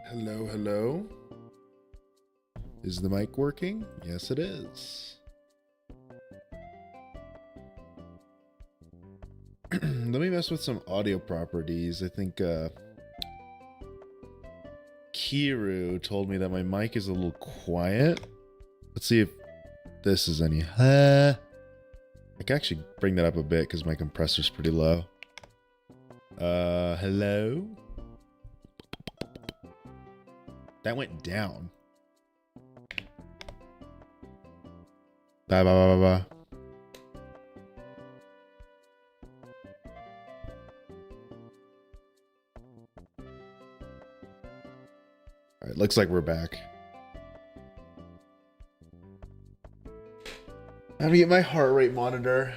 Hello, hello. Is the mic working? Yes, it is. Let me mess with some audio properties. I think Kiru told me that my mic is a little quiet. Let's see if this is any. I can actually bring that up a bit because my compressor's pretty low. Hello? That went down. Bye, bye, bye, bye, bye. All right, looks like we're back. How to get my heart rate monitor?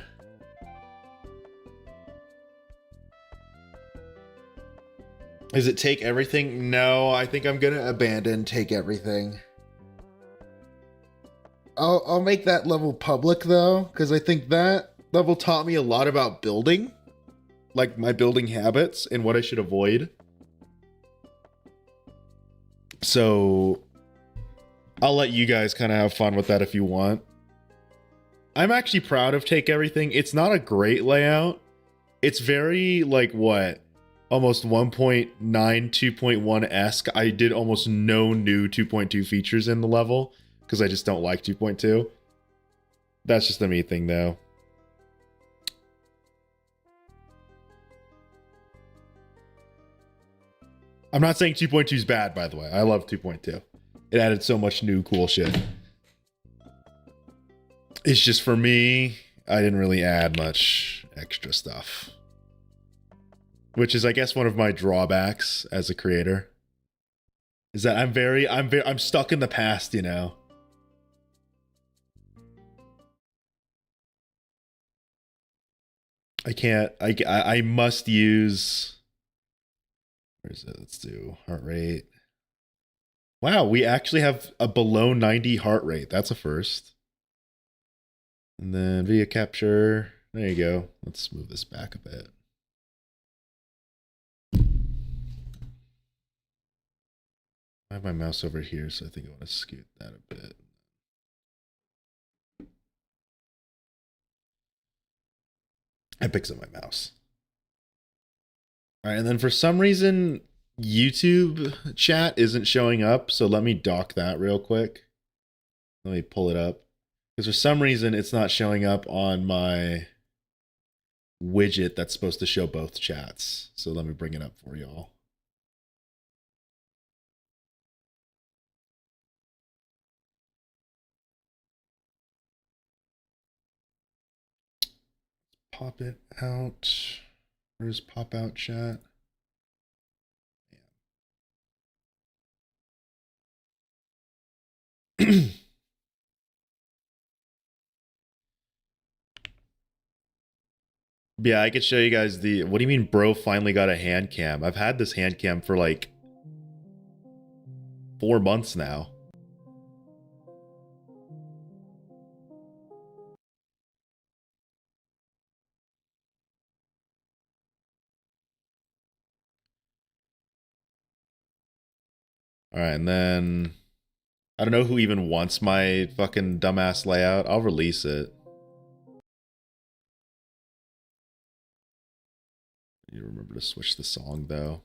Is it take everything? No, I think I'm gonna abandon take everything. I'll make that level public though, because I think that level taught me a lot about building, like my building habits and what I should avoid. So I'll let you guys kind of have fun with that if you want. I'm actually proud of take everything. It's not a great layout. It's very like what? Almost 1.9 2.1-esque. I did almost no new 2.2 features in the level because I just don't like 2.2. That's just a me thing though. I'm not saying 2.2 is bad, by the way. I love 2.2. It added so much new cool shit. It's just for me, I didn't really add much extra stuff. Which is, I guess, one of my drawbacks as a creator. Is that I'm stuck in the past, you know. I can't, I must use, where is it? Let's do heart rate. Wow, we actually have a below 90 heart rate. That's a first. And then video capture. There you go. Let's move this back a bit. I have my mouse over here, so I think I want to scoot that a bit. I picked up my mouse. All right, and then for some reason, YouTube chat isn't showing up, so let me dock that real quick. Let me pull it up. Because for some reason, it's not showing up on my widget that's supposed to show both chats. So let me bring it up for y'all. Pop it out. Where's pop out chat? Yeah, I could show you guys the. What do you mean, bro? Finally got a hand cam. I've had this hand cam for like 4 months now. All right, and then I don't know who even wants my fucking dumbass layout. I'll release it. You remember to switch the song though.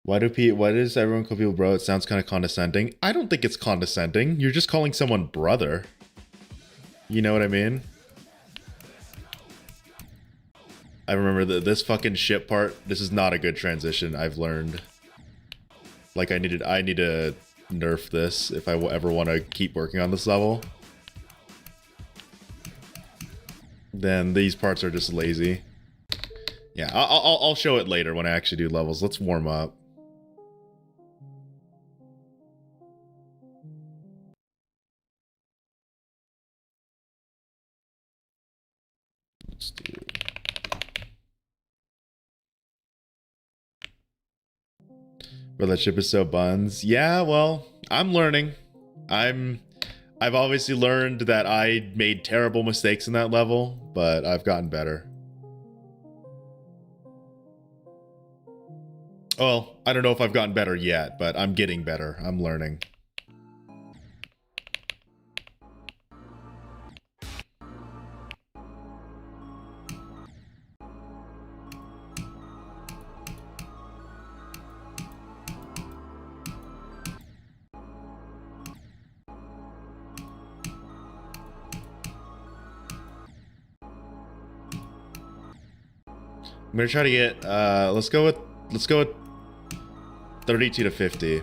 Why does everyone call people bro? It sounds kind of condescending. I don't think it's condescending. You're just calling someone brother. You know what I mean? I remember this fucking shit part. This is not a good transition. I've learned. Like I need to nerf this if I ever want to keep working on this level. Then these parts are just lazy. Yeah, I'll show it later when I actually do levels. Let's warm up. Let's do. Bro, that ship is so buns. Yeah, well, I'm learning. I'm I've obviously learned that I made terrible mistakes in that level, but I've gotten better. Well, I don't know if I've gotten better yet, but I'm getting better. I'm learning. I'm gonna try to get let's go with 32 to 50.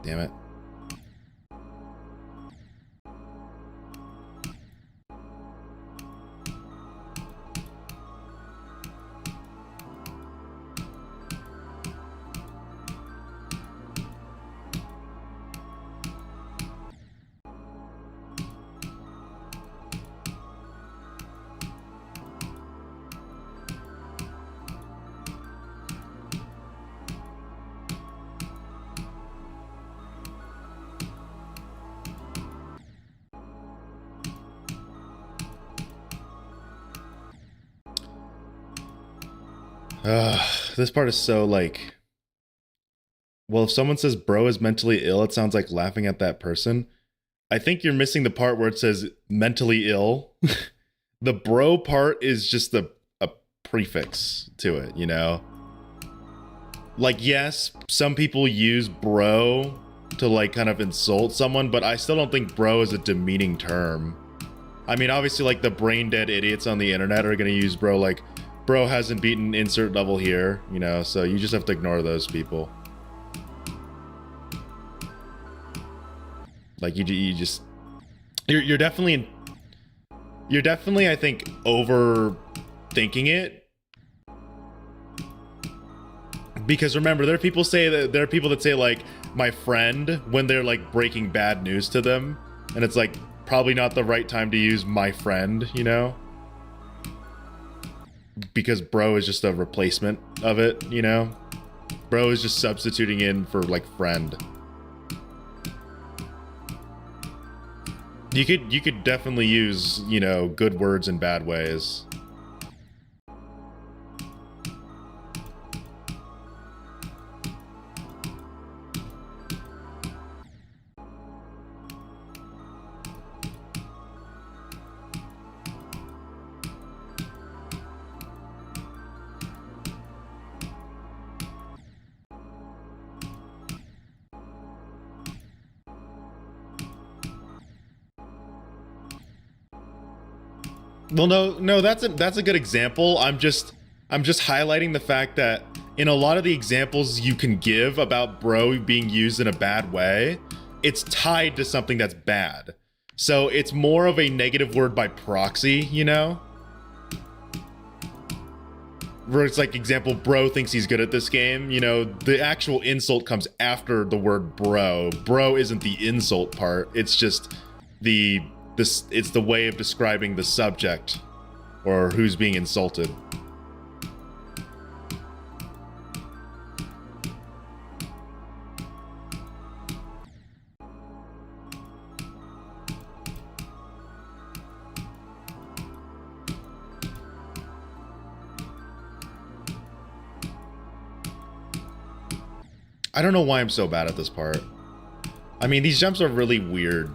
Damn it. This part is so like, well, if someone says bro is mentally ill, it sounds like laughing at that person. I think you're missing the part where it says mentally ill. The bro part is just a prefix to it, you know? Like, yes, some people use bro to like kind of insult someone, but I still don't think bro is a demeaning term. I mean, obviously, like the brain dead idiots on the internet are gonna use bro like, bro hasn't beaten insert level here, you know, so you just have to ignore those people. Like you're definitely I think overthinking it, because remember, there are people that say like my friend when they're like breaking bad news to them, and it's like probably not the right time to use my friend, you know, because bro is just a replacement of it, you know. Bro is just substituting in for like friend. You could definitely use, you know, good words in bad ways. Well, no, that's a good example. I'm just highlighting the fact that in a lot of the examples you can give about bro being used in a bad way, it's tied to something that's bad. So it's more of a negative word by proxy, you know? Where it's like, example, bro thinks he's good at this game, you know, the actual insult comes after the word bro. Bro isn't the insult part, it's just it's the way of describing the subject or who's being insulted. I don't know why I'm so bad at this part. I mean, these jumps are really weird.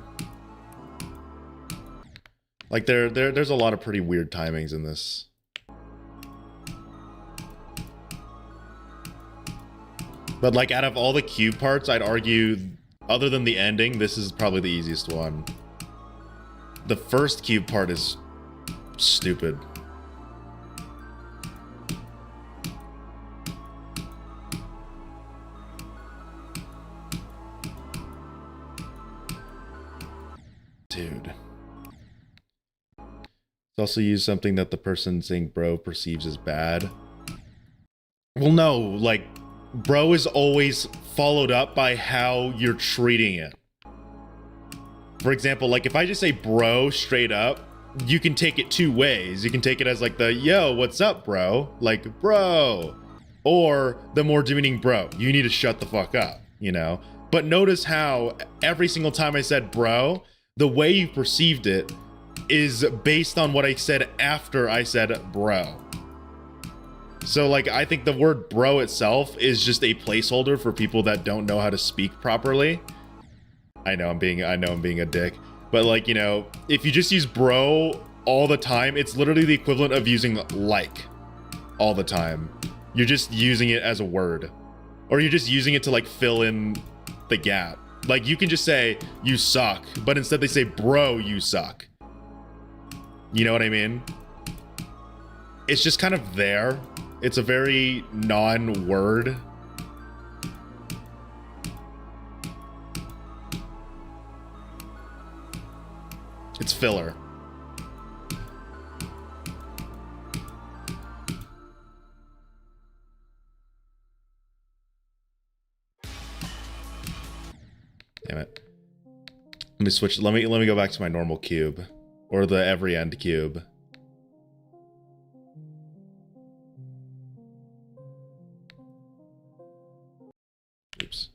Like there's a lot of pretty weird timings in this. But like out of all the cube parts, I'd argue, other than the ending, this is probably the easiest one. The first cube part is stupid. Dude. Also use something that the person saying bro perceives as bad. Well, no, like, bro is always followed up by how you're treating it. For example, like, if I just say bro straight up, you can take it two ways. You can take it as like the, yo, what's up, bro? Like, bro. Or the more demeaning, bro, you need to shut the fuck up, you know? But notice how every single time I said bro, the way you perceived it is based on what I said after I said bro. So, like, I think the word bro itself is just a placeholder for people that don't know how to speak properly. I know I'm being a dick, but, like, you know, if you just use bro all the time, it's literally the equivalent of using like all the time. You're just using it as a word, or you're just using it to, like, fill in the gap. Like, you can just say you suck, but instead they say bro, you suck. You know what I mean? It's just kind of there. It's a very non-word. It's filler. Damn it. Let me switch. Let me go back to my normal cube, or the every end cube. Oops.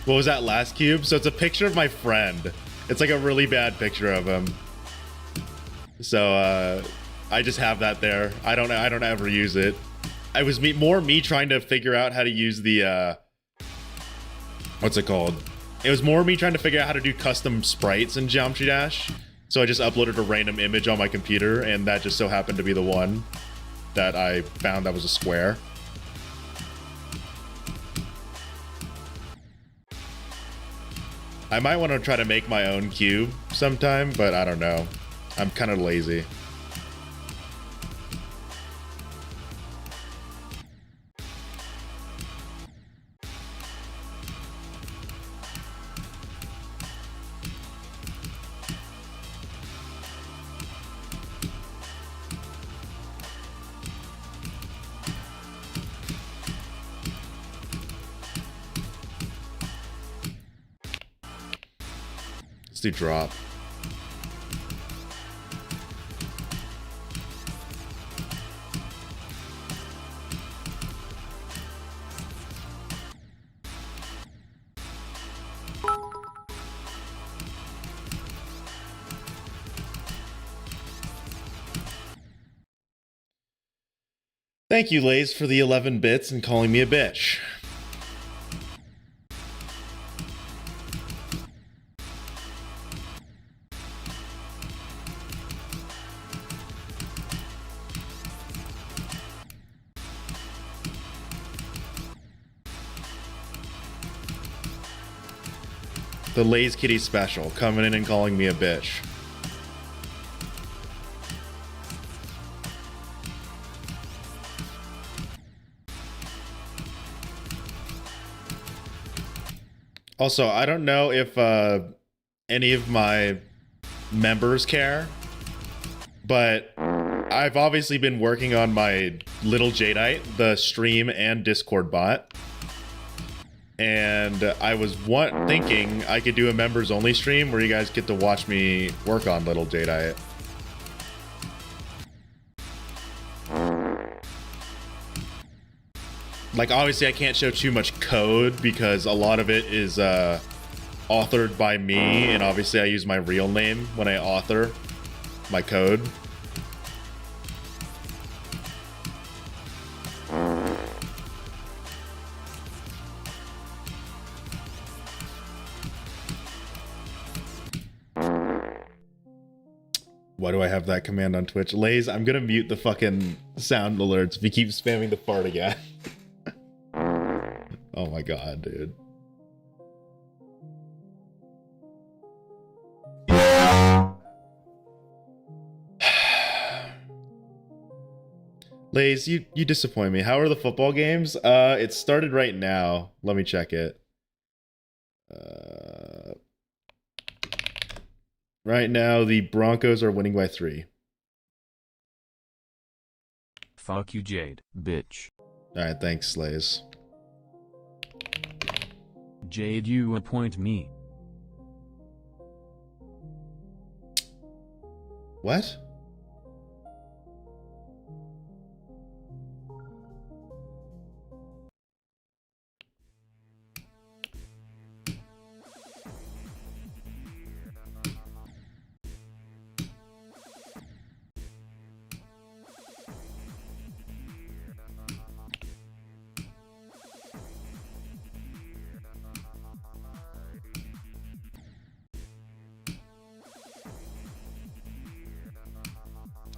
What was that last cube? So it's a picture of my friend. It's like a really bad picture of him. So I just have that there. I don't ever use it. It was more me trying to figure out how to use the what's it called? It was more me trying to figure out how to do custom sprites in Geometry Dash. So I just uploaded a random image on my computer, and that just so happened to be the one that I found that was a square. I might want to try to make my own cube sometime, but I don't know. I'm kind of lazy. Let's do drop. Thank you, Lays, for the 11 bits and calling me a bitch. The Lays Kitty special, coming in and calling me a bitch. Also, I don't know if any of my members care, but I've obviously been working on my little Jadeite, the stream and Discord bot. And I was thinking I could do a members only stream where you guys get to watch me work on little Jadeite. Like, obviously I can't show too much code because a lot of it is authored by me, and obviously I use my real name when I author my code. Why do I have that command on Twitch? Lays, I'm gonna mute the fucking sound alerts if you keep spamming the fart again. Oh my god, dude. Lays, you disappoint me. How are the football games? It started right now. Let me check it. Right now, the Broncos are winning by 3. Fuck you, Jade, bitch. Alright, thanks, Lays. Jade, you appoint me. What?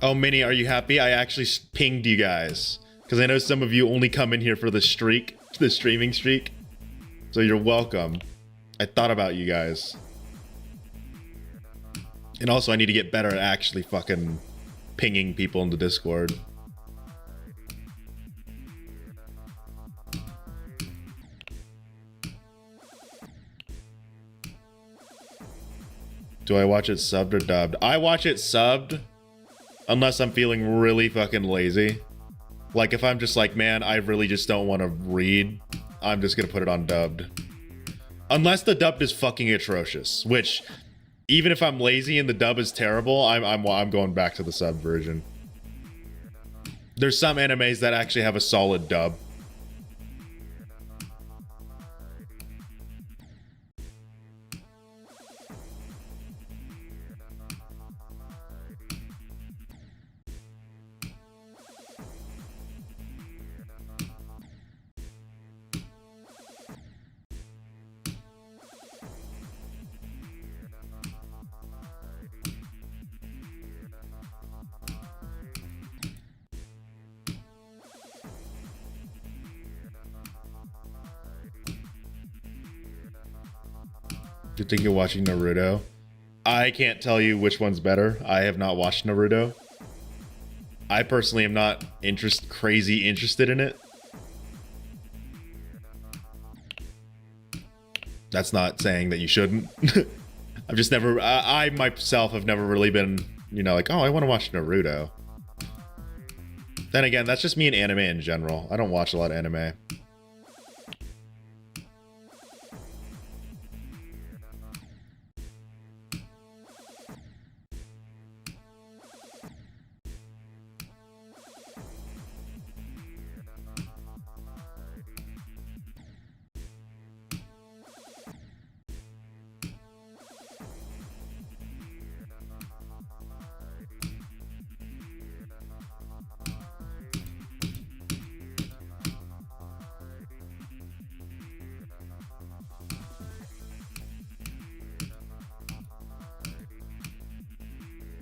Oh, Minnie, are you happy? I actually pinged you guys. Because I know some of you only come in here for the streak, the streaming streak. So you're welcome. I thought about you guys. And also, I need to get better at actually fucking pinging people in the Discord. Do I watch it subbed or dubbed? I watch it subbed. Unless I'm feeling really fucking lazy. Like if I'm just like, man, I really just don't want to read, I'm just gonna put it on dubbed. Unless the dubbed is fucking atrocious, which even if I'm lazy and the dub is terrible, I'm going back to the sub version. There's some animes that actually have a solid dub. You think you're watching Naruto? I can't tell you which one's better. I have not watched Naruto. I personally am not crazy interested in it. That's not saying that you shouldn't. I've just never, I myself have never really been, you know, like, oh, I want to watch Naruto. Then again, that's just me and anime in general. I don't watch a lot of anime.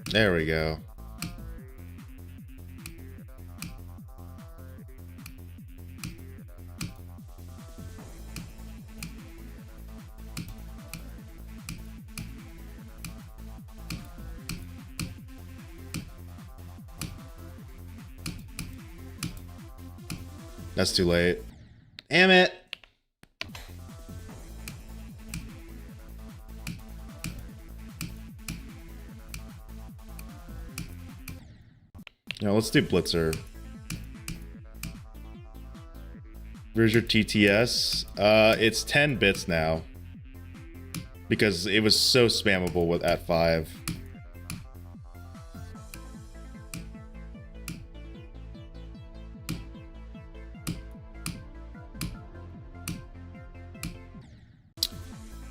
There we go. That's too late. Damn it. Yeah, let's do Blitzer. Where's your TTS? It's 10 bits now. Because it was so spammable with at 5.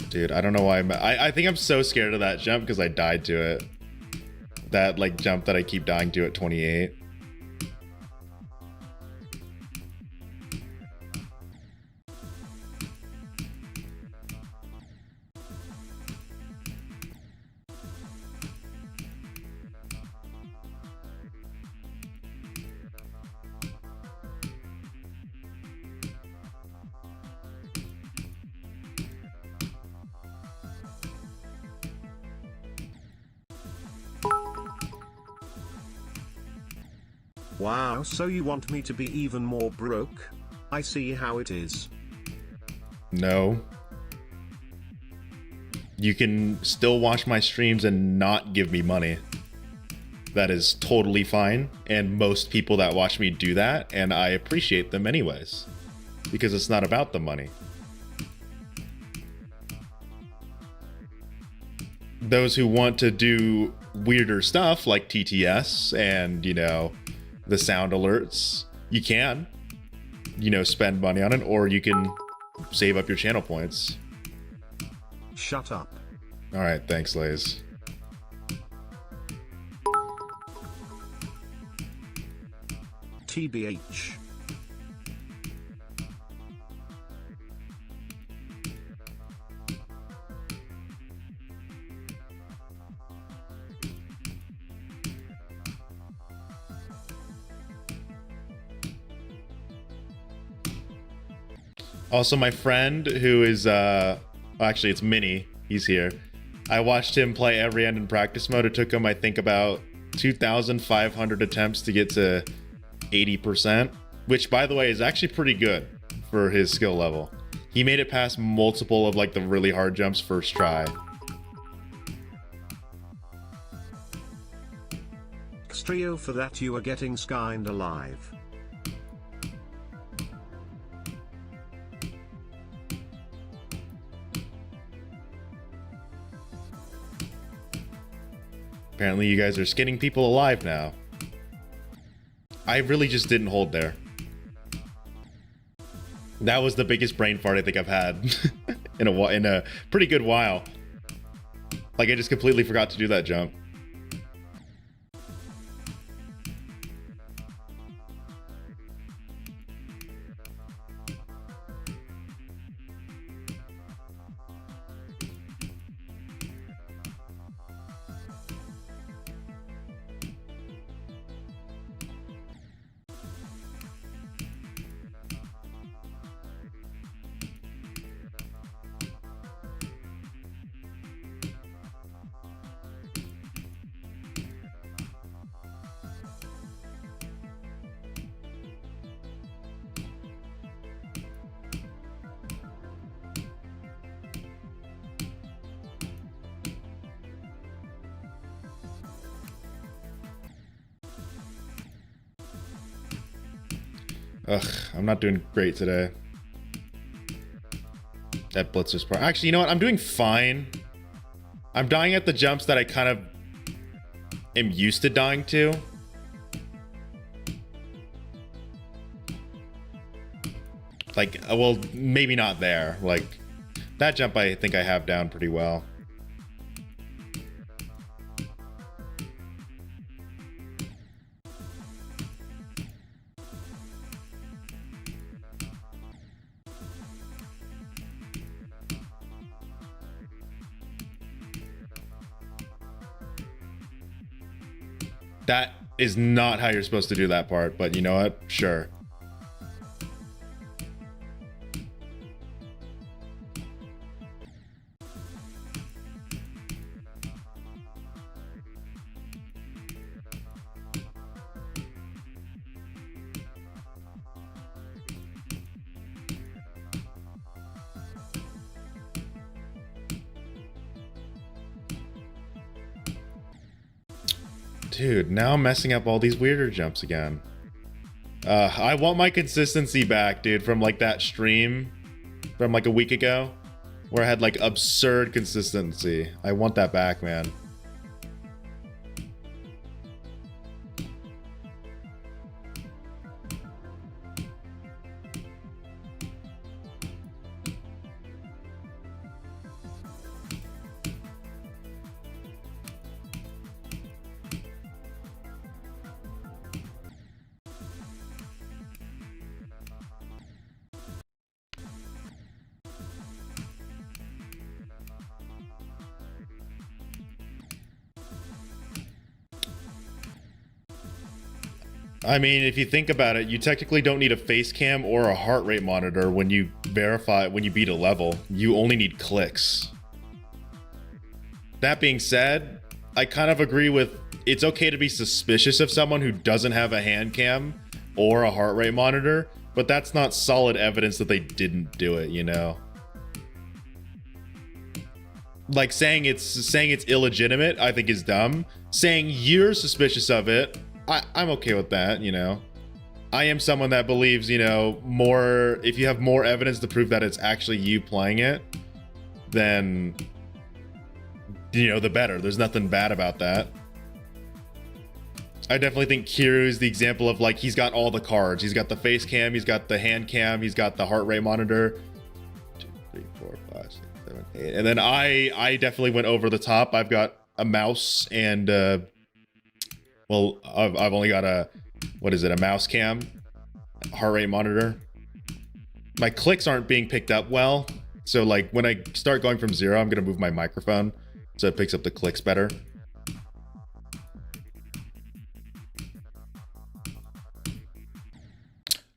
Dude, I don't know why I think I'm so scared of that jump because I died to it. That like jump that I keep dying to at 28. Wow, so you want me to be even more broke? I see how it is. No. You can still watch my streams and not give me money. That is totally fine, and most people that watch me do that, and I appreciate them anyways, because it's not about the money. Those who want to do weirder stuff like TTS and, you know, the sound alerts, you can, you know, spend money on it, or you can save up your channel points. Shut up. All right, thanks, Lays. TBH. Also, my friend who is, actually it's Minnie, he's here. I watched him play every end in practice mode. It took him, I think, about 2,500 attempts to get to 80%, which, by the way, is actually pretty good for his skill level. He made it past multiple of, like, the really hard jumps first try. Xtrio, for that you are getting skinned alive. Apparently you guys are skinning people alive now. I really just didn't hold there. That was the biggest brain fart I think I've had in a pretty good while. Like, I just completely forgot to do that jump. Ugh, I'm not doing great today. That blitzer's part. Actually, you know what? I'm doing fine. I'm dying at the jumps that I kind of am used to dying to. Like, well, maybe not there. Like, that jump I think I have down pretty well. That is not how you're supposed to do that part, but you know what? Sure. Dude, now I'm messing up all these weirder jumps again. I want my consistency back, dude, from like that stream from like a week ago where I had like absurd consistency. I want that back, man. I mean, if you think about it, you technically don't need a face cam or a heart rate monitor when you beat a level. You only need clicks. That being said, I kind of agree with it's okay to be suspicious of someone who doesn't have a hand cam or a heart rate monitor, but that's not solid evidence that they didn't do it, you know? Like saying it's illegitimate, I think is dumb. Saying you're suspicious of it, I'm okay with that, you know? I am someone that believes, you know, more, if you have more evidence to prove that it's actually you playing it, then, you know, the better. There's nothing bad about that. I definitely think Kiru is the example of, like, he's got all the cards. He's got the face cam, he's got the hand cam, he's got the heart rate monitor. 2, 3, 4, 5, 6, 7, 8. And then I definitely went over the top. I've got a mouse and, well, I've only got a, what is it, a mouse cam, heart rate monitor. My clicks aren't being picked up well. So, like, when I start going from 0, I'm going to move my microphone so it picks up the clicks better.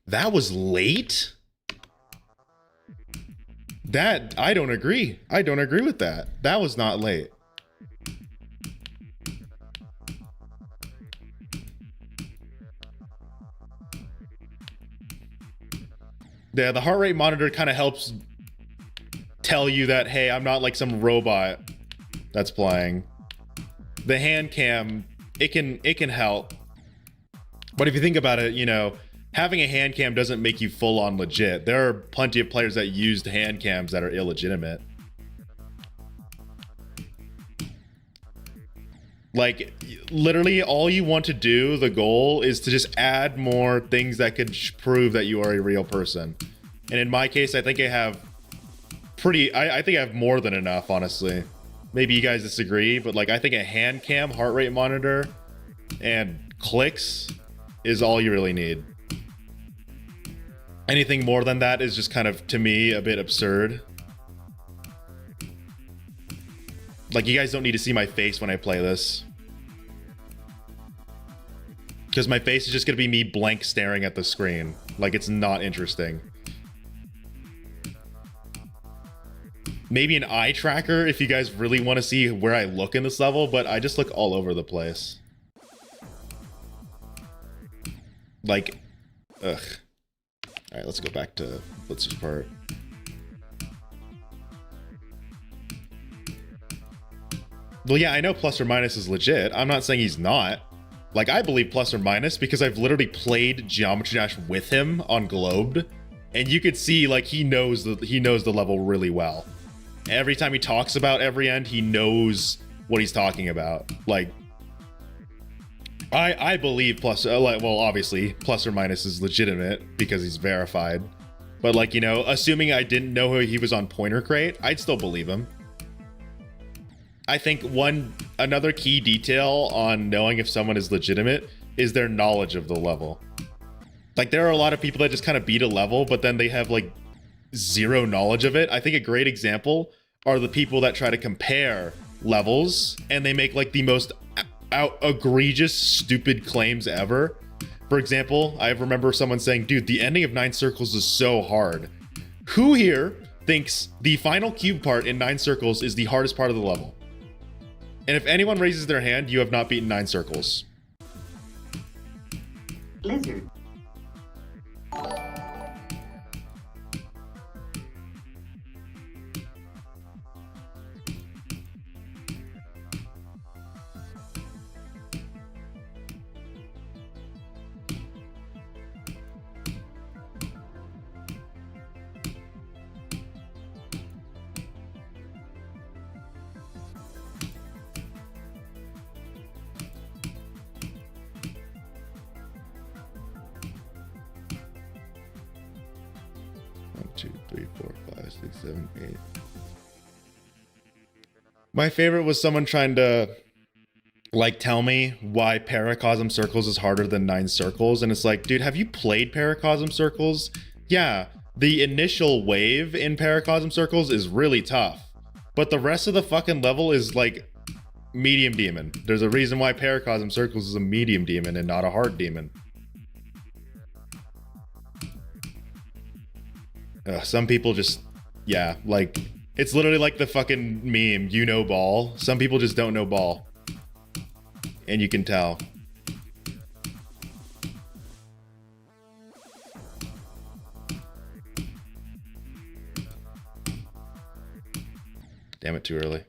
That was late? That, I don't agree. I don't agree with that. That was not late. Yeah, the heart rate monitor kind of helps tell you that, hey, I'm not like some robot that's playing. The hand cam, it can help. But if you think about it, you know, having a hand cam doesn't make you full on legit. There are plenty of players that used hand cams that are illegitimate. Like, literally all you want to do, the goal is to just add more things that could prove that you are a real person. And in my case, I think I have I think I have more than enough, honestly. Maybe you guys disagree, but like, I think a hand cam, heart rate monitor, and clicks is all you really need. Anything more than that is just kind of, to me, a bit absurd. Like, you guys don't need to see my face when I play this. Because my face is just going to be me blank staring at the screen. Like, it's not interesting. Maybe an eye tracker if you guys really want to see where I look in this level, but I just look all over the place. Like, ugh. Alright, let's go back to Blitzer's part. Well, yeah, I know plus or minus is legit. I'm not saying he's not. Like, I believe plus or minus because I've literally played Geometry Dash with him on Globed, and you could see, like, he knows the level really well. Every time he talks about every end, he knows what he's talking about. Like, I believe plus, well, obviously, plus or minus is legitimate because he's verified. But, like, you know, assuming I didn't know he was on Pointer Crate, I'd still believe him. I think another key detail on knowing if someone is legitimate is their knowledge of the level. Like, there are a lot of people that just kind of beat a level, but then they have, like, zero knowledge of it. I think a great example are the people that try to compare levels, and they make, like, the most egregious, stupid claims ever. For example, I remember someone saying, dude, the ending of 9 Circles is so hard. Who here thinks the final cube part in 9 Circles is the hardest part of the level? And if anyone raises their hand, you have not beaten 9 Circles. Lizard. My favorite was someone trying to, like, tell me why Paracosm Circles is harder than 9 Circles, and it's like, dude, have you played Paracosm Circles? Yeah, the initial wave in Paracosm Circles is really tough, but the rest of the fucking level is, like, medium demon. There's a reason why Paracosm Circles is a medium demon and not a hard demon. Some people just, yeah, like, it's literally like the fucking meme, you know ball. Some people just don't know ball. and you can tell. Damn it, too early.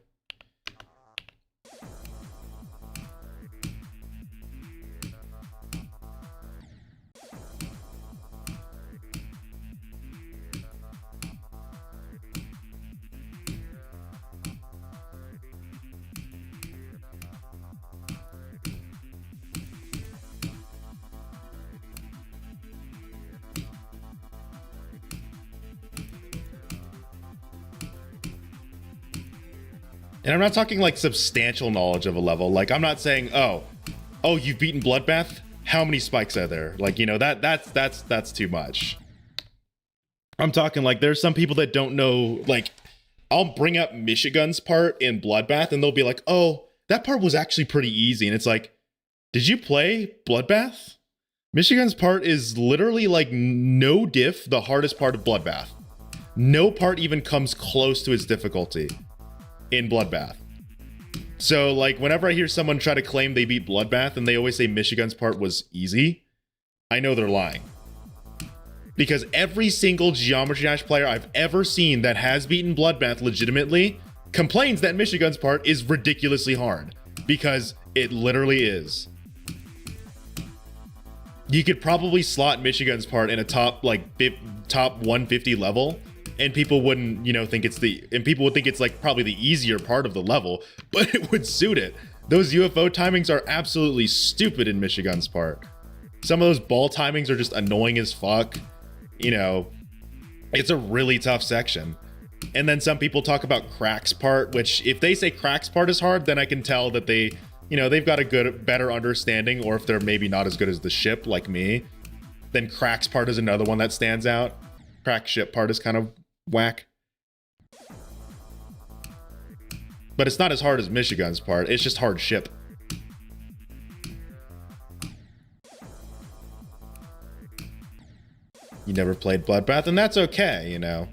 And I'm not talking like substantial knowledge of a level. Like, I'm not saying, oh, you've beaten Bloodbath. How many spikes are there? Like, you know, that's too much. I'm talking like there's some people that don't know. Like, I'll bring up Michigan's part in Bloodbath, and they'll be like, oh, that part was actually pretty easy. And it's like, did you play Bloodbath? Michigan's part is literally like no diff the hardest part of Bloodbath. No part even comes close to its difficulty in Bloodbath. So like whenever I hear someone try to claim they beat Bloodbath and they always say Michigan's part was easy, I know they're lying. Because every single Geometry Dash player I've ever seen that has beaten Bloodbath legitimately complains that Michigan's part is ridiculously hard. Because it literally is. You could probably slot Michigan's part in a top 150 level, and people wouldn't, you know, think it's people would think it's like probably the easier part of the level, but it would suit it. Those UFO timings are absolutely stupid in Michigan's part. Some of those ball timings are just annoying as fuck. You know, it's a really tough section. And then some people talk about Crack's part, which if they say Crack's part is hard, then I can tell that they, you know, they've got a better understanding, or if they're maybe not as good as the ship like me, then Crack's part is another one that stands out. Crack's ship part is kind of whack. But it's not as hard as Michigan's part. It's just hard ship. You never played Bloodbath, and that's okay, you know.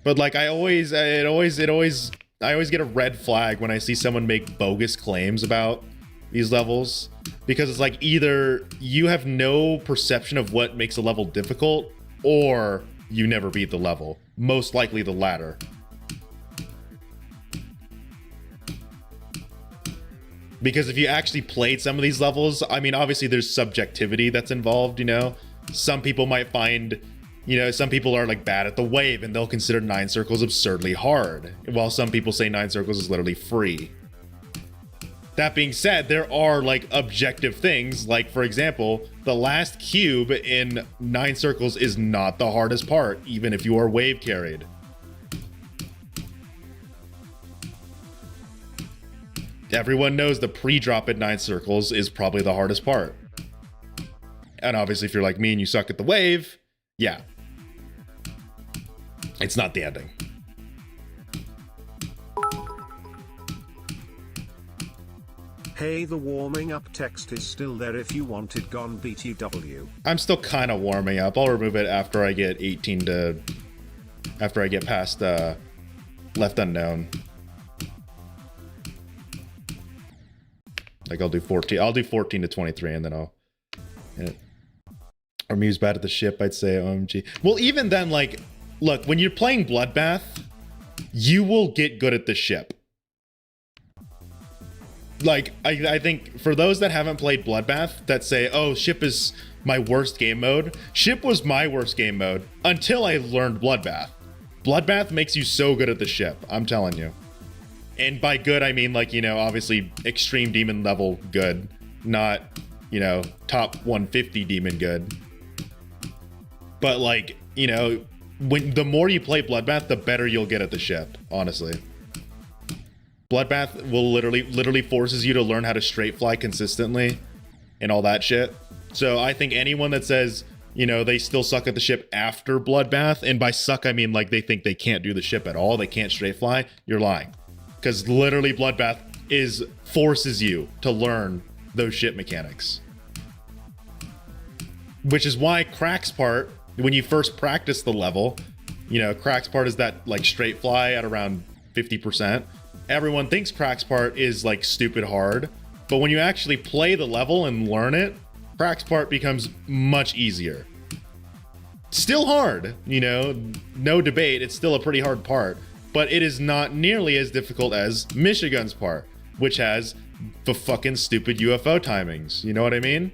But like I always get a red flag when I see someone make bogus claims about these levels, because it's like either you have no perception of what makes a level difficult, or you never beat the level. Most likely the latter. Because if you actually played some of these levels, I mean, obviously there's subjectivity that's involved, you know? Some people might find, you know, some people are like bad at the wave and they'll consider 9 circles absurdly hard, while some people say 9 circles is literally free. That being said, there are like objective things, like for example, the last cube in 9 circles is not the hardest part, even if you are wave carried. Everyone knows the pre-drop at 9 circles is probably the hardest part. And obviously if you're like me and you suck at the wave, yeah. It's not the ending. Hey, the warming up text is still there if you want it gone BTW. I'm still kind of warming up. I'll remove it after I get 18 to... After I get past Left Unknown. Like I'll do 14. I'll do 14 to 23 and then I'll... Or Muse bad at the ship, I'd say OMG. Well, even then, like... Look, when you're playing Bloodbath, you will get good at the ship. Like, I think for those that haven't played Bloodbath that say, oh, ship is my worst game mode. Ship was my worst game mode until I learned Bloodbath. Bloodbath makes you so good at the ship, I'm telling you. And by good, I mean like, you know, obviously extreme demon level good, not, you know, top 150 demon good. But like, you know, when the more you play Bloodbath, the better you'll get at the ship, honestly. Bloodbath will literally forces you to learn how to straight fly consistently and all that shit. So I think anyone that says, you know, they still suck at the ship after Bloodbath, and by suck I mean like they think they can't do the ship at all, they can't straight fly, you're lying. Because literally Bloodbath forces you to learn those ship mechanics. Which is why Crack's part, when you first practice the level, you know, Crack's part is that like straight fly at around 50%. everyone thinks Crack's part is like stupid hard, but when you actually play the level and learn it, Crack's part becomes much easier. Still hard, you know, no debate, it's still a pretty hard part, but it is not nearly as difficult as Michigan's part, which has the fucking stupid UFO timings, you know what I mean?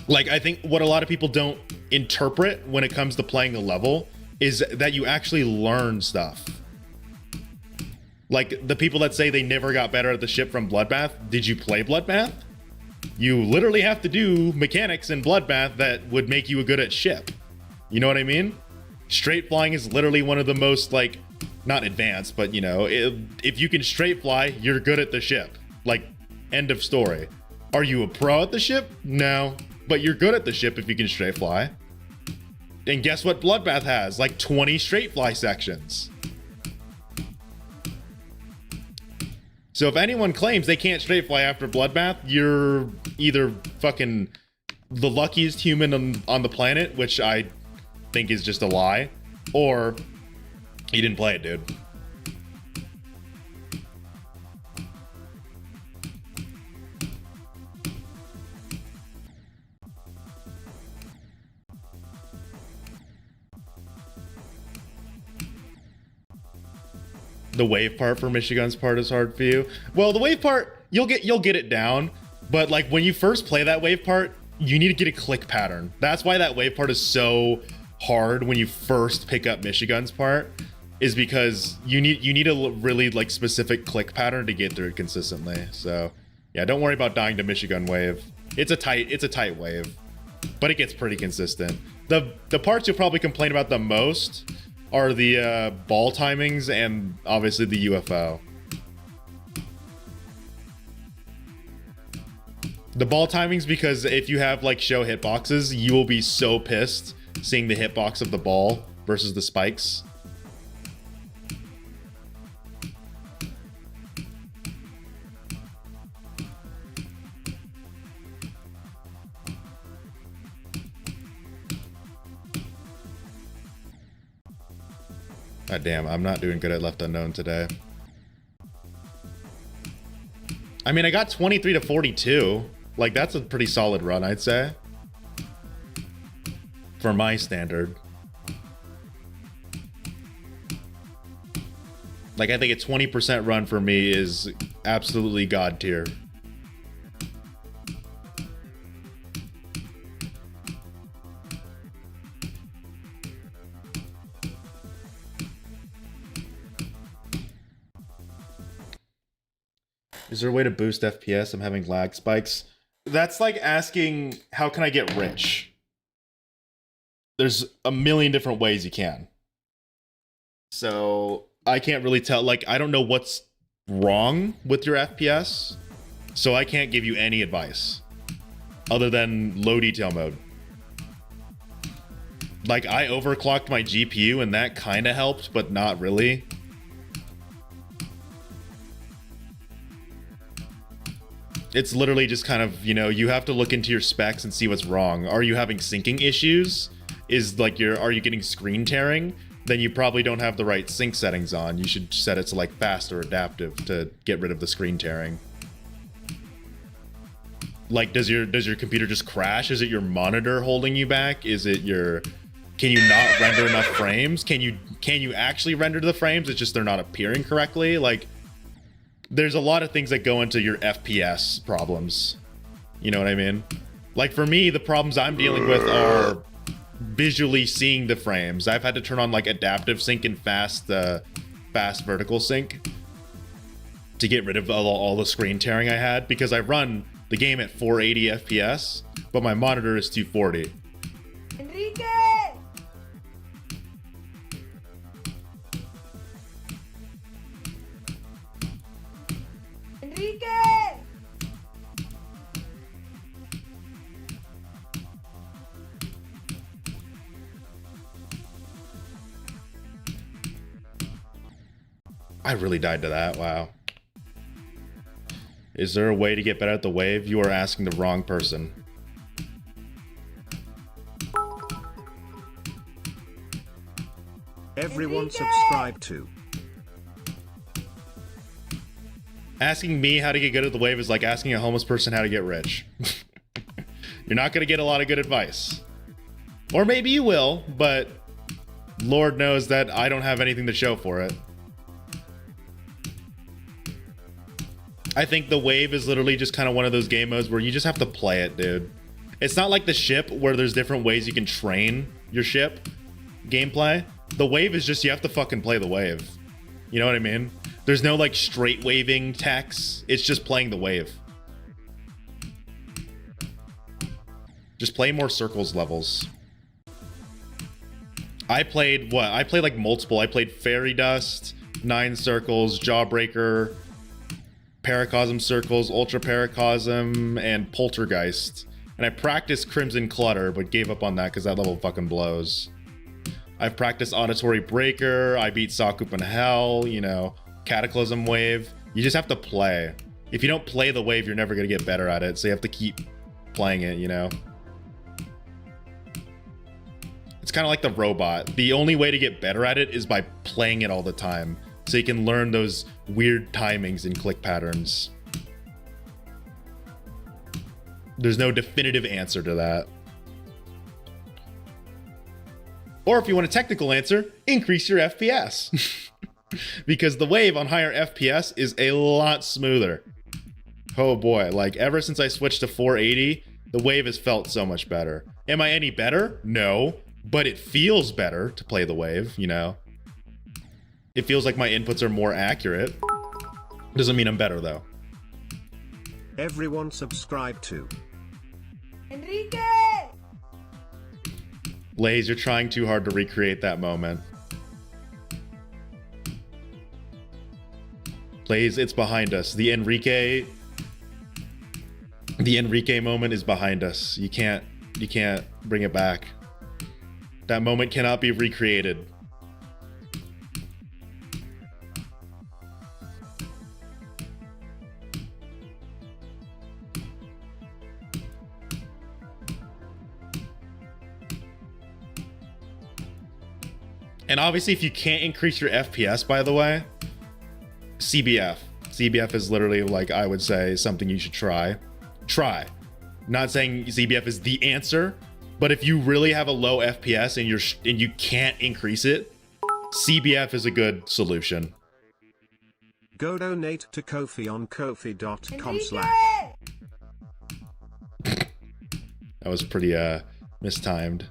Like, I think what a lot of people don't interpret when it comes to playing the level is that you actually learn stuff. Like, the people that say they never got better at the ship from Bloodbath, did you play Bloodbath? You literally have to do mechanics in Bloodbath that would make you good at ship. You know what I mean? Straight flying is literally one of the most, like, not advanced, but, you know, if you can straight fly, you're good at the ship. Like, end of story. Are you a pro at the ship? No. But you're good at the ship if you can straight fly. And guess what Bloodbath has? Like 20 straight fly sections. So if anyone claims they can't straight fly after Bloodbath, you're either fucking the luckiest human on the planet, which I think is just a lie, or you didn't play it, dude. The wave part for Michigan's part is hard for you. Well, the wave part, you'll get it down, but like when you first play that wave part, you need to get a click pattern. That's why that wave part is so hard when you first pick up Michigan's part, is because you need a really like specific click pattern to get through it consistently. So yeah, don't worry about dying to Michigan wave. It's a tight wave, but it gets pretty consistent. The parts you'll probably complain about the most are the ball timings and obviously the UFO. The ball timings, because if you have like show hitboxes, you will be so pissed seeing the hitbox of the ball versus the spikes. God damn, I'm not doing good at Left Unknown today. I mean, I got 23 to 42. Like, that's a pretty solid run, I'd say. For my standard. Like, I think a 20% run for me is absolutely god tier. Is there a way to boost FPS? I'm having lag spikes. That's like asking, how can I get rich? There's a million different ways you can. So I can't really tell. Like, I don't know what's wrong with your FPS. So I can't give you any advice other than low detail mode. Like, I overclocked my GPU and that kind of helped, but not really. It's literally just kind of, you know, you have to look into your specs and see what's wrong. Are you having syncing issues? Is like are you getting screen tearing? Then you probably don't have the right sync settings on. You should set it to like fast or adaptive to get rid of the screen tearing. Like, does your computer just crash? Is it your monitor holding you back? Is it can you not render enough frames? Can you actually render the frames? It's just they're not appearing correctly. Like, there's a lot of things that go into your FPS problems. You know what I mean? Like, for me, the problems I'm dealing with are visually seeing the frames. I've had to turn on like adaptive sync and fast vertical sync to get rid of all the screen tearing I had, because I run the game at 480 FPS, but my monitor is 240. Enrique! Enrique! I really died to that. Wow. Is there a way to get better at the wave? You are asking the wrong person. Everyone Enrique! subscribe to Asking me how to get good at the wave is like asking a homeless person how to get rich. You're not going to get a lot of good advice. Or maybe you will, but Lord knows that I don't have anything to show for it. I think the wave is literally just kind of one of those game modes where you just have to play it, dude. It's not like the ship where there's different ways you can train your ship gameplay. The wave is just you have to fucking play the wave. You know what I mean? There's no like straight waving techs. It's just playing the wave. Just play more circles levels. I played what? I played like multiple. I played Fairy Dust, 9 Circles, Jawbreaker, Paracosm Circles, Ultra Paracosm, and Poltergeist. And I practiced Crimson Clutter, but gave up on that because that level fucking blows. I've practiced Auditory Breaker. I beat Sawkoop in Hell, you know, Cataclysm Wave. You just have to play. If you don't play the wave, you're never going to get better at it. So you have to keep playing it, you know? It's kind of like the robot. The only way to get better at it is by playing it all the time. So you can learn those weird timings and click patterns. There's no definitive answer to that. Or if you want a technical answer, increase your FPS. Because the wave on higher FPS is a lot smoother. Oh boy, like ever since I switched to 480, the wave has felt so much better. Am I any better? No, but it feels better to play the wave, you know? It feels like my inputs are more accurate. Doesn't mean I'm better though. Everyone subscribe to Enrique! Lays, you're trying too hard to recreate that moment. Lays, it's behind us. The Enrique moment is behind us. You can't bring it back. That moment cannot be recreated. And obviously, if you can't increase your FPS, by the way, CBF. CBF is literally, like, I would say, something you should try. Try. Not saying CBF is the answer, but if you really have a low FPS and you can't increase it, CBF is a good solution. Go donate to Kofi on kofi.com/. That was pretty mistimed.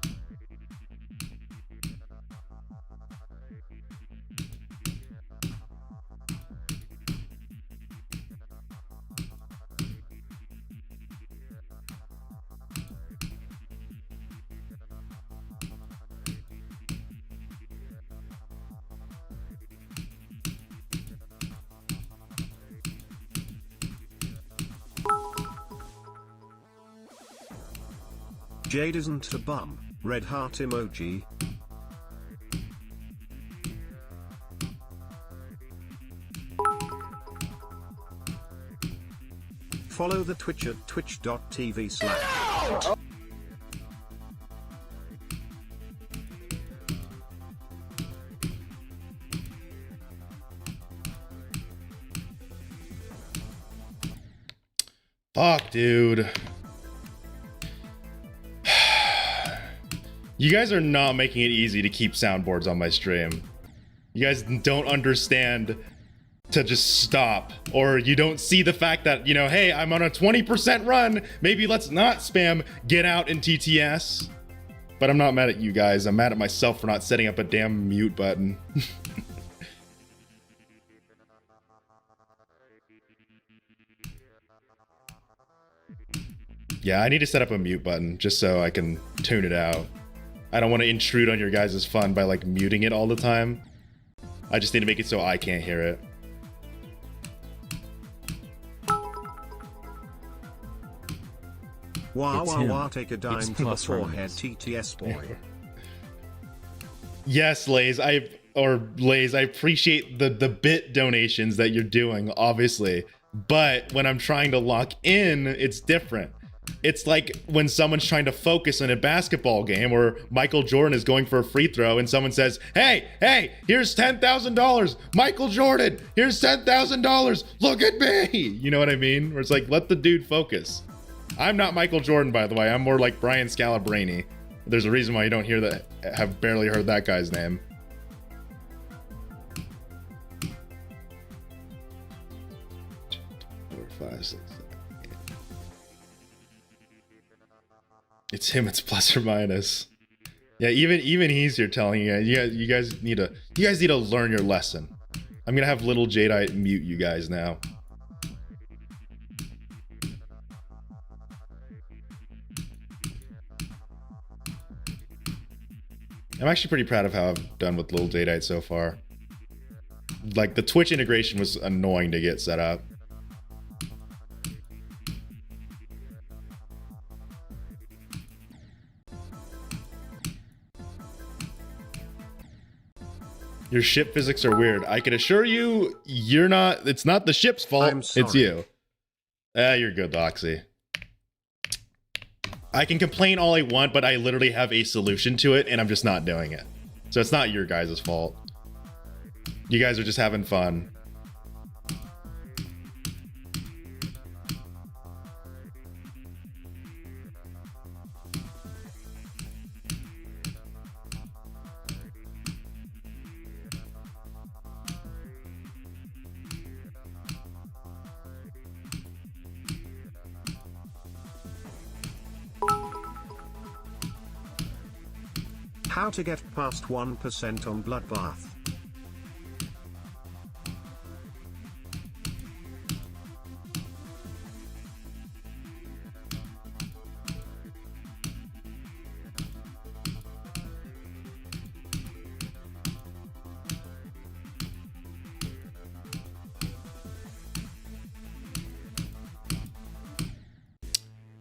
Jade isn't a bum. Red heart emoji. Follow the Twitch at twitch.tv/. Fuck, dude. You guys are not making it easy to keep soundboards on my stream. You guys don't understand to just stop, or you don't see the fact that, you know, hey, I'm on a 20% run. Maybe let's not spam get out in TTS. But I'm not mad at you guys. I'm mad at myself for not setting up a damn mute button. Yeah, I need to set up a mute button just so I can tune it out. I don't want to intrude on your guys' fun by like muting it all the time. I just need to make it so I can't hear it. Wah It's wah him. wah, take a dime It's to the plus forehead, Hermes. TTS boy. Yes, Lays, I appreciate the bit donations that you're doing, obviously. But when I'm trying to lock in, it's different. It's like when someone's trying to focus in a basketball game or Michael Jordan is going for a free throw and someone says, hey, here's $10,000. Michael Jordan, here's $10,000. Look at me. You know what I mean? Where it's like, let the dude focus. I'm not Michael Jordan, by the way. I'm more like Brian Scalabrine. There's a reason why you don't hear that, have barely heard that guy's name. Four, 5, 6, 7, 8. It's him. It's plus or minus. Yeah, even he's here telling you, you guys need to learn your lesson. I'm gonna have little Jadeite mute you guys now. I'm actually pretty proud of how I've done with little Jadeite so far. Like the Twitch integration was annoying to get set up. Your ship physics are weird. I can assure you, you're not. It's not the ship's fault. It's you. You're good, Doxy. I can complain all I want, but I literally have a solution to it, and I'm just not doing it. So it's not your guys' fault. You guys are just having fun. How to get past 1% on Bloodbath.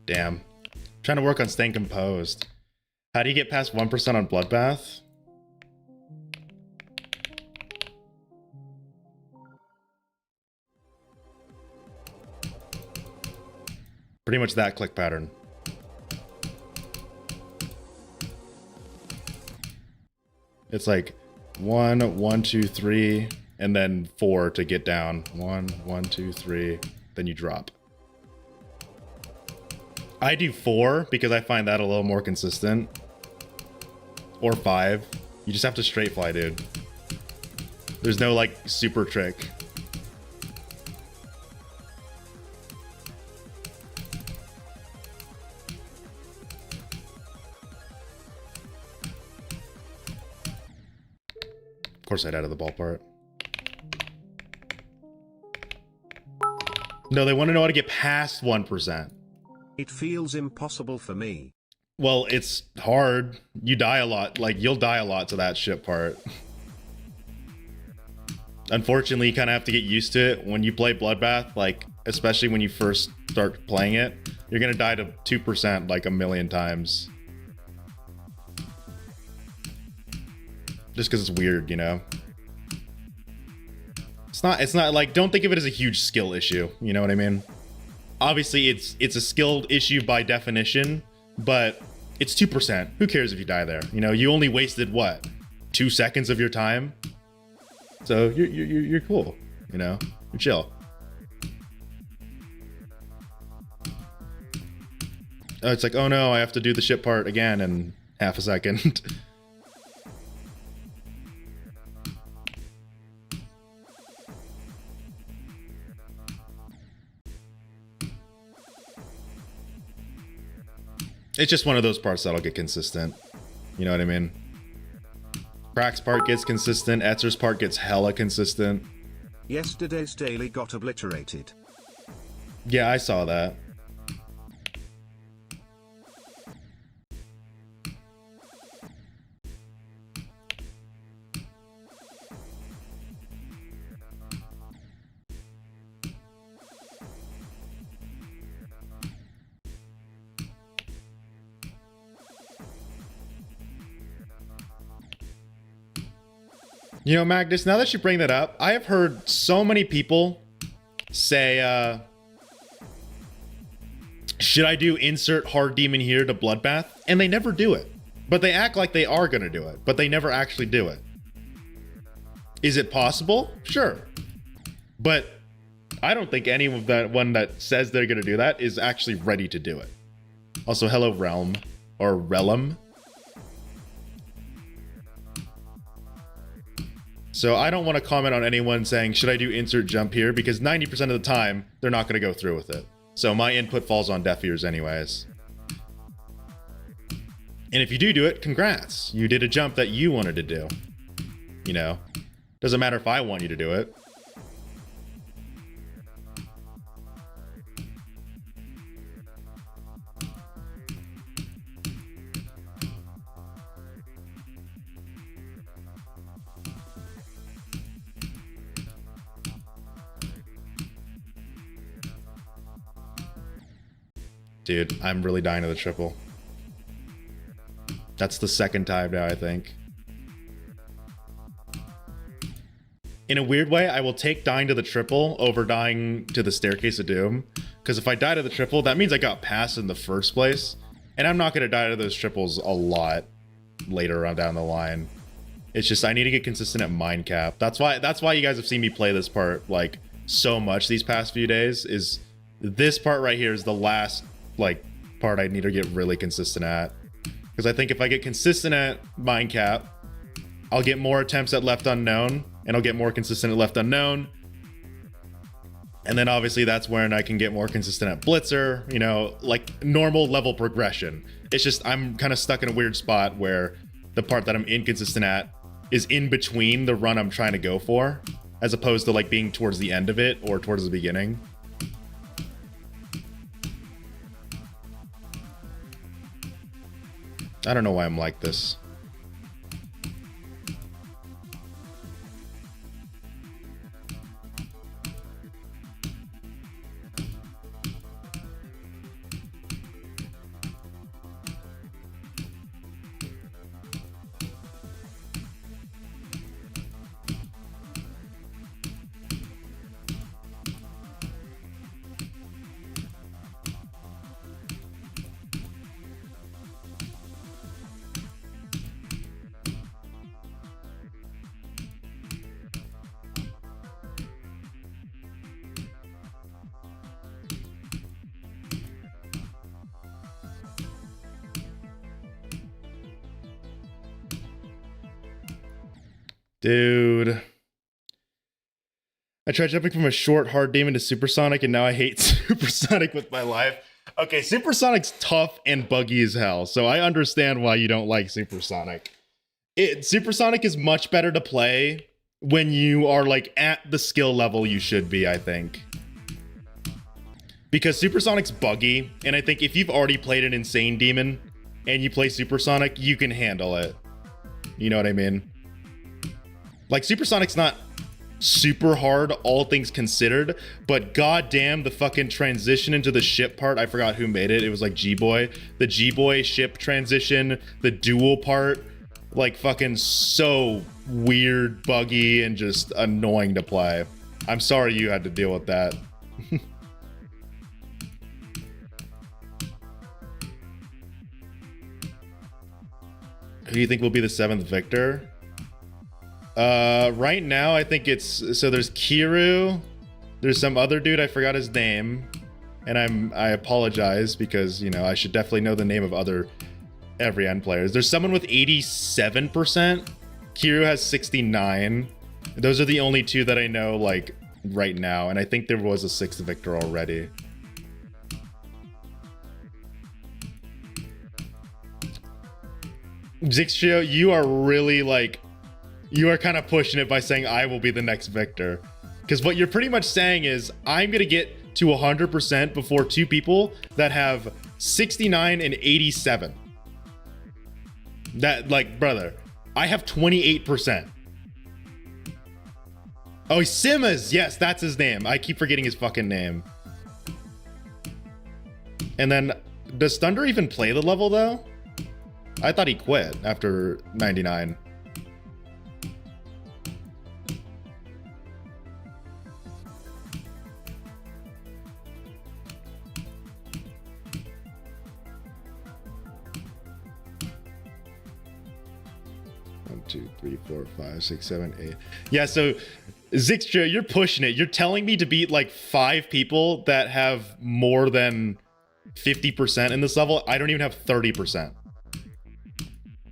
Damn. Trying to work on staying composed. How do you get past 1% on Bloodbath? Pretty much that click pattern. It's like 1, 1, 2, 3, and then 4 to get down. 1, 1, 2, 3, then you drop. I do 4 because I find that a little more consistent. Or 5. You just have to straight fly, dude. There's no like super trick. Of course I'd added the ball part. No, they want to know how to get past 1%. It feels impossible for me. Well, it's hard. You die a lot. Like, you'll die a lot to that shit part. Unfortunately, you kind of have to get used to it. When you play Bloodbath, like, especially when you first start playing it, you're gonna die to 2% like a million times. Just because it's weird, you know? It's not like, don't think of it as a huge skill issue, you know what I mean? Obviously, it's a skilled issue by definition, but it's 2%. Who cares if you die there? You know, you only wasted what? 2 seconds of your time? So you're cool, you know? You're chill. Oh, it's like, oh no, I have to do the ship part again in half a second. It's just one of those parts that'll get consistent. You know what I mean? Crack's part gets consistent. Etzer's part gets hella consistent. Yesterday's daily got obliterated. Yeah, I saw that. You know, Magnus, now that you bring that up, I have heard so many people say, should I do insert hard demon here to bloodbath? And they never do it. But they act like they are going to do it, but they never actually do it. Is it possible? Sure. But I don't think any of that one that says they're going to do that is actually ready to do it. Also, hello, Realm. Or Realm. So I don't want to comment on anyone saying, should I do insert jump here? Because 90% of the time, they're not going to go through with it. So my input falls on deaf ears anyways. And if you do it, congrats. You did a jump that you wanted to do. You know, doesn't matter if I want you to do it. Dude, I'm really dying to the triple. That's the second time now, I think. In a weird way, I will take dying to the triple over dying to the Staircase of Doom. Because if I die to the triple, that means I got passed in the first place. And I'm not going to die to those triples a lot later on down the line. It's just I need to get consistent at mind cap. That's why you guys have seen me play this part like so much these past few days. Is this part right here is the last like part I need to get really consistent at. Because I think if I get consistent at mind cap, I'll get more attempts at left unknown, and I'll get more consistent at left unknown. And then obviously that's when I can get more consistent at blitzer, you know, like normal level progression. It's just I'm kind of stuck in a weird spot where the part that I'm inconsistent at is in between the run I'm trying to go for, as opposed to like being towards the end of it or towards the beginning. I don't know why I'm like this. Dude. I tried jumping from a short hard demon to supersonic and now I hate supersonic with my life. Okay, supersonic's tough and buggy as hell, so I understand why you don't like supersonic. Supersonic is much better to play when you are like at the skill level you should be, I think. Because supersonic's buggy, and I think if you've already played an insane demon and you play supersonic, you can handle it. You know what I mean? Like, supersonic's not super hard, all things considered, but goddamn, the fucking transition into the ship part, I forgot who made it. It was like G-Boy. The G-Boy ship transition, the duel part, like fucking so weird, buggy, and just annoying to play. I'm sorry you had to deal with that. Who do you think will be the 7th victor? Right now I think it's, so there's Kiru, there's some other dude, I forgot his name, and I apologize because, you know, I should definitely know the name of other every end players. There's someone with 87%, Kiru has 69. Those are the only two that I know like right now, and I think there was a 6th victor already. Zixtrio, you are really like, you are kind of pushing it by saying I will be the next victor. Because what you're pretty much saying is I'm going to get to 100% before two people that have 69 and 87. That, like, brother, I have 28%. Oh, Simas. Yes, that's his name. I keep forgetting his fucking name. And then, does Thunder even play the level, though? I thought he quit after 99. 2, 3, 4, 5, 6, 7, 8. Yeah, so Zixtra, you're pushing it. You're telling me to beat like 5 people that have more than 50% in this level. I don't even have 30%.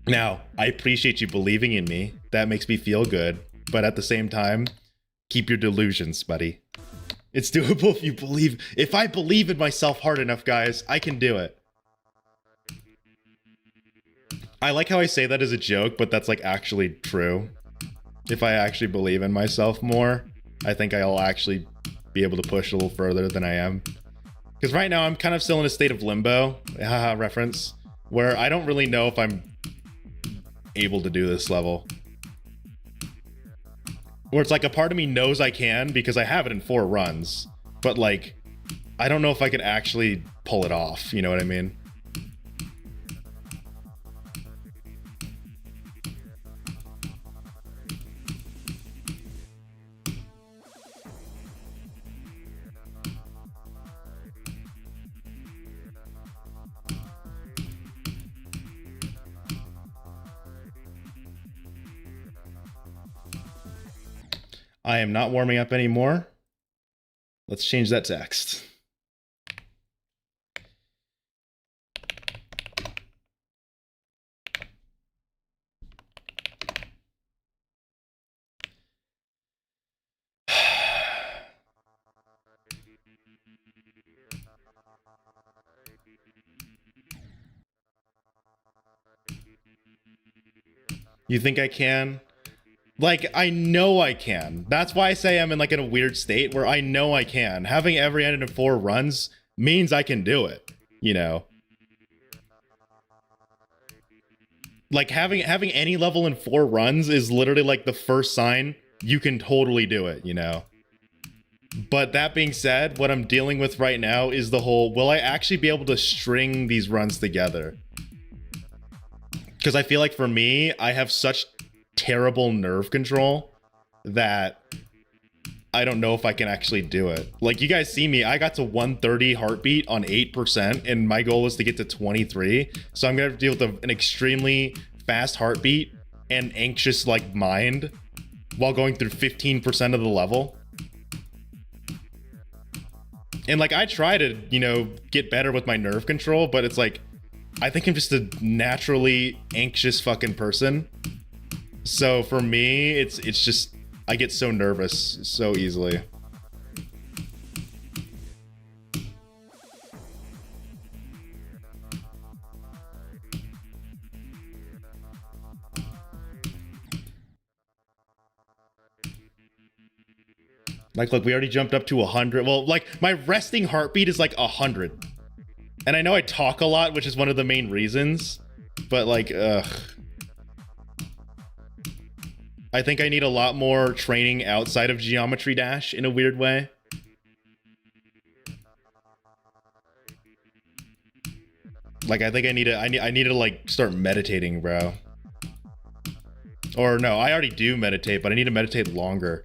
Now, I appreciate you believing in me. That makes me feel good. But at the same time, keep your delusions, buddy. It's doable if you believe. If I believe in myself hard enough, guys, I can do it. I like how I say that as a joke, but that's like actually true. If I actually believe in myself more, I think I'll actually be able to push a little further than I am. Because right now I'm kind of still in a state of limbo, haha, reference, where I don't really know if I'm able to do this level. Where it's like a part of me knows I can because I have it in 4 runs, but like, I don't know if I could actually pull it off, you know what I mean? I am not warming up anymore. Let's change that text. You think I can? Like, I know I can. That's why I say I'm in like in a weird state where I know I can. Having every ended in 4 runs means I can do it, you know? Like having any level in 4 runs is literally like the first sign you can totally do it, you know? But that being said, what I'm dealing with right now is the whole, will I actually be able to string these runs together? Because I feel like for me, I have such terrible nerve control that I don't know if I can actually do it. Like, you guys see me, I got to 130 heartbeat on 8%, and my goal is to get to 23. So I'm gonna have to deal with an extremely fast heartbeat and anxious like mind while going through 15% of the level. And like, I try to, you know, get better with my nerve control, but it's like, I think I'm just a naturally anxious fucking person. So for me, it's just, I get so nervous so easily. Like, look, we already jumped up to 100. Well, like, my resting heartbeat is like 100. And I know I talk a lot, which is one of the main reasons. But like, ugh. I think I need a lot more training outside of Geometry Dash in a weird way. Like, I think I need to like start meditating, bro. Or no, I already do meditate, but I need to meditate longer.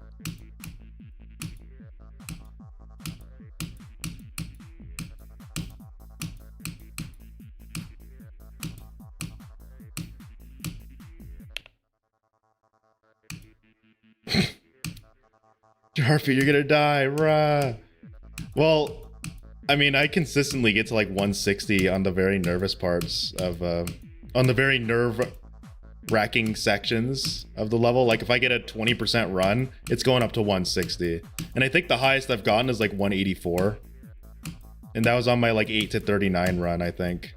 Harpy, you're gonna die, rah. Well, I mean, I consistently get to like 160 on the very nervous parts of, on the very nerve-wracking sections of the level. Like, if I get a 20% run, it's going up to 160. And I think the highest I've gotten is like 184. And that was on my like 8 to 39 run, I think.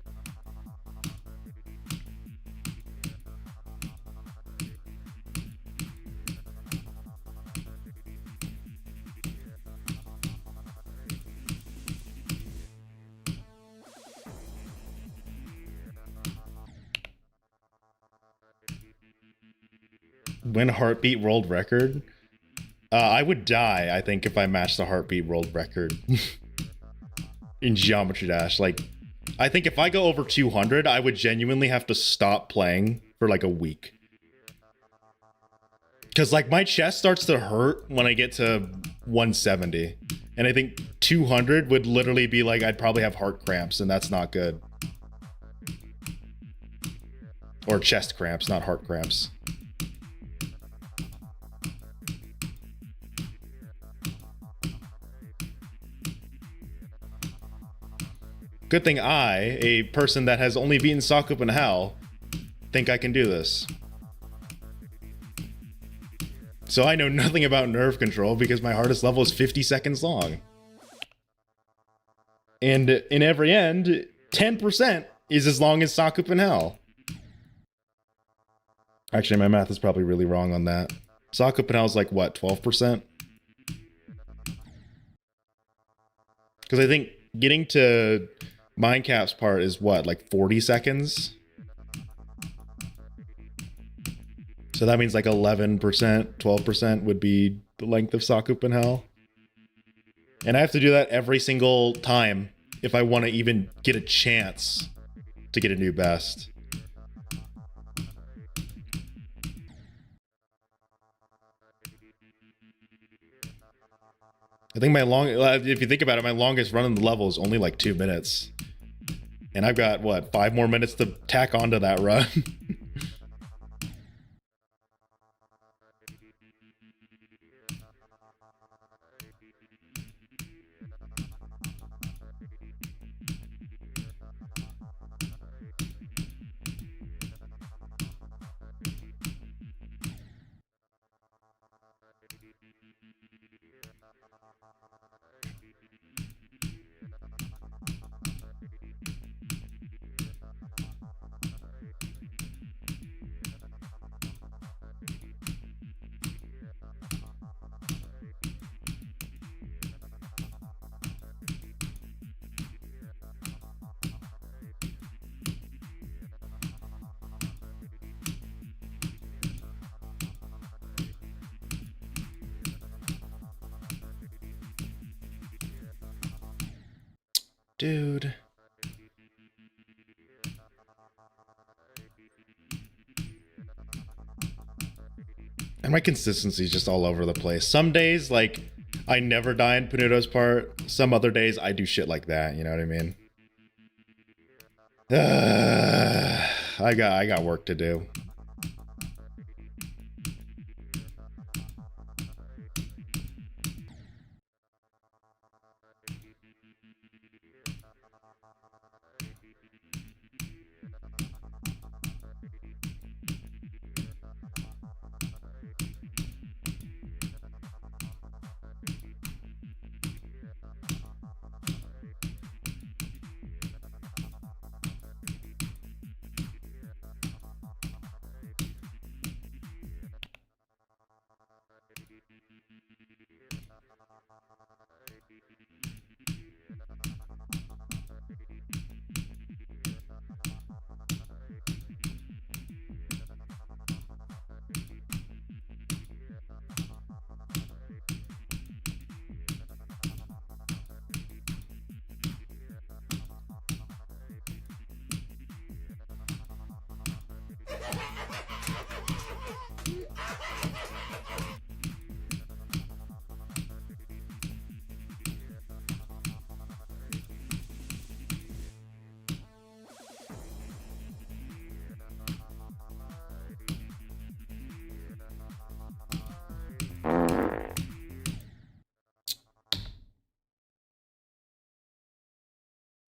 Win heartbeat world record? I would die, I think, if I matched the heartbeat world record in Geometry Dash. Like, I think if I go over 200, I would genuinely have to stop playing for like a week. Because like my chest starts to hurt when I get to 170. And I think 200 would literally be like, I'd probably have heart cramps, and that's not good. Or chest cramps, not heart cramps. Good thing I, a person that has only beaten Sakup in hell, think I can do this. So I know nothing about nerve control because my hardest level is 50 seconds long. And in every end, 10% is as long as Sakup in hell. Actually, my math is probably really wrong on that. Sakup in hell is like, what, 12%? Because I think getting to Mindcap's part is what, like 40 seconds? So that means like 11%, 12% would be the length of Sakup in hell. And I have to do that every single time if I want to even get a chance to get a new best. I think if you think about it, my longest run in the level is only like 2 minutes. And I've got, what, 5 more minutes to tack onto that run. Dude. And my consistency is just all over the place. Some days, like, I never die in Panuto's part. Some other days, I do shit like that. You know what I mean? I got work to do.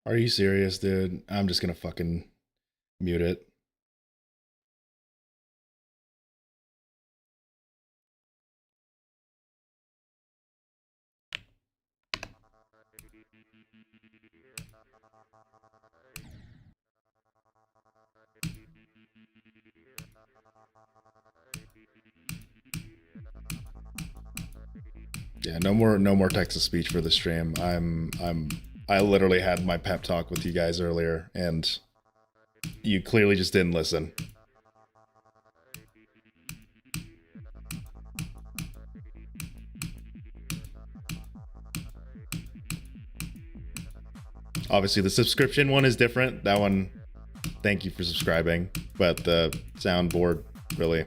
Are you serious, dude? I'm just gonna fucking mute it. Yeah, no more text to speech for the stream. I literally had my pep talk with you guys earlier, and you clearly just didn't listen. Obviously, the subscription one is different. That one, thank you for subscribing. But the soundboard, really.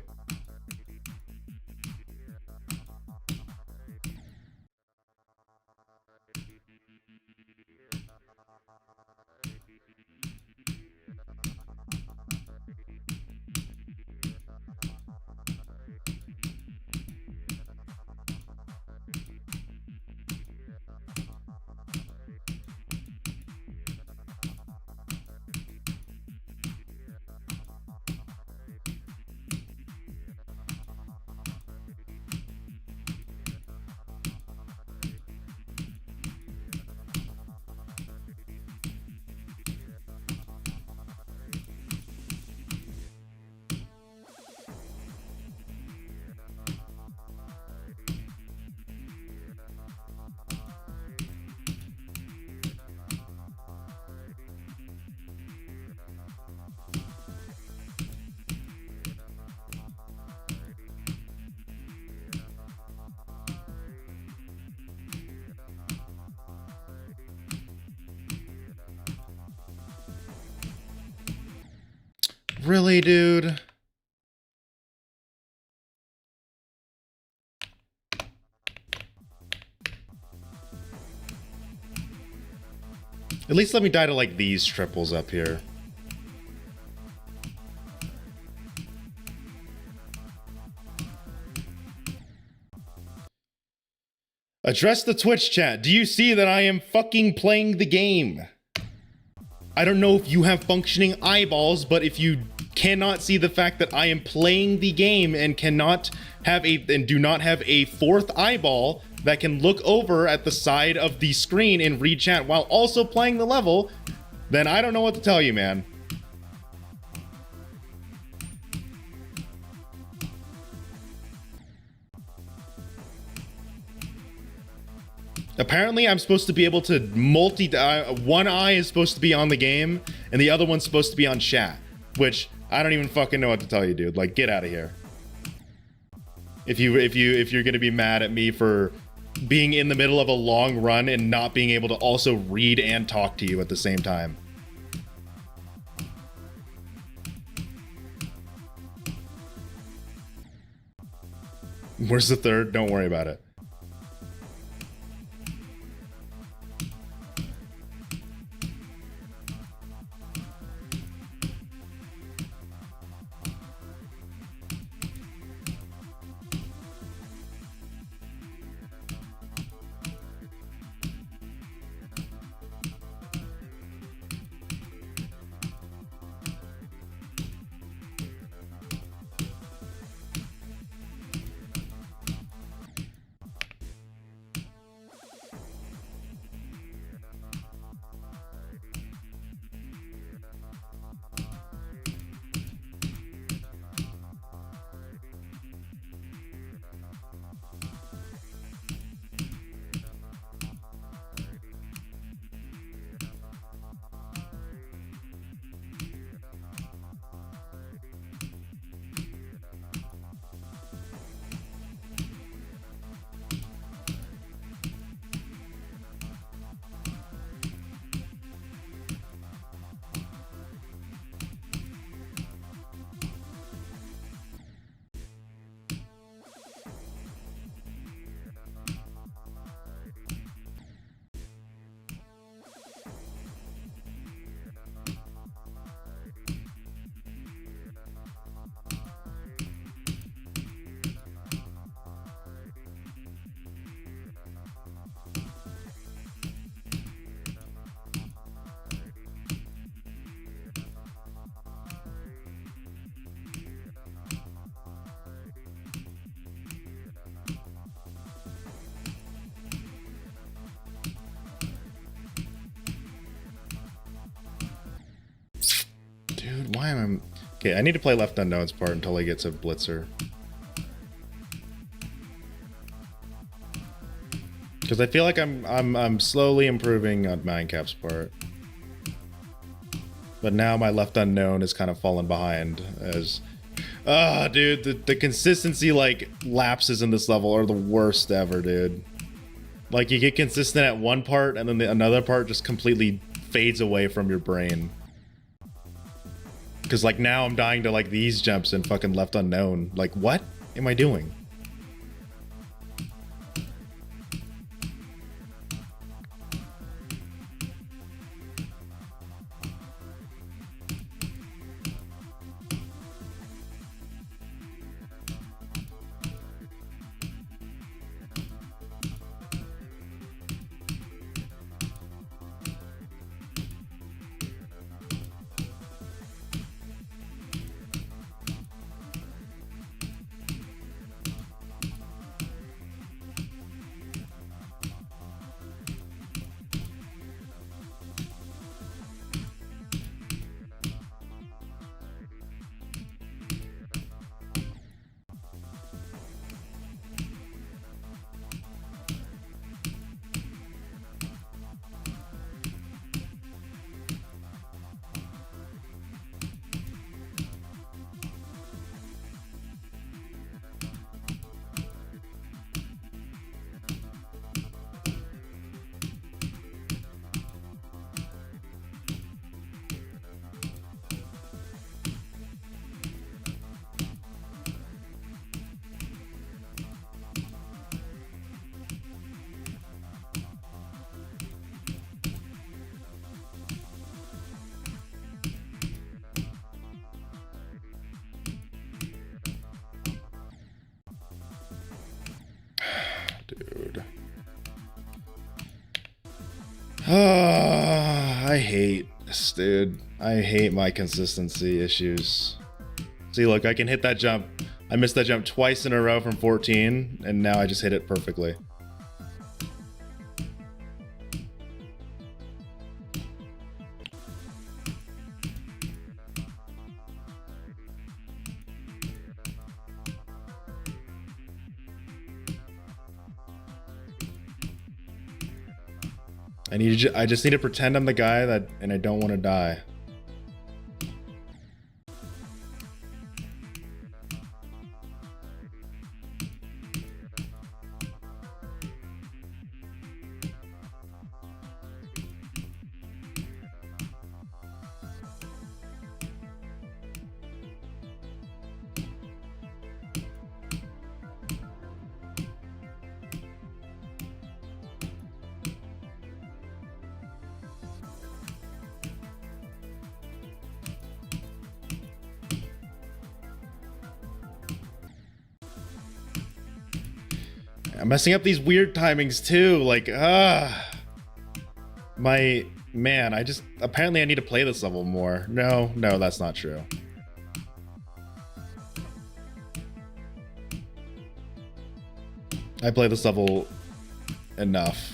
Really, dude? At least let me die to like these triples up here. Address the Twitch chat. Do you see that I am fucking playing the game? I don't know if you have functioning eyeballs, but if you cannot see the fact that I am playing the game and cannot have and do not have a fourth eyeball that can look over at the side of the screen and read chat while also playing the level, then I don't know what to tell you, man. Apparently, I'm supposed to be able to one eye is supposed to be on the game, and the other one's supposed to be on chat. Which I don't even fucking know what to tell you, dude. Like, get out of here. If you're gonna be mad at me for being in the middle of a long run and not being able to also read and talk to you at the same time. Where's the third? Don't worry about it. Dude, why am I... Okay, I need to play Left Unknown's part until he gets a Blitzer. Because I feel like I'm slowly improving on Mindcap's part. But now my Left Unknown is kind of fallen behind as... Ah, dude, the consistency, like, lapses in this level are the worst ever, dude. Like, you get consistent at one part, and then another part just completely fades away from your brain. Because, like, now I'm dying to, like, these jumps in fucking Left Unknown. Like, what am I doing? I hate this, dude. I hate my consistency issues. See, look, I can hit that jump. I missed that jump twice in a row from 14, and now I just hit it perfectly. I just need to pretend I'm the guy that, and I don't want to die. I'm messing up these weird timings too. Like, man, apparently I need to play this level more. No, that's not true. I play this level enough.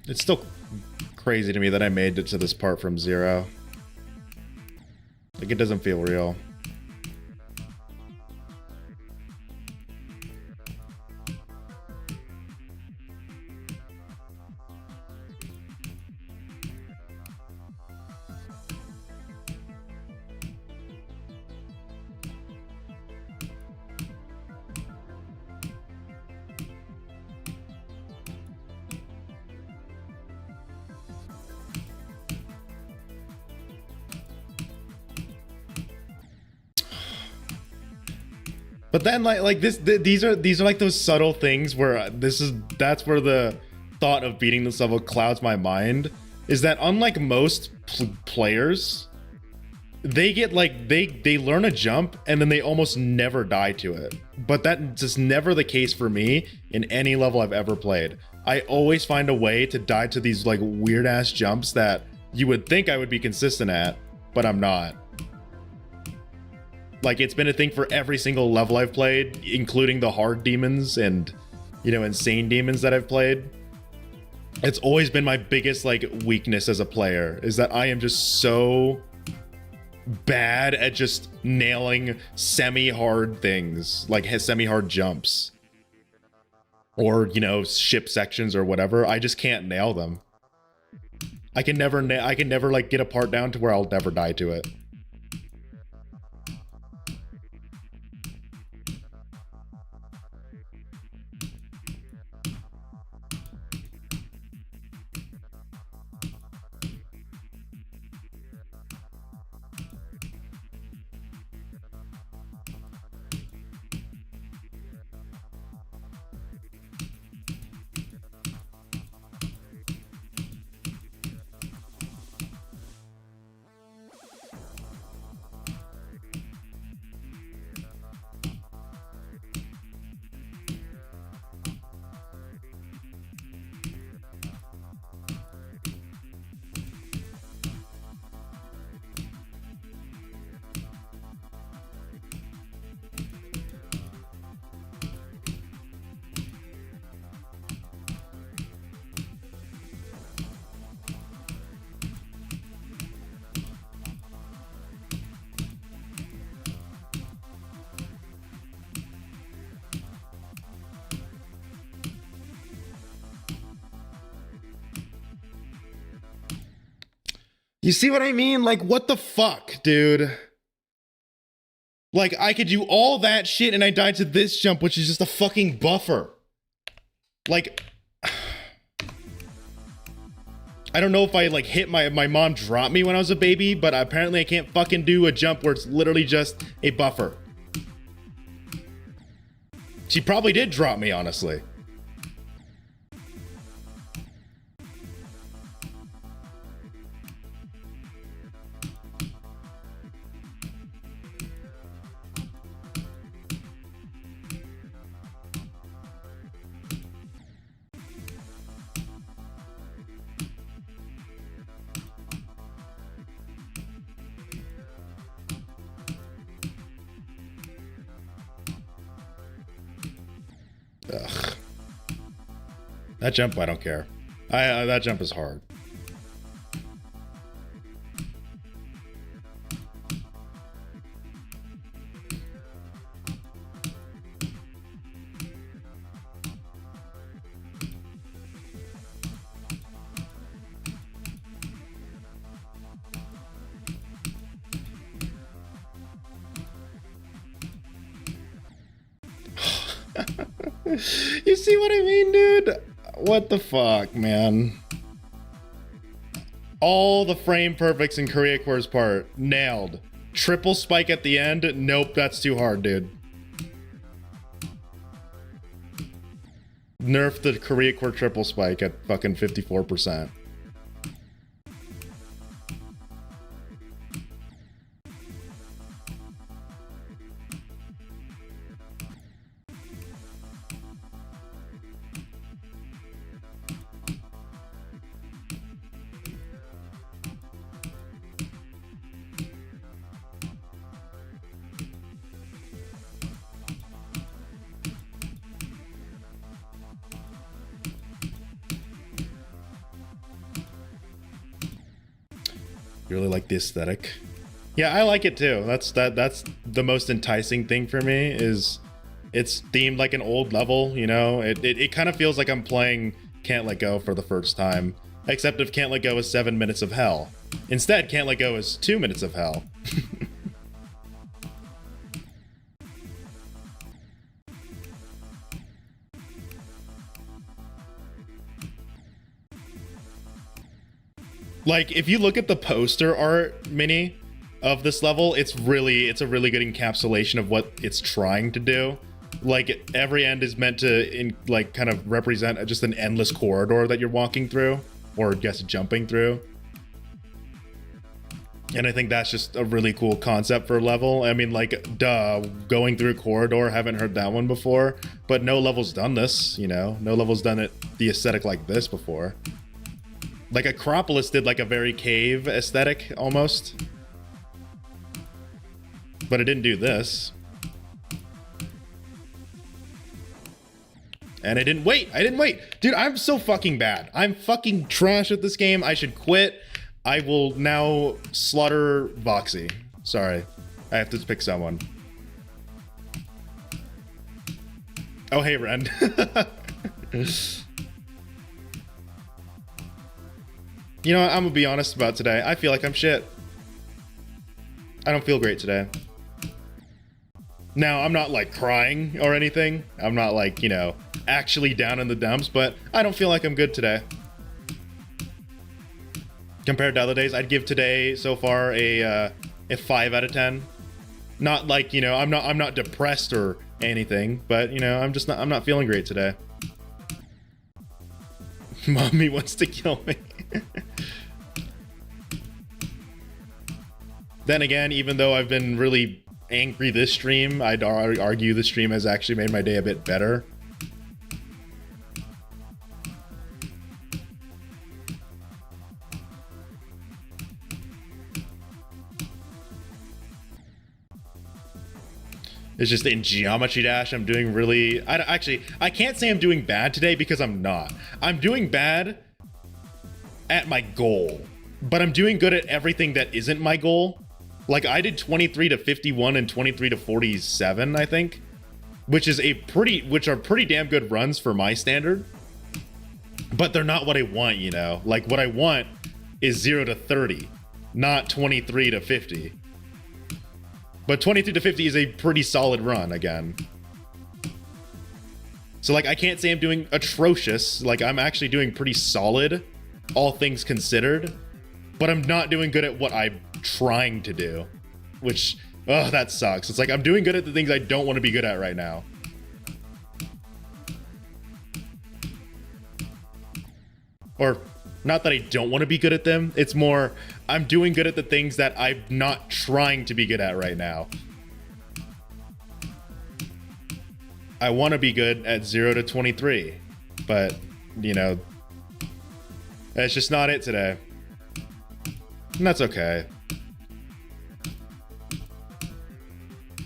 It's still crazy to me that I made it to this part from 0. Like, it doesn't feel real. But then these are like those subtle things where that's where the thought of beating this level clouds my mind, is that unlike most players, they get like they learn a jump and then they almost never die to it. But that's just never the case for me in any level I've ever played. I always find a way to die to these like weird ass jumps that you would think I would be consistent at, but I'm not. Like, it's been a thing for every single level I've played, including the hard demons and, you know, insane demons that I've played. It's always been my biggest, like, weakness as a player, is that I am just so bad at just nailing semi-hard things, like semi-hard jumps. Or, you know, ship sections or whatever. I just can't nail them. I can never, like, get a part down to where I'll never die to it. You see what I mean? Like, what the fuck, dude? Like, I could do all that shit and I died to this jump, which is just a fucking buffer. Like, I don't know if I like hit my mom dropped me when I was a baby, but apparently I can't fucking do a jump where it's literally just a buffer. She probably did drop me, honestly. Ugh. That jump, I don't care. That jump is hard. You see what I mean, dude? What the fuck, man? All the frame perfects in Korea Core's part. Nailed. Triple spike at the end? Nope, that's too hard, dude. Nerf the Korea Core triple spike at fucking 54%. You really like the aesthetic? Yeah, I like it too. That's the most enticing thing for me is it's themed like an old level, you know? It kind of feels like I'm playing Can't Let Go for the first time. Except if Can't Let Go is 7 minutes of hell. Instead, Can't Let Go is 2 minutes of hell. Like, if you look at the poster art mini of this level, it's a really good encapsulation of what it's trying to do. Like, every end is meant to like kind of represent just an endless corridor that you're walking through, or I guess jumping through. And I think that's just a really cool concept for a level. I mean, like, duh, going through a corridor, haven't heard that one before, but no level's done this, you know? No level's done it, the aesthetic like this before. Like, Acropolis did like a very cave aesthetic, almost. But it didn't do this. And I didn't wait. Dude, I'm so fucking bad. I'm fucking trash at this game. I should quit. I will now slaughter Voxy. Sorry. I have to pick someone. Oh, hey, Ren. You know what? I'm gonna be honest about today. I feel like I'm shit. I don't feel great today. Now, I'm not like crying or anything. I'm not like, you know, actually down in the dumps, but I don't feel like I'm good today. Compared to other days, I'd give today so far a 5 out of 10. Not like, you know, I'm not depressed or anything, but you know, I'm not feeling great today. Mommy wants to kill me. Then again, even though I've been really angry this stream, I'd argue this stream has actually made my day a bit better. It's just in Geometry Dash, I'm doing really... I can't say I'm doing bad today because I'm not. I'm doing bad at my goal, but I'm doing good at everything that isn't my goal. Like, I did 23 to 51 and 23 to 47, I think, which are pretty damn good runs for my standard. But they're not what I want, you know? Like, what I want is 0 to 30, not 23 to 50. But 23 to 50 is a pretty solid run, again. So like I can't say I'm doing atrocious. Like I'm actually doing pretty solid, all things considered. But I'm not doing good at what I'm trying to do, which, oh, that sucks. It's like I'm doing good at the things I don't want to be good at right now. Or not that I don't want to be good at them. It's more I'm doing good at the things that I'm not trying to be good at right now. I want to be good at 0 to 23, but, you know, that's just not it today. And that's okay.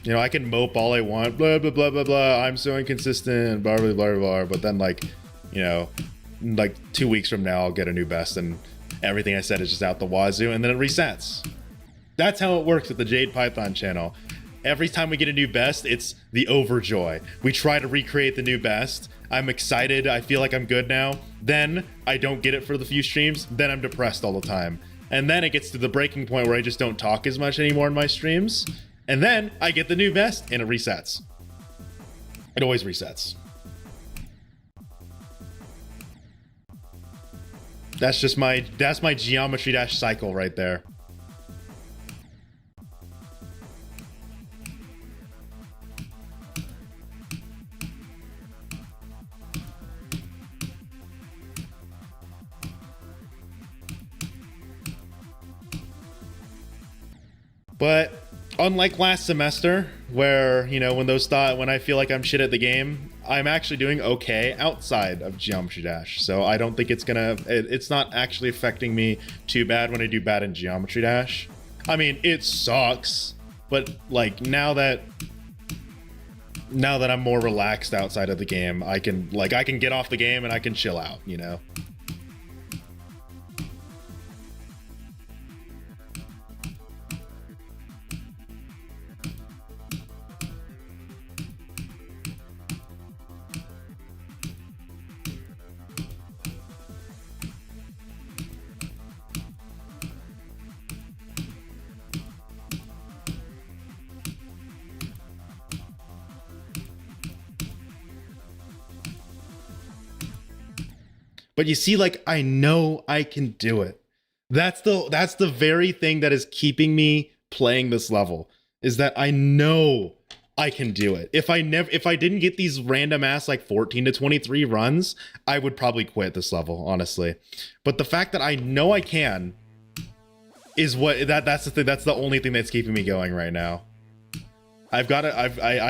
You know, I can mope all I want, blah, blah, blah, blah, blah. I'm so inconsistent, blah, blah, blah, blah. But then, like, you know, like 2 weeks from now, I'll get a new best and everything I said is just out the wazoo and then it resets. That's how it works with the Jade Python channel. Every time we get a new best, it's the overjoy. We try to recreate the new best. I'm excited. I feel like I'm good now. Then I don't get it for the few streams. Then I'm depressed all the time. And then it gets to the breaking point where I just don't talk as much anymore in my streams. And then I get the new best and it resets. It always resets. That's my Geometry Dash cycle right there. But unlike last semester, where, you know, when I feel like I'm shit at the game, I'm actually doing okay outside of Geometry Dash. So I don't think it's not actually affecting me too bad when I do bad in Geometry Dash. I mean, it sucks, but like now that I'm more relaxed outside of the game, I can get off the game and I can chill out, you know. But you see, like, I know I can do it. That's the very thing that is keeping me playing this level, is that I know I can do it. If I didn't get these random ass like 14 to 23 runs, I would probably quit this level, honestly. But the fact that I know I can is that's the thing. That's the only thing that's keeping me going right now. I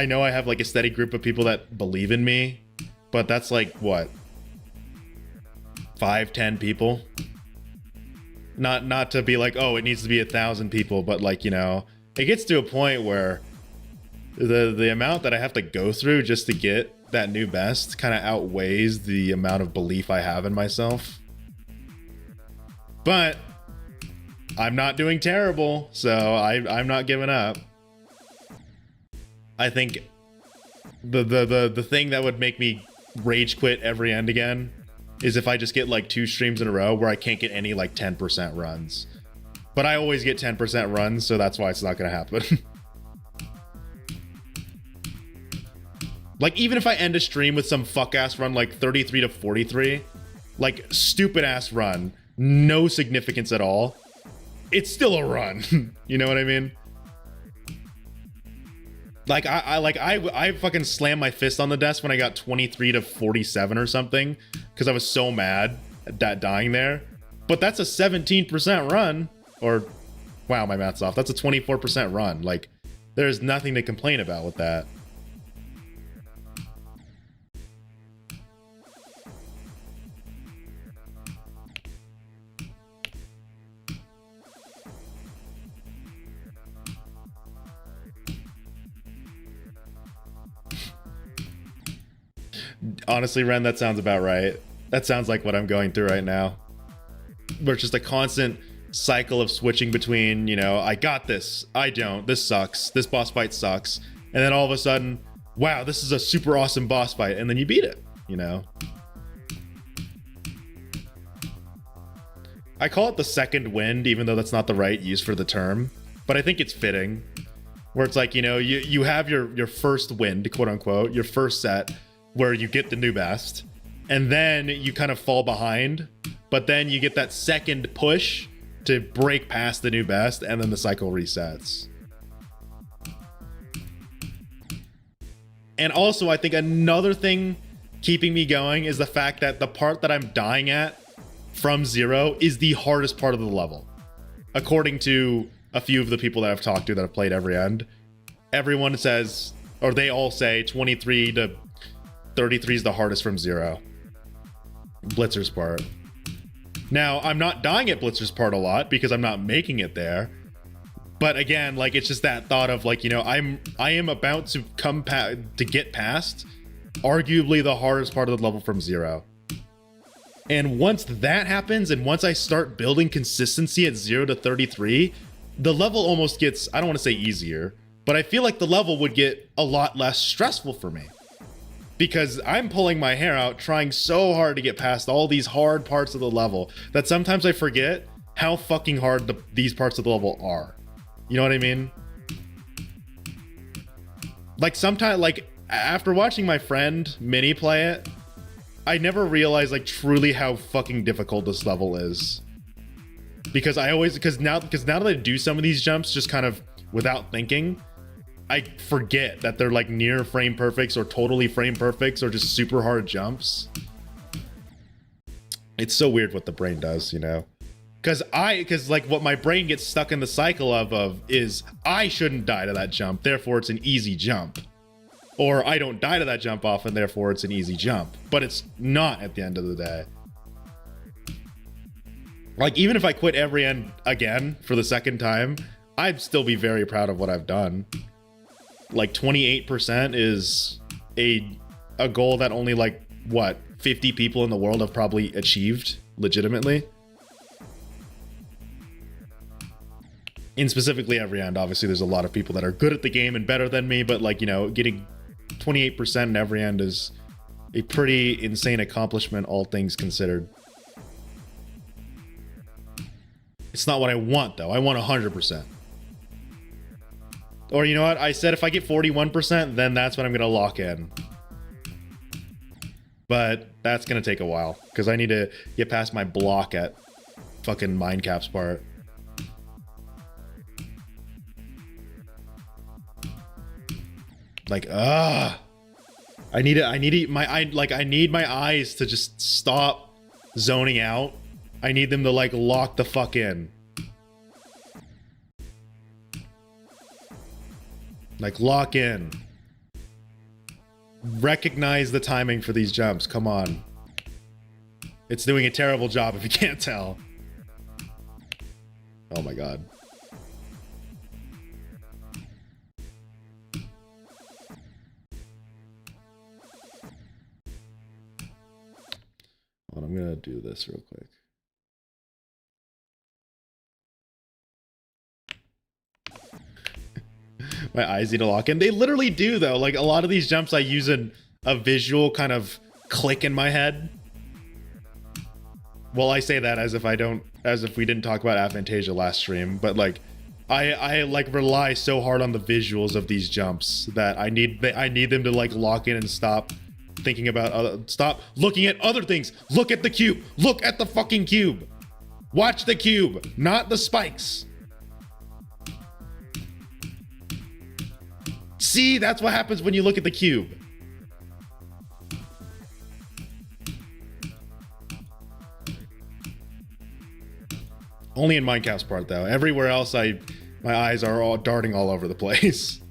know I have like a steady group of people that believe in me, but that's like what, 5-10 people. Not to be like, oh, it needs to be 1,000 people, but like, you know, it gets to a point where the amount that I have to go through just to get that new best kind of outweighs the amount of belief I have in myself. But I'm not doing terrible, so I'm not giving up. I think the thing that would make me rage quit every end again is if I just get like 2 streams in a row where I can't get any like 10% runs. But I always get 10% runs, so that's why it's not gonna happen. Like, even if I end a stream with some fuck-ass run like 33 to 43, like stupid-ass run, no significance at all, it's still a run. You know what I mean? Like, I fucking slammed my fist on the desk when I got 23 to 47 or something, because I was so mad at that dying there. But that's a 17% run, or, wow, my math's off. That's a 24% run. Like, there's nothing to complain about with that. Honestly, Ren, that sounds about right. That sounds like what I'm going through right now. Where it's just a constant cycle of switching between, you know, I got this, I don't, this sucks, this boss fight sucks. And then all of a sudden, wow, this is a super awesome boss fight. And then you beat it, you know? I call it the second wind, even though that's not the right use for the term. But I think it's fitting. Where it's like, you know, you have your first wind, quote unquote, your first set, where you get the new best, and then you kind of fall behind, but then you get that second push to break past the new best, and then the cycle resets. And also, I think another thing keeping me going is the fact that the part that I'm dying at from 0 is the hardest part of the level. According to a few of the people that I've talked to that have played every end, everyone says, or they all say 23 to 33 is the hardest from 0. Blitzer's part. Now, I'm not dying at Blitzer's part a lot because I'm not making it there. But again, like, it's just that thought of like, you know, I am about to to get past arguably the hardest part of the level from 0. And once that happens, and once I start building consistency at 0 to 33, the level almost gets, I don't want to say easier, but I feel like the level would get a lot less stressful for me. Because I'm pulling my hair out, trying so hard to get past all these hard parts of the level that sometimes I forget how fucking hard these parts of the level are. You know what I mean? Like sometimes, like after watching my friend Minnie play it, I never realized like truly how fucking difficult this level is. Because now that I do some of these jumps just kind of without thinking, I forget that they're like near frame perfects or totally frame perfects or just super hard jumps. It's so weird what the brain does, you know? Because like what my brain gets stuck in the cycle of is I shouldn't die to that jump, therefore it's an easy jump. Or I don't die to that jump often, therefore it's an easy jump. But it's not at the end of the day. Like even if I quit every end again for the second time, I'd still be very proud of what I've done. Like 28% is a goal that only like what 50 people in the world have probably achieved legitimately. In specifically every end, obviously there's a lot of people that are good at the game and better than me, but like, you know, getting 28% in every end is a pretty insane accomplishment, all things considered. It's not what I want though. I want 100%. Or you know what? I said if I get 41%, then that's when I'm gonna lock in. But that's gonna take a while because I need to get past my block at fucking Mindcap's part. Like, I need my eyes to just stop zoning out. I need them to like lock the fuck in. Like lock in. Recognize the timing for these jumps. Come on. It's doing a terrible job if you can't tell. Oh my god. I'm gonna do this real quick. My eyes need to lock in. They literally do though. Like a lot of these jumps I use a visual kind of click in my head. Well, I say that as if we didn't talk about Aphantasia last stream, but like I like rely so hard on the visuals of these jumps that I need them to like lock in and stop thinking about stop looking at other things. Look at the cube. Look at the fucking cube. Watch the cube, not the spikes. See, that's what happens when you look at the cube. Only in Minecraft's part though. Everywhere else my eyes are all darting all over the place.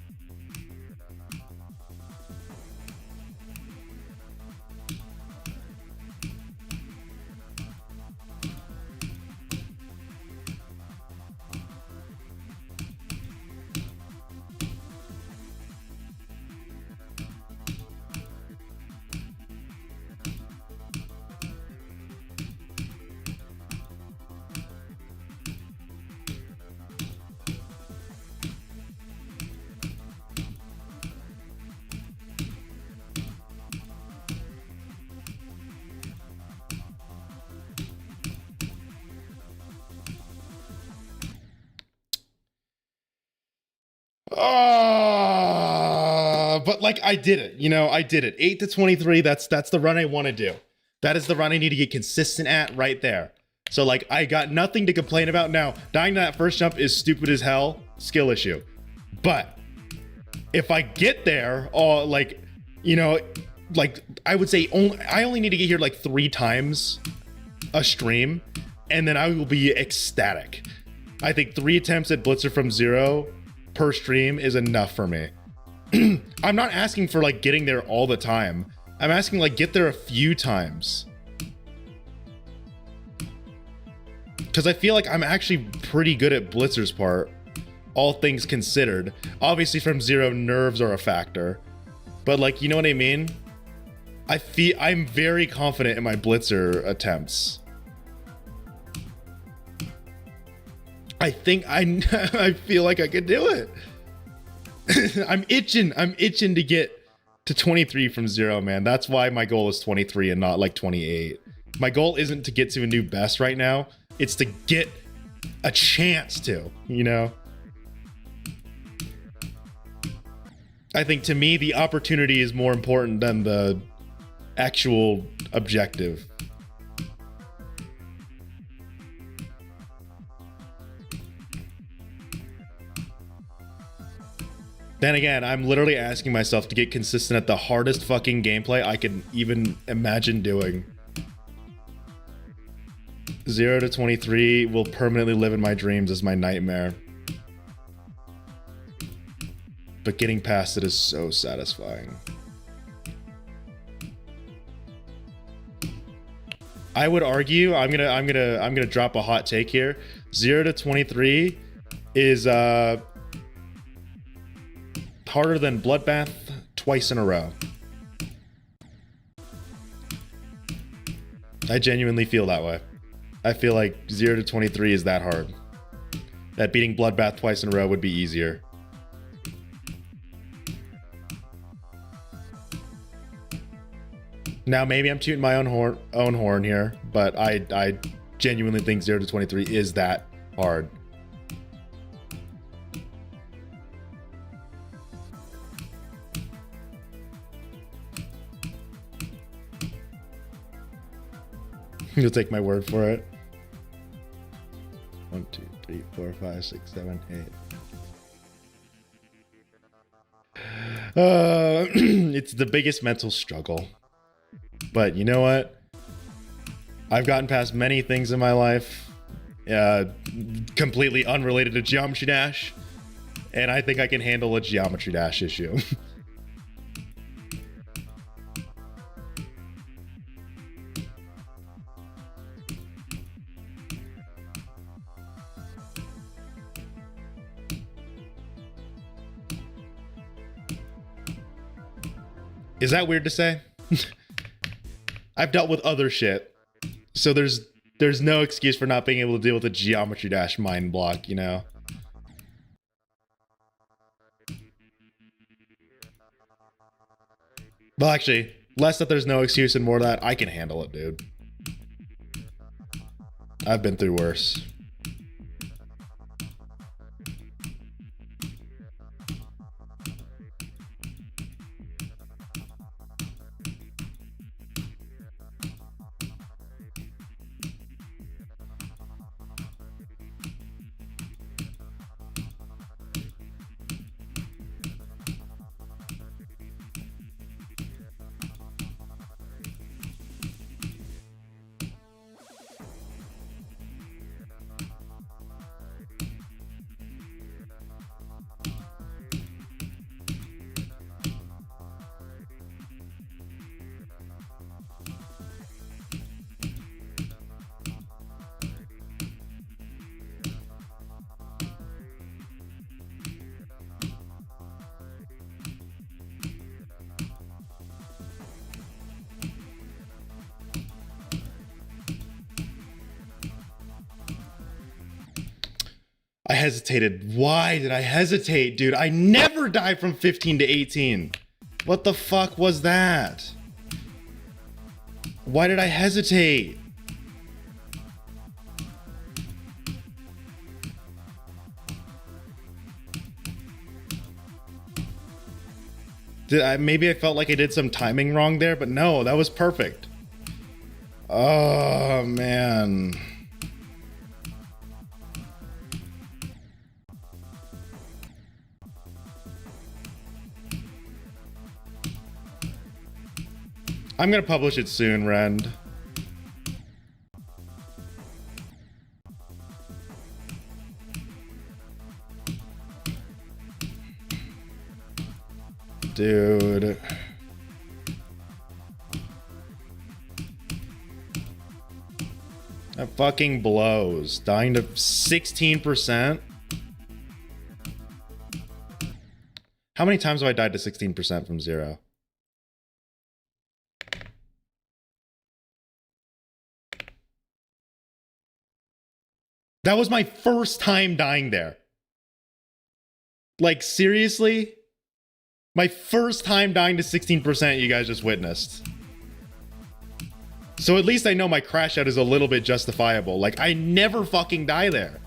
but like I did it, you know, I did it. 8 to 23, that's the run I want to do. That is the run I need to get consistent at right there. So like I got nothing to complain about. Now, dying to that first jump is stupid as hell, skill issue. But if I get there, like, you know, like I would say I only need to get here like 3 times a stream, and then I will be ecstatic. I think 3 attempts at Blitzer from 0 per stream is enough for me. I'm not asking for like getting there all the time. I'm asking like get there a few times. Because I feel like I'm actually pretty good at Blitzer's part, all things considered. Obviously from 0, nerves are a factor. But like, you know what I mean? I'm very confident in my Blitzer attempts. I think I feel like I could do it. I'm itching to get to 23 from 0, man. That's why my goal is 23 and not like 28. My goal isn't to get to a new best right now. It's to get a chance to, you know? I think to me, the opportunity is more important than the actual objective. Then again, I'm literally asking myself to get consistent at the hardest fucking gameplay I can even imagine doing. 0 to 23 will permanently live in my dreams as my nightmare. But getting past it is so satisfying. I would argue, I'm gonna drop a hot take here. 0 to 23 is harder than Bloodbath twice in a row. I genuinely feel that way. I feel like 0 to 23 is that hard. That beating Bloodbath twice in a row would be easier. Now, maybe I'm tooting my own horn here, but I genuinely think 0 to 23 is that hard. You'll take my word for it. 1, 2, 3, 4, 5, 6, 7, 8. It's the biggest mental struggle. But you know what? I've gotten past many things in my life, completely unrelated to Geometry Dash, and I think I can handle a Geometry Dash issue. Is that weird to say? I've dealt with other shit, so there's no excuse for not being able to deal with a Geometry Dash mind block, you know? Well, actually, less that there's no excuse and more that I can handle it, dude. I've been through worse. I hesitated. Why did I hesitate, dude? I never die from 15 to 18. What the fuck was that? Why did I hesitate? Maybe I felt like I did some timing wrong there, but no, that was perfect. Oh, man. I'm gonna publish it soon, Rend. Dude. That fucking blows. Dying to 16%. How many times have I died to 16% from 0? That was my first time dying there. Like, seriously? My first time dying to 16% you guys just witnessed. So at least I know my crash out is a little bit justifiable. Like, I never fucking die there.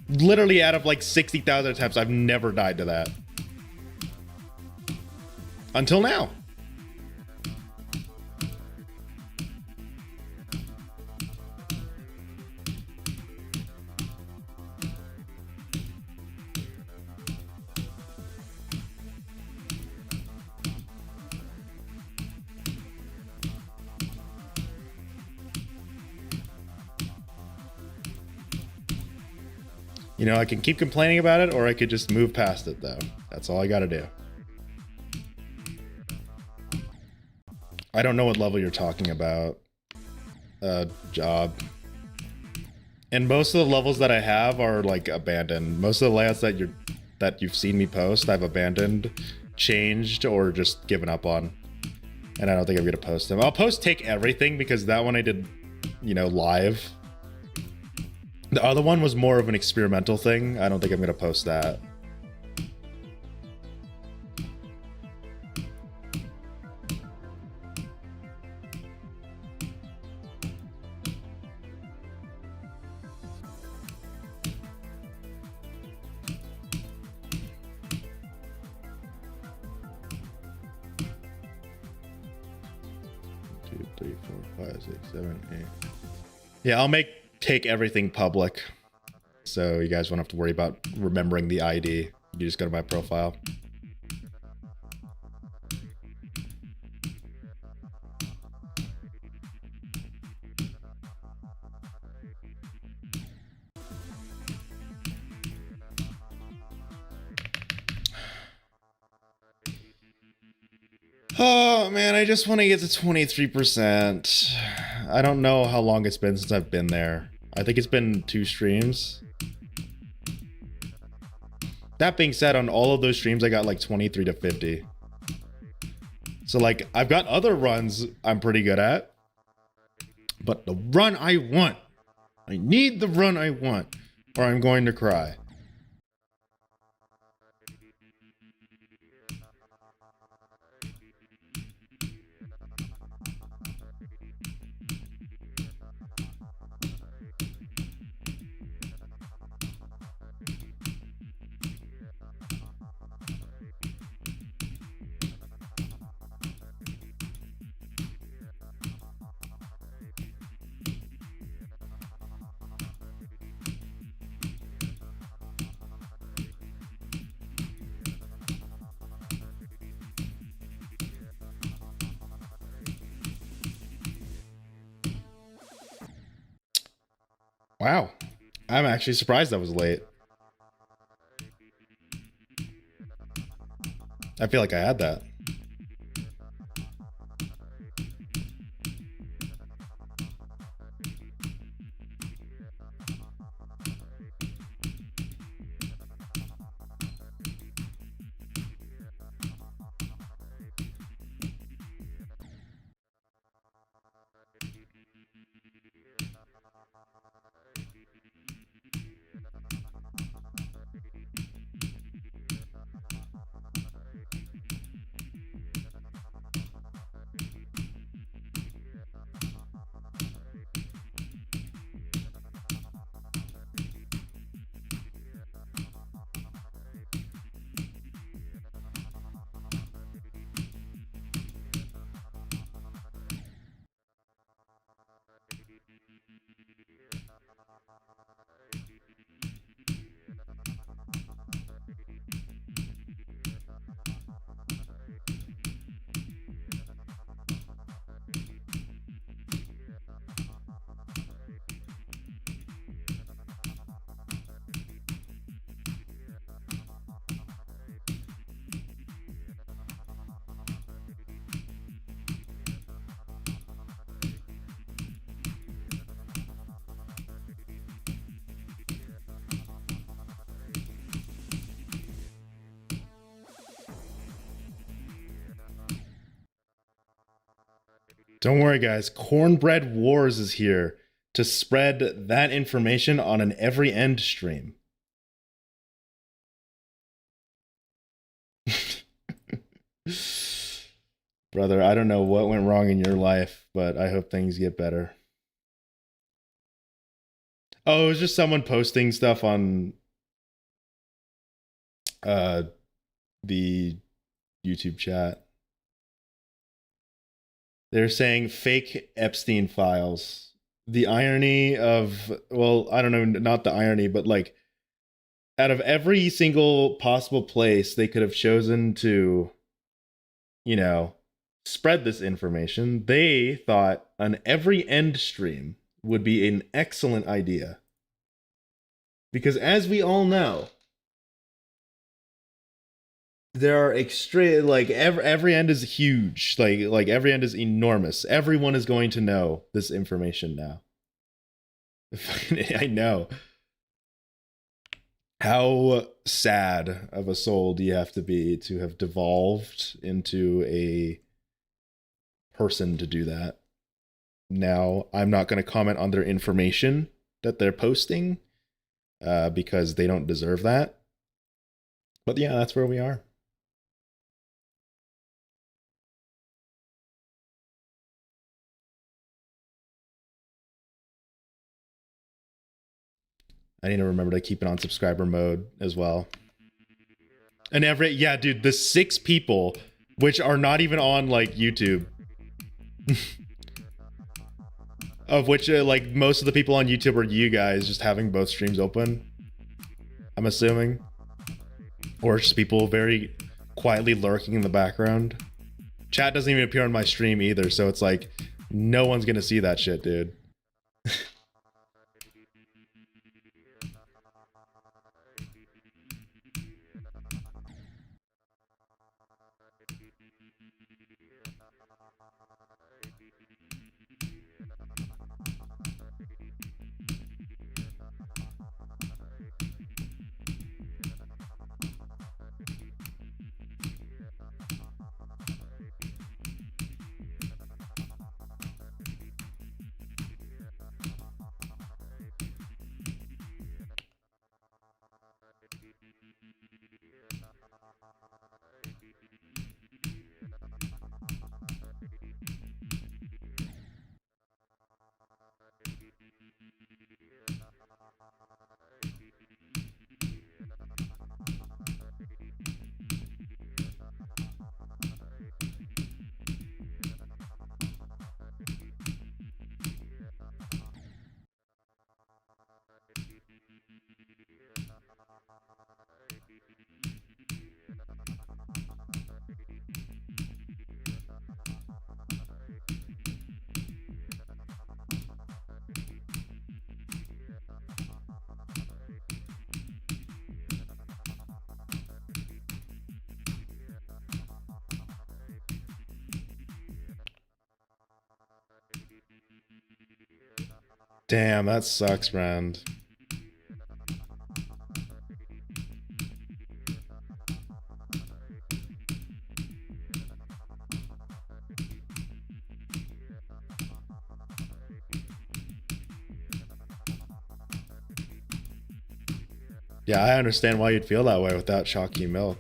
Literally out of like 60,000 attempts, I've never died to that. Until now. You know, I can keep complaining about it, or I could just move past it, though. That's all I gotta do. I don't know what level you're talking about. Job. And most of the levels that I have are, like, abandoned. Most of the layouts that you've seen me post, I've abandoned, changed, or just given up on. And I don't think I'm gonna post them. I'll post Take Everything, because that one I did, you know, live. The other one was more of an experimental thing. I don't think I'm going to post that. Two, three, four, 5, 6, 7, 8. Yeah, I'll take everything public, so you guys won't have to worry about remembering the ID. You just go to my profile. Oh man, I just want to get to 23%. I don't know how long it's been since I've been there. I think it's been 2 streams. That being said, on all of those streams, I got like 23 to 50. So like, I've got other runs I'm pretty good at. But the run I want, I need the run I want, or I'm going to cry. Wow. I'm actually surprised that was late. I feel like I had that. Don't worry, guys. Cornbread Wars is here to spread that information on an every end stream. Brother, I don't know what went wrong in your life, but I hope things get better. Oh, it was just someone posting stuff on the YouTube chat. They're saying fake Epstein files. The irony of, well, I don't know, not the irony, but like out of every single possible place they could have chosen to, you know, spread this information, they thought an every end stream would be an excellent idea. Because as we all know, there are extreme, like every end is huge, like every end is enormous. Everyone is going to know this information now. I know. How sad of a soul do you have to be to have devolved into a person to do that? Now, I'm not going to comment on their information that they're posting because they don't deserve that. But yeah, that's where we are. I need to remember to keep it on subscriber mode as well. And yeah, dude, the 6 people, which are not even on like YouTube, of which like most of the people on YouTube are you guys just having both streams open, I'm assuming. Or just people very quietly lurking in the background. Chat doesn't even appear on my stream either, so it's like, no one's gonna see that shit, dude. Damn, that sucks, man. Yeah, I understand why you'd feel that way without chalky milk.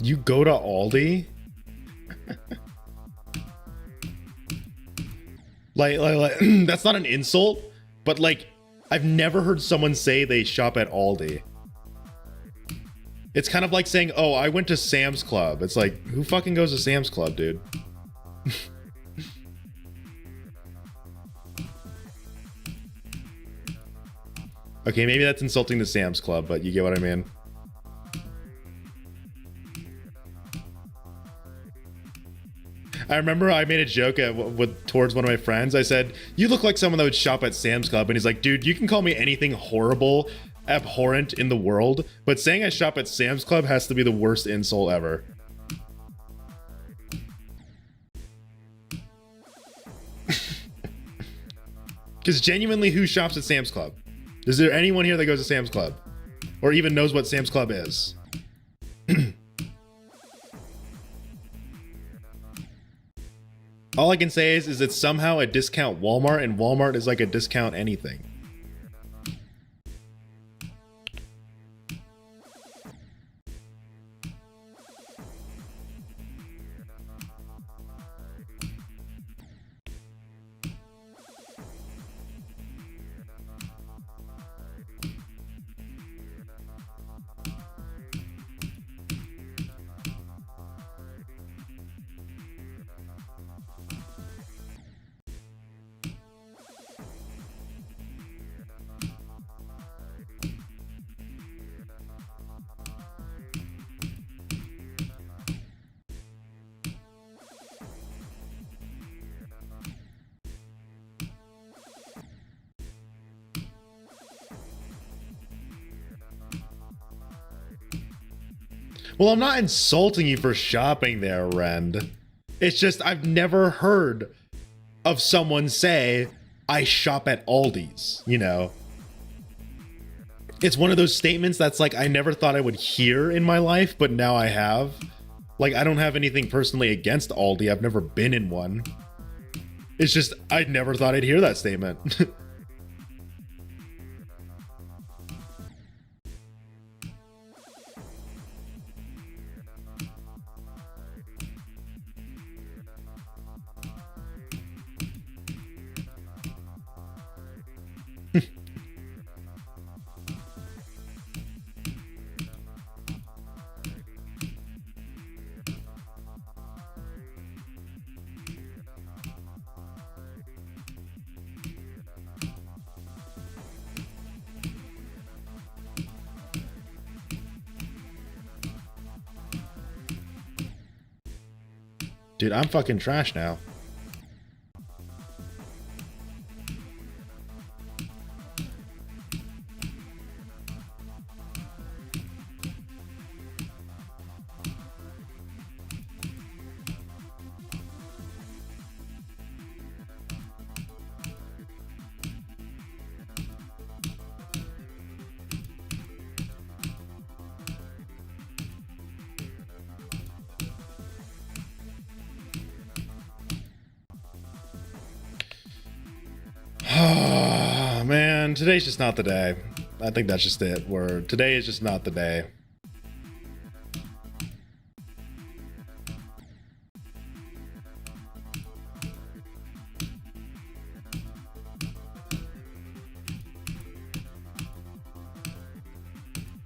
You go to Aldi? like that's not an insult, but like I've never heard someone say they shop at Aldi. It's kind of like saying, "Oh, I went to Sam's Club." It's like, who fucking goes to Sam's Club, dude? Okay, maybe that's insulting to Sam's Club, but you get what I mean. I remember I made a joke towards one of my friends. I said, "You look like someone that would shop at Sam's Club," and he's like, "Dude, you can call me anything horrible, abhorrent in the world, but saying I shop at Sam's Club has to be the worst insult ever." Because genuinely, who shops at Sam's Club? Is there anyone here that goes to Sam's Club? Or even knows what Sam's Club is? All I can say is it's somehow a discount Walmart, and Walmart is like a discount anything. Well, I'm not insulting you for shopping there, Rend. It's just I've never heard of someone say, "I shop at Aldi's," you know? It's one of those statements that's like, I never thought I would hear in my life, but now I have. Like, I don't have anything personally against Aldi. I've never been in one. It's just, I never thought I'd hear that statement. Dude, I'm fucking trash now. Man, today's just not the day. I think that's just it. Where today is just not the day.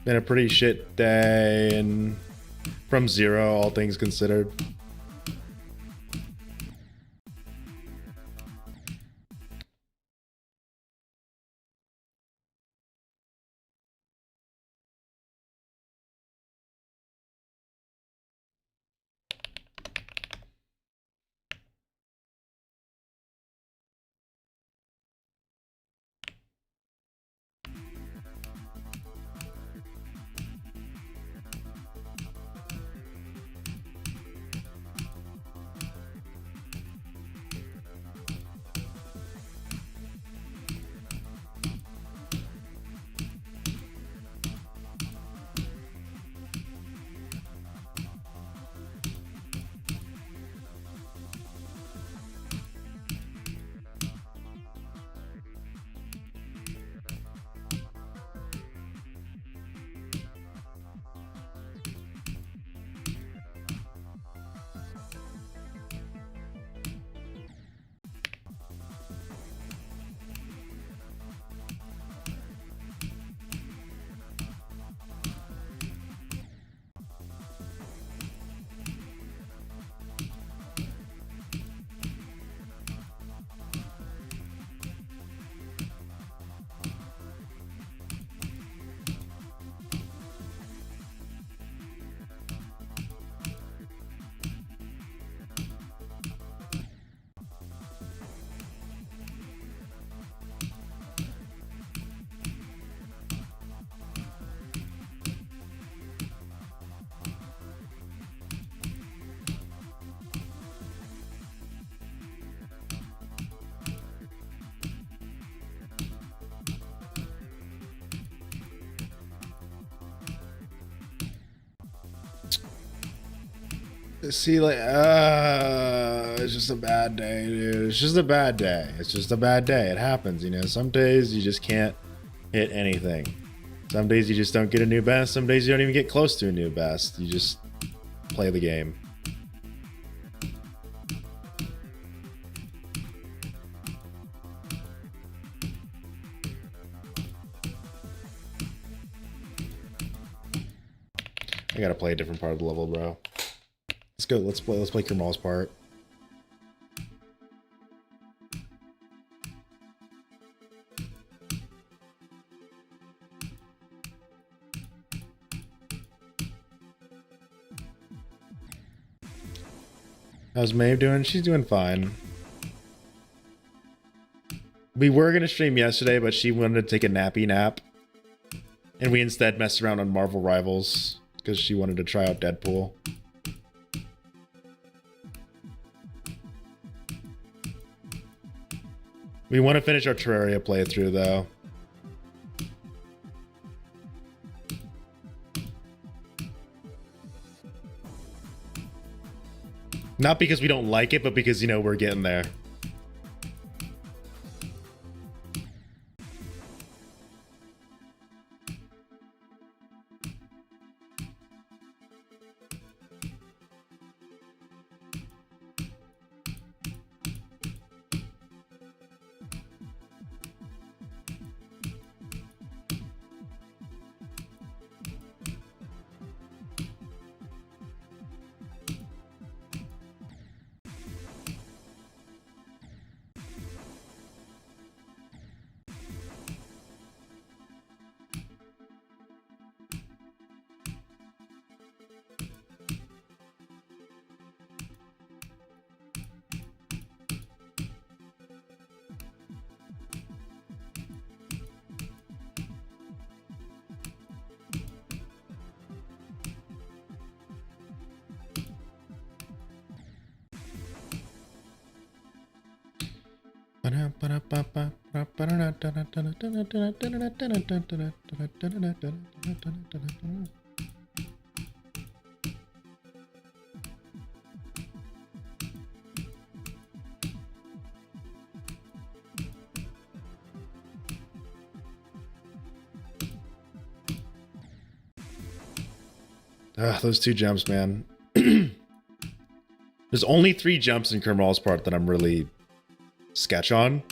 Been a pretty shit day, and from zero, all things considered. See, like, it's just a bad day, dude. It's just a bad day. It's just a bad day. It happens, you know. Some days you just can't hit anything. Some days you just don't get a new best. Some days you don't even get close to a new best. You just play the game. I gotta play a different part of the level, bro. Let's go. Let's play Kermal's part. How's Maeve doing? She's doing fine. We were gonna stream yesterday, but she wanted to take a nappy nap. And we instead messed around on Marvel Rivals because she wanted to try out Deadpool. We want to finish our Terraria playthrough though. Not because we don't like it, but because, you know, we're getting there. Those two jumps, man. There's only 3 jumps in Kermal's part that I'm really sketch on,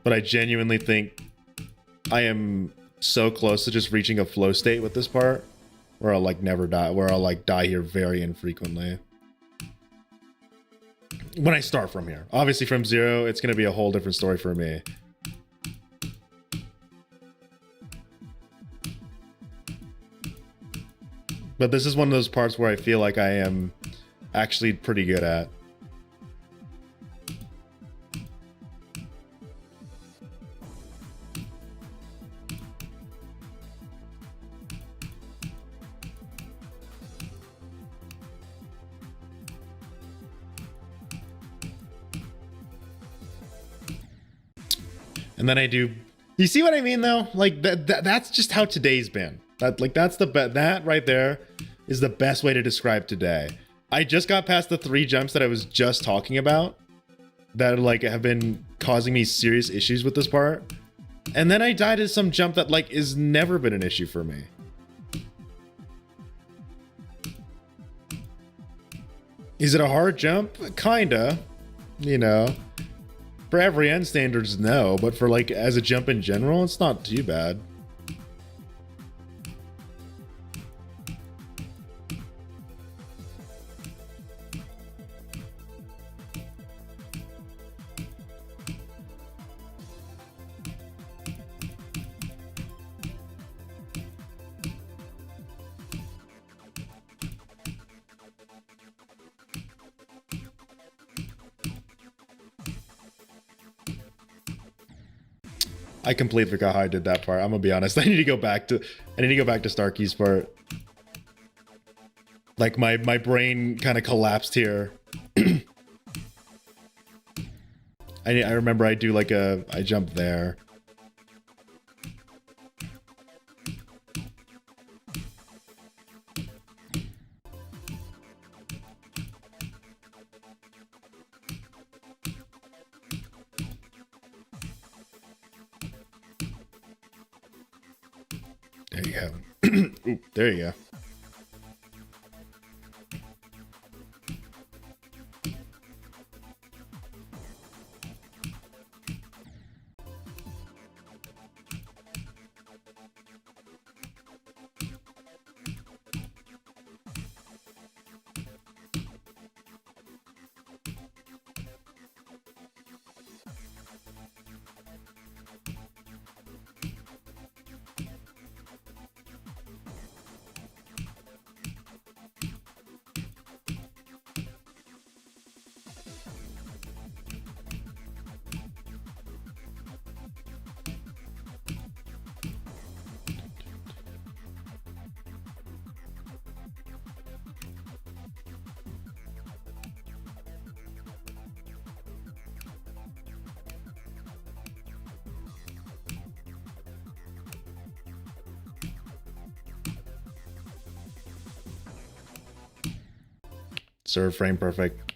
but I genuinely think I am so close to just reaching a flow state with this part where I'll like never die, where I'll like die here very infrequently. When I start from here. Obviously from 0, it's going to be a whole different story for me. But this is one of those parts where I feel like I am actually pretty good at. And then I do, you see what I mean though? Like that's just how today's been. That's that right there is the best way to describe today. I just got past the 3 jumps that I was just talking about that like have been causing me serious issues with this part. And then I died to some jump that like has never been an issue for me. Is it a hard jump? Kinda, you know. For every end standards, no, but for like as a jump in general, it's not too bad. I completely forgot how I did that part. I'm gonna be honest. I need to go back to Starkey's part. Like my brain kind of collapsed here. I remember I do like I jump there. There you go. Ooh, there you go. Serve frame perfect.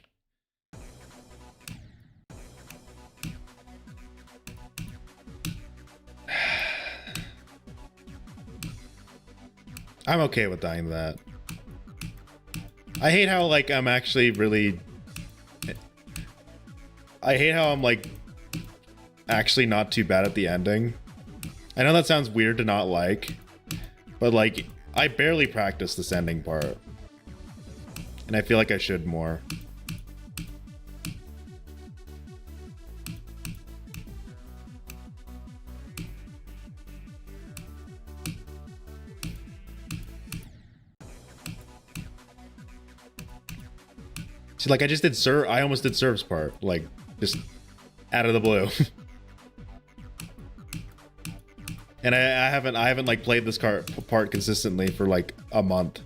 I'm okay with dying to that. I hate how, like, I'm actually really... I hate how I'm, like, actually not too bad at the ending. I know that sounds weird to not like, but, like, I barely practice this ending part. And I feel like I should more. See, like, I just did Serve. I almost did Serve's part. Like, just out of the blue. And I haven't like played this part consistently for like a month.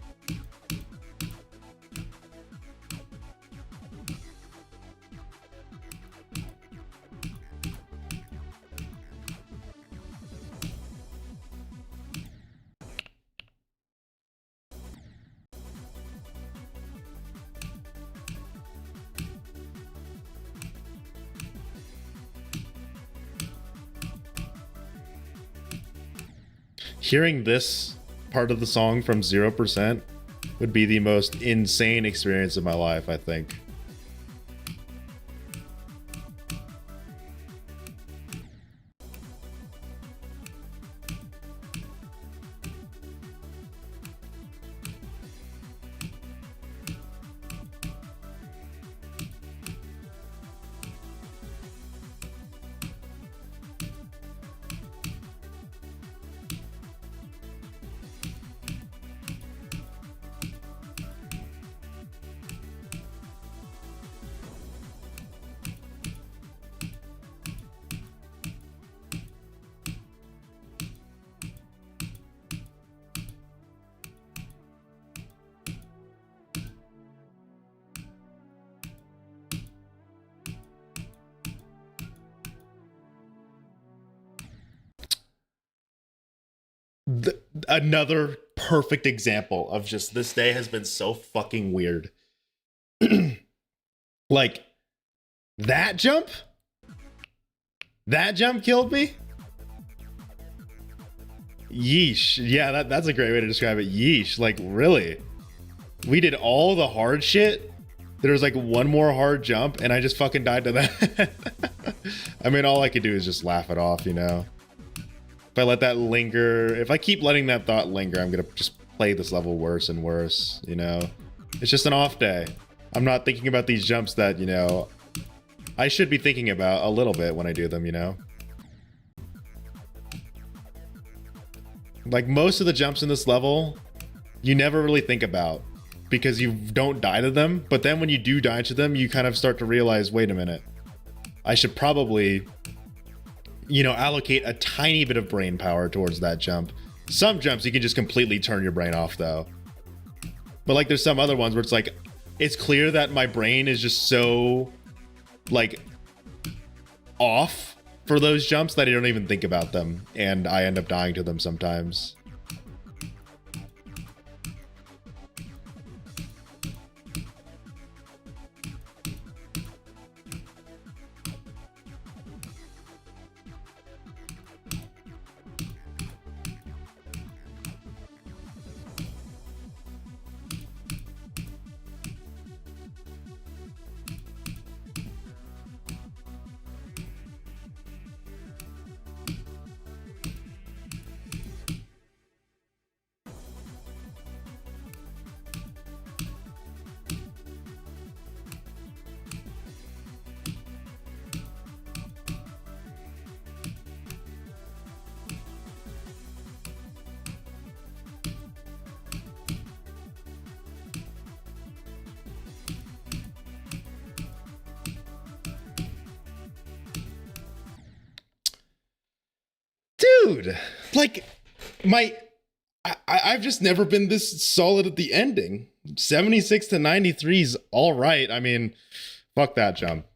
Hearing this part of the song from 0% would be the most insane experience of my life, I think. Another perfect example of just this day has been so fucking weird. Like, that jump killed me. Yeesh. Yeah, that's a great way to describe it. Yeesh. Like, really, we did all the hard shit. There was like one more hard jump and I just fucking died to that. I mean, all I could do is just laugh it off, you know? If I let that linger, if I keep letting that thought linger, I'm gonna just play this level worse and worse, you know? It's just an off day. I'm not thinking about these jumps that, you know, I should be thinking about a little bit when I do them, you know? Like, most of the jumps in this level, you never really think about because you don't die to them, but then when you do die to them, you kind of start to realize, wait a minute, I should probably, you know, allocate a tiny bit of brain power towards that jump. Some jumps you can just completely turn your brain off though. But like there's some other ones where it's like, it's clear that my brain is just so like off for those jumps that I don't even think about them. And I end up dying to them sometimes. dude, like I've just never been this solid at the ending. 76 to 93 is all right. I mean, fuck that jump.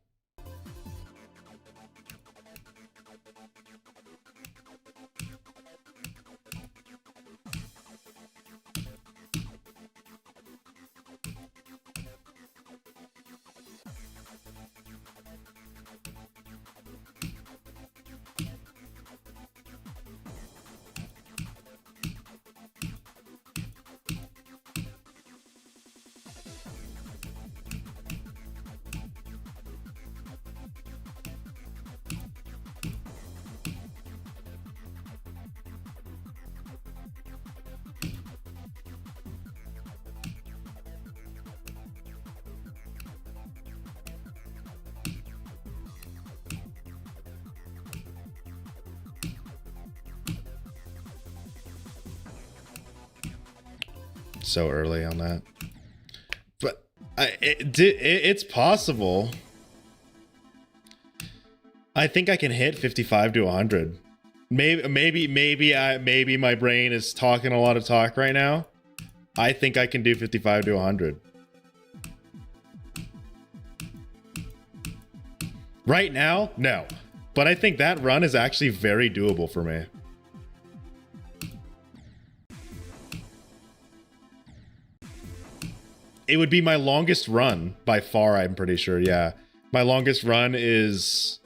So early on that, but it's possible. I think I can hit 55 to 100. Maybe my brain is talking a lot of talk right now. I think I can do 55 to 100. Right now, no. But I think that run is actually very doable for me. It would be my longest run by far, I'm pretty sure. Yeah. My longest run is,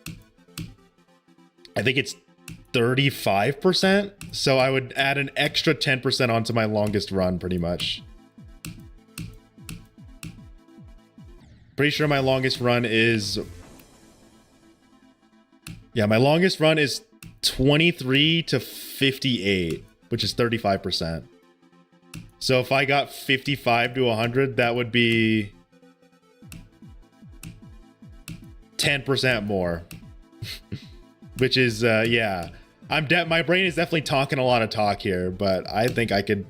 I think it's 35%. So I would add an extra 10% onto my longest run pretty much. Pretty sure my longest run is, yeah, my longest run is 23 to 58, which is 35%. So if I got 55 to 100, that would be 10% more. Which is, yeah. My brain is definitely talking a lot of talk here, but I think I think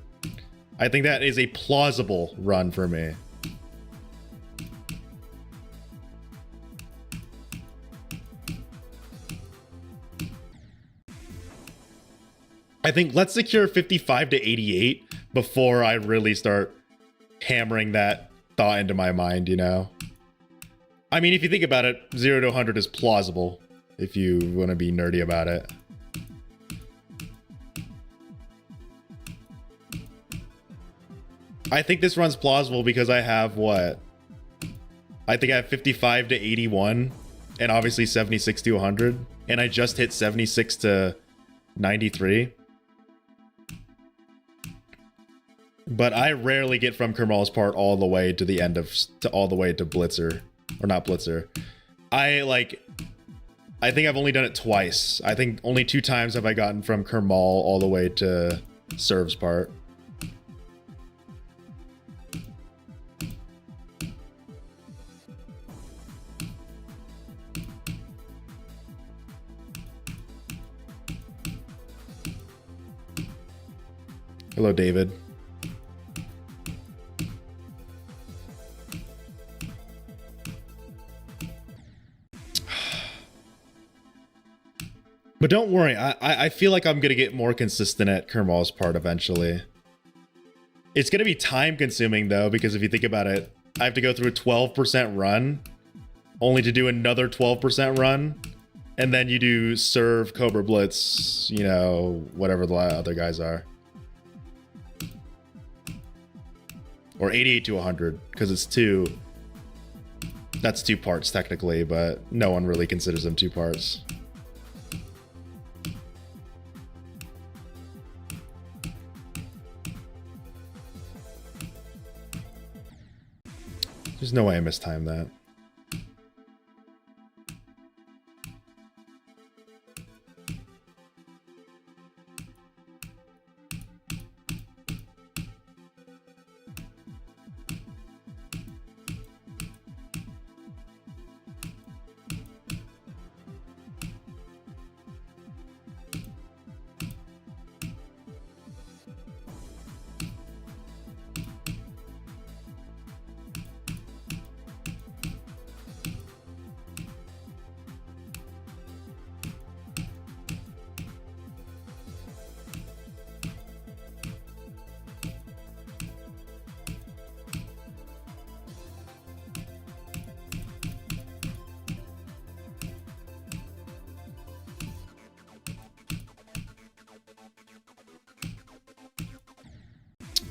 that is a plausible run for me. I think let's secure 55 to 88 before I really start hammering that thought into my mind, you know? I mean, if you think about it, 0 to 100 is plausible if you want to be nerdy about it. I think this run's plausible because I have what? I think I have 55 to 81 and obviously 76 to 100. And I just hit 76 to 93. But I rarely get from Kermal's part all the way to the end of, all the way to Blitzer. Or not Blitzer. I think I've only done it twice. I think only 2 times have I gotten from Kermal all the way to Serve's part. Hello, David. But don't worry, I feel like I'm going to get more consistent at Kermal's part eventually. It's going to be time consuming though, because if you think about it, I have to go through a 12% run, only to do another 12% run, and then you do Serve, Cobra Blitz, you know, whatever the other guys are. Or 88 to 100, because it's 2. That's 2 parts technically, but no one really considers them 2 parts. There's no way I mistimed that.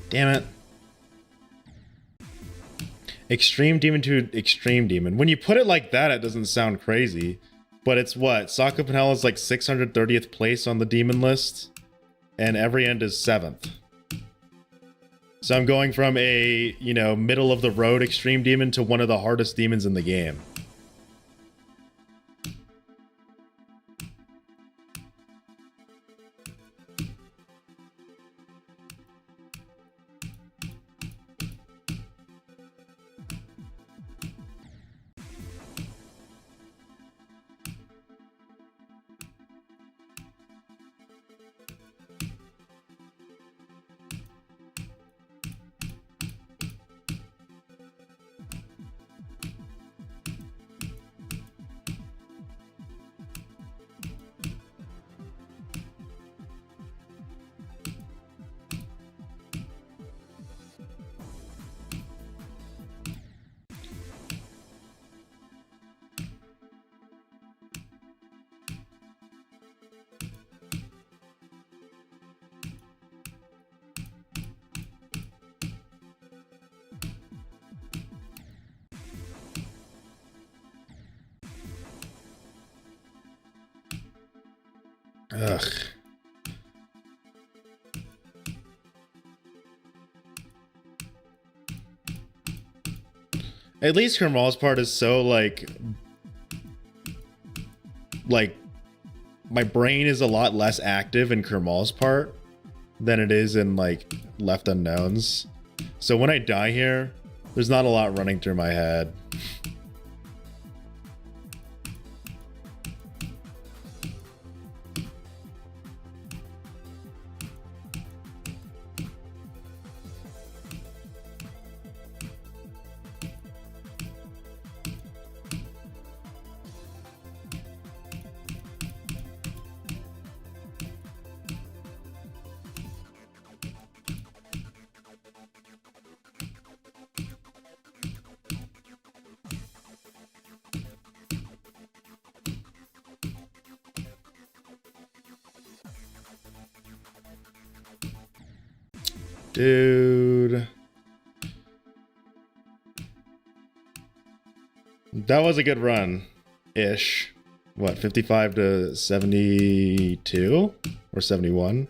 Damn it. Extreme demon to extreme demon. When you put it like that, it doesn't sound crazy. But it's what? Sokka Penel is like 630th place on the demon list. And every end is 7th. So I'm going from a, you know, middle of the road extreme demon to one of the hardest demons in the game. Ugh. At least Kermal's part is so like my brain is a lot less active in Kermal's part than it is in like Left Unknowns. So when I die here, there's not a lot running through my head. Dude. That was a good run. Ish. What, 55 to 72? Or 71?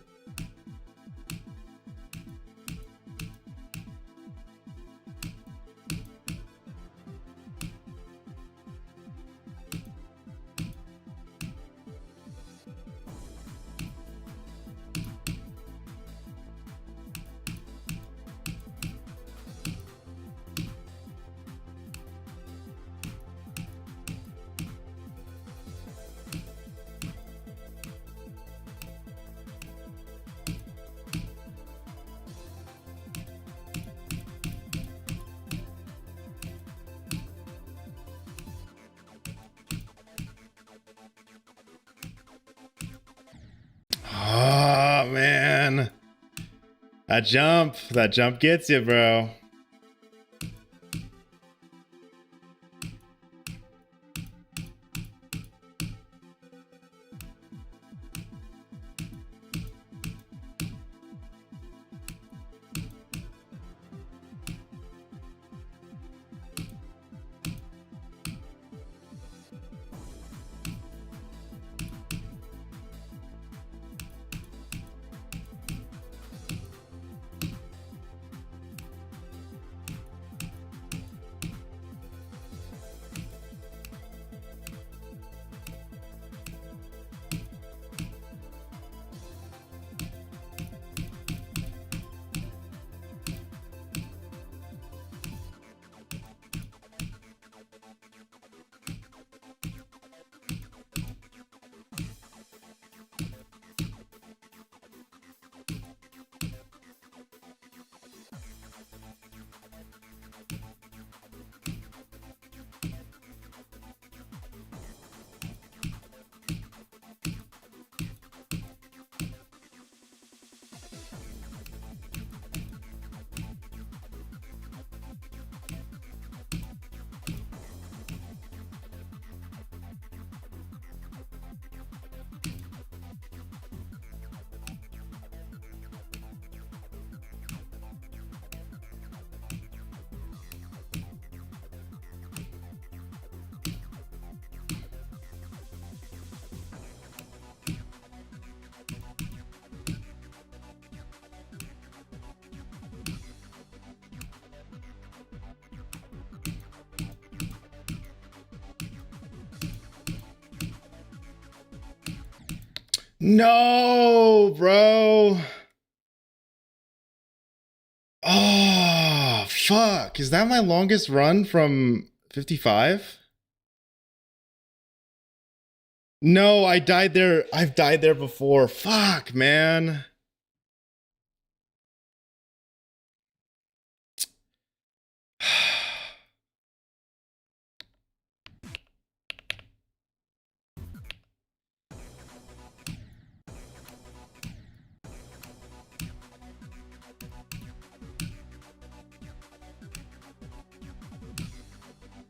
Oh, man. That jump gets you, bro. No, bro. Oh, fuck. Is that my longest run from 55? No, I died there. I've died there before. Fuck, man.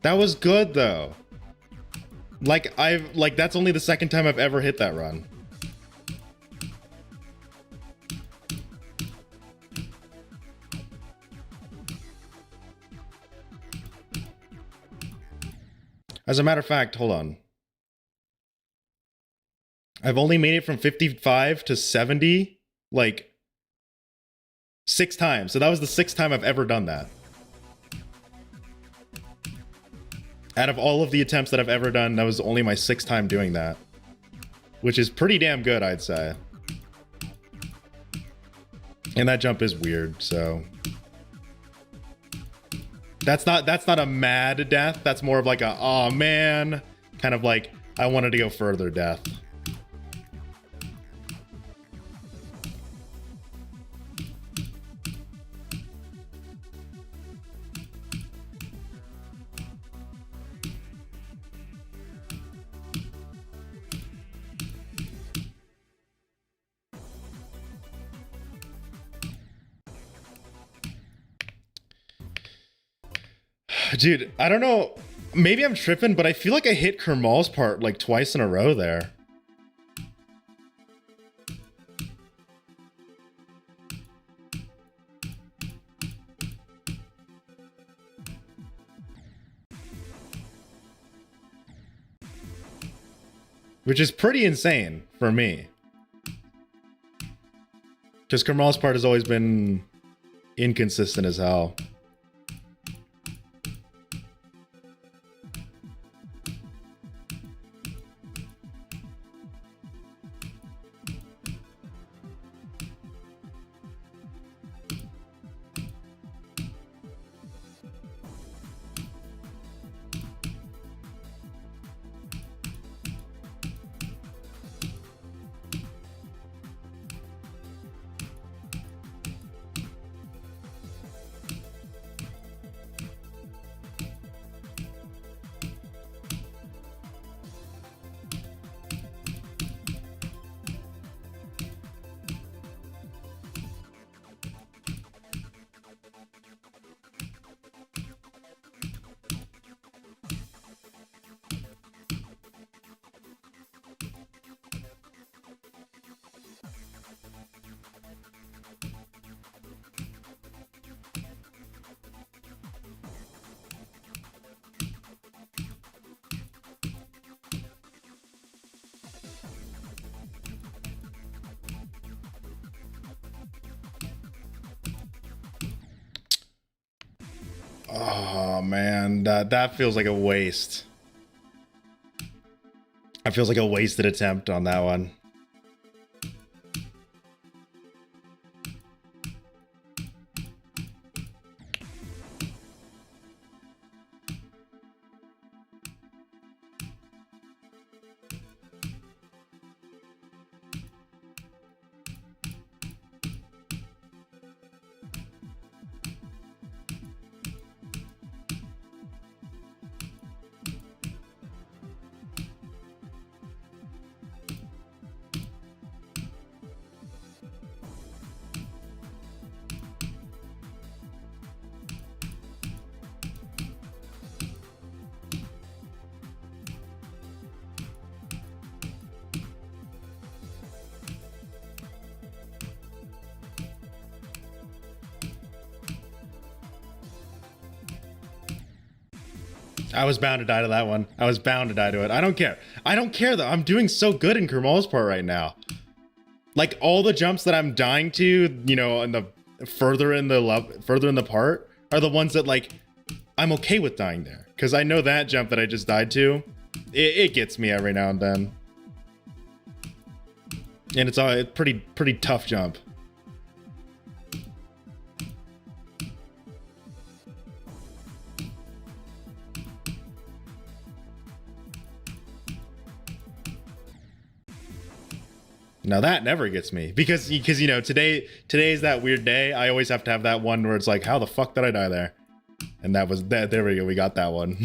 That was good though. Like that's only the second time I've ever hit that run. As a matter of fact, hold on. I've only made it from 55 to 70 like 6 times. So that was the 6th time I've ever done that. Out of all of the attempts that I've ever done, that was only my 6th time doing that. Which is pretty damn good, I'd say. And that jump is weird, so... That's not a mad death. That's more of like a, aw man, kind of like, I wanted to go further death. Dude, I don't know. Maybe I'm tripping, but I feel like I hit Kermal's part like twice in a row there. Which is pretty insane for me. Because Kermal's part has always been inconsistent as hell. Oh man, that feels like a waste. That feels like a wasted attempt on that one. I was bound to die to that one. I was bound to die to it. I don't care. I don't care though. I'm doing so good in Kermal's part right now. Like all the jumps that I'm dying to, you know, in the further in the part are the ones that like I'm okay with dying there because I know that jump that I just died to, it gets me every now and then. And it's a pretty tough jump. Now that never gets me because you know today's that weird day. I always have to have that one where it's like, how the fuck did I die there? And that was that. There we go. We got that one.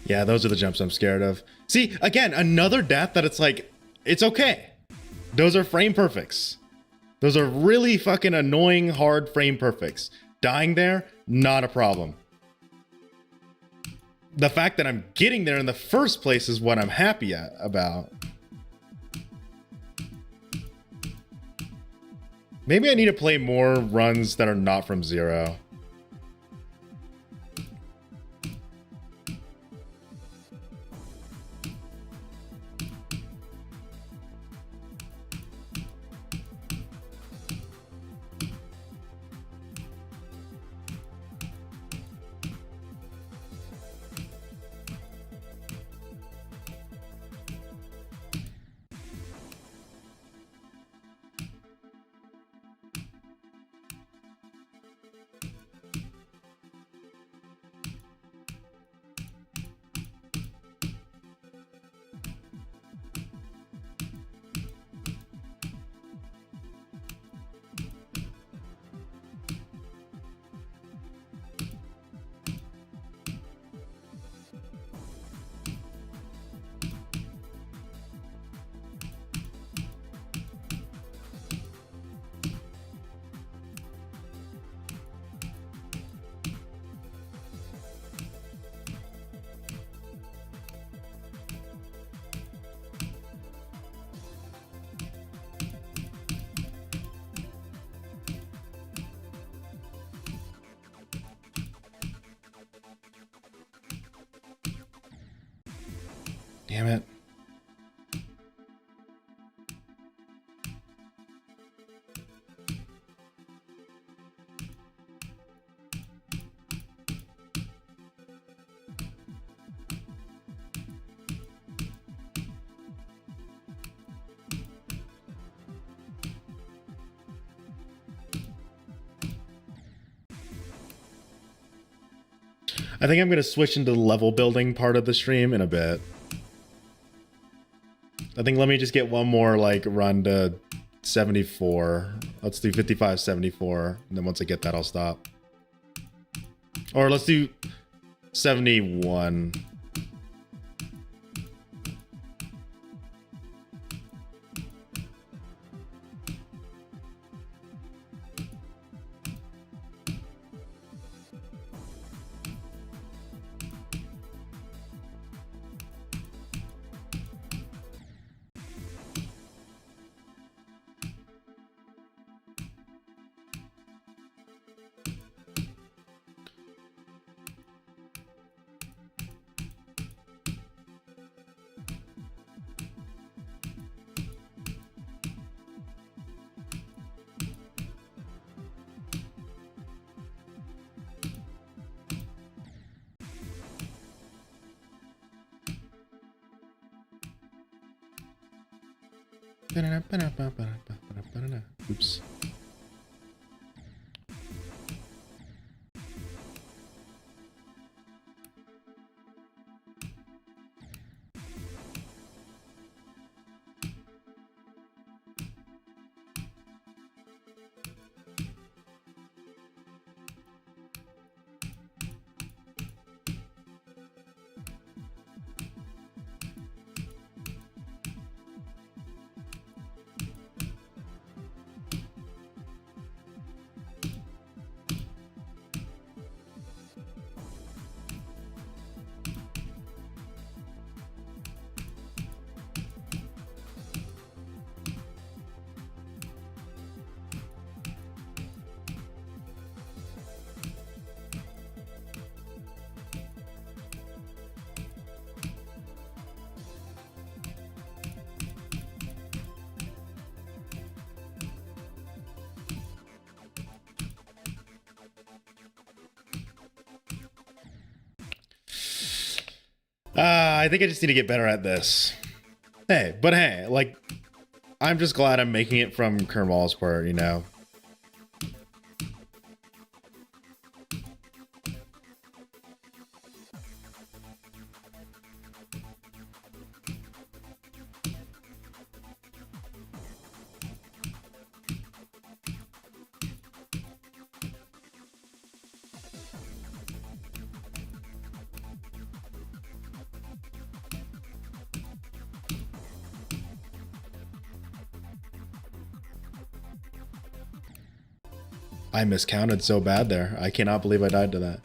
Yeah, those are the jumps I'm scared of. See, again, another death that it's like, it's okay. Those are frame perfects. Those are really fucking annoying, hard frame perfects. Dying there, not a problem. The fact that I'm getting there in the first place is what I'm happy about. Maybe I need to play more runs that are not from zero. Damn it. I think I'm going to switch into the level building part of the stream in a bit. I think let me just get one more like run to 74. Let's do 55, 74. And then once I get that, I'll stop. Or let's do 71. Oops. I think I just need to get better at this. Hey, but hey, like, I'm just glad I'm making it from Kermal's part, you know? I miscounted so bad there. I cannot believe I died to that.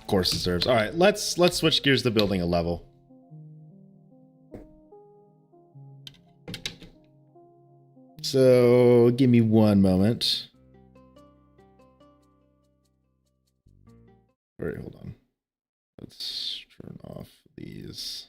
Course deserves. All right, let's switch gears to building a level. So give me one moment. All right, hold on. Let's turn off these.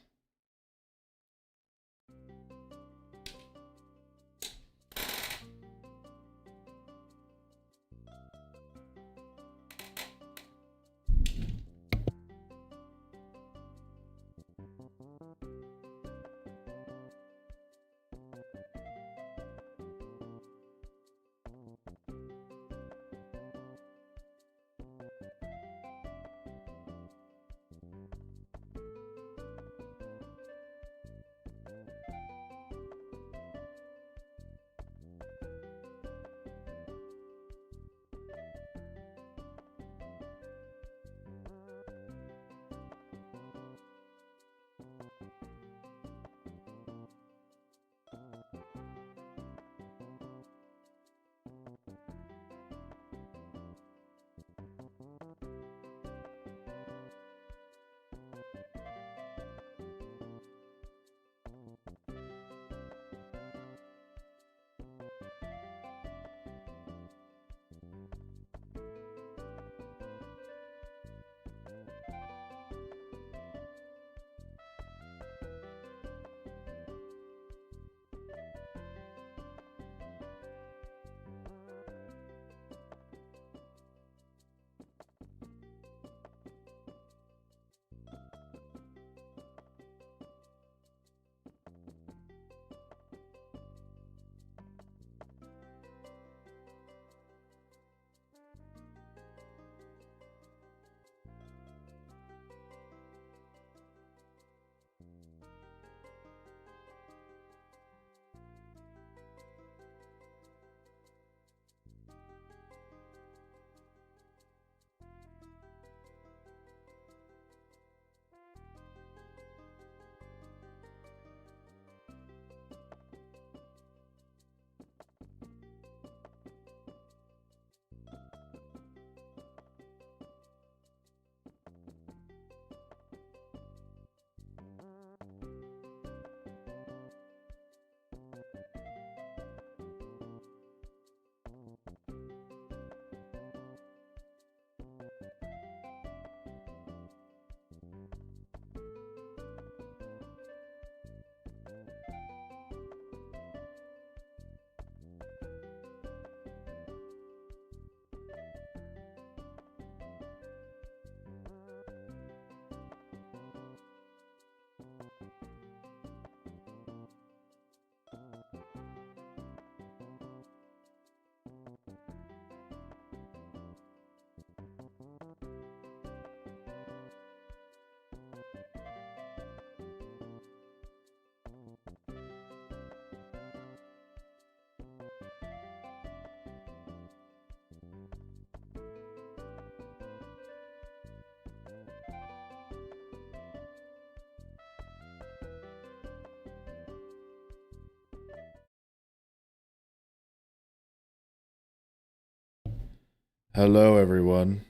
Hello, everyone.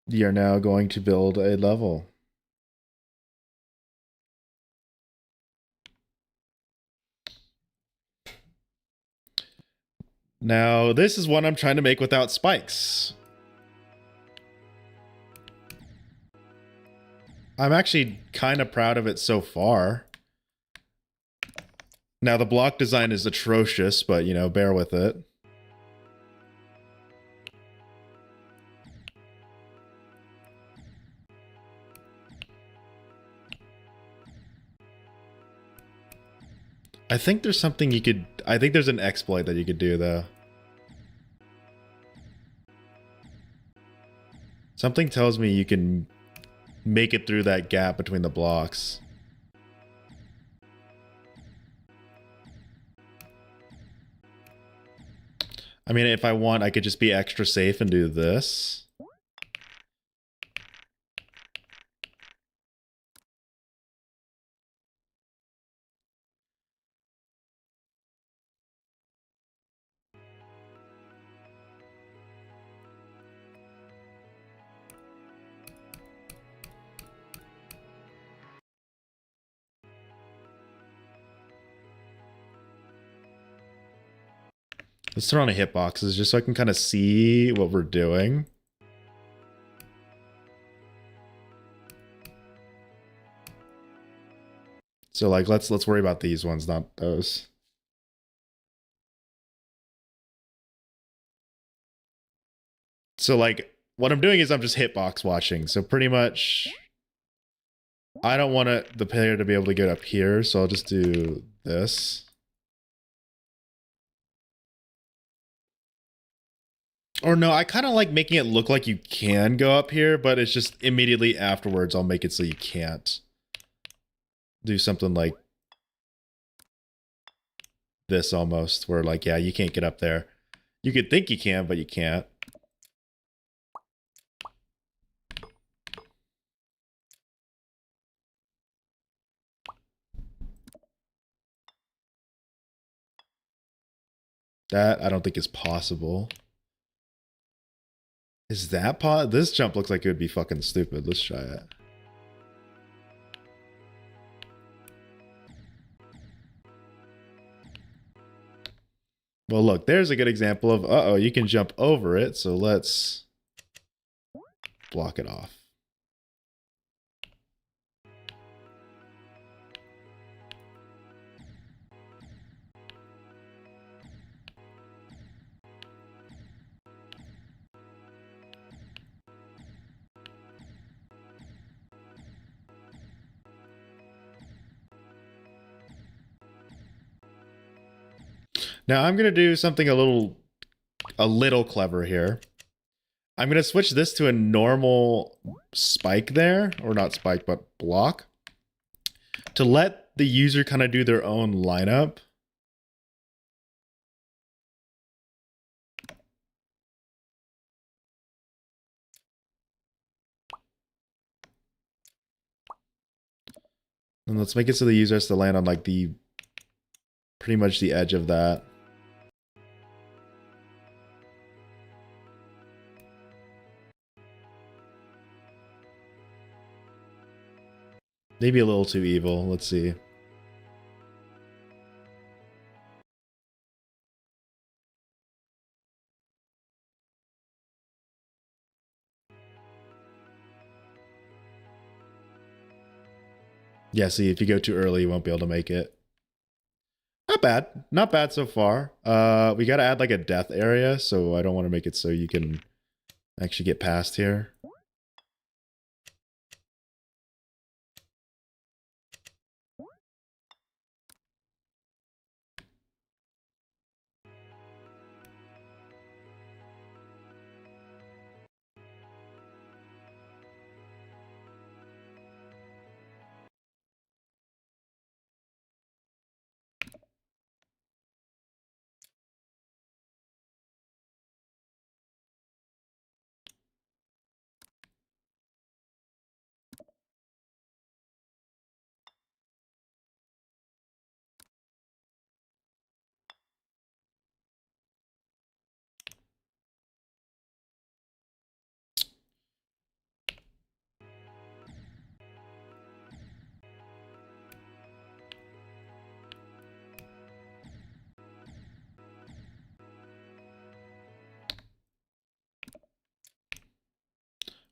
You are now going to build a level. Now, this is one I'm trying to make without spikes. I'm actually kind of proud of it so far. Now, the block design is atrocious, but, you know, bear with it. I think there's something you could... I think there's an exploit that you could do, though. Something tells me you can make it through that gap between the blocks. I mean, if I want, I could just be extra safe and do this. Let's turn on a hitboxes just so I can kind of see what we're doing. So like let's worry about these ones, not those. So like what I'm doing is I'm just hitbox watching. So pretty much I don't want the player to be able to get up here, so I'll just do this. Or no, I kind of like making it look like you can go up here, but it's just immediately afterwards I'll make it so you can't. Do something like this almost, where like, yeah, you can't get up there. You could think you can, but you can't. That I don't think is possible. Is that this jump looks like it would be fucking stupid. Let's try it. Well, look, there's a good example of, uh-oh, you can jump over it, so let's block it off. Now I'm gonna do something a little clever here. I'm gonna switch this to a normal spike there, or not spike, but block, to let the user kind of do their own lineup. And let's make it so the user has to land on like the pretty much the edge of that. Maybe a little too evil. Let's see. Yeah, see, if you go too early, you won't be able to make it. Not bad. Not bad so far. We gotta add like a death area, so I don't want to make it so you can actually get past here.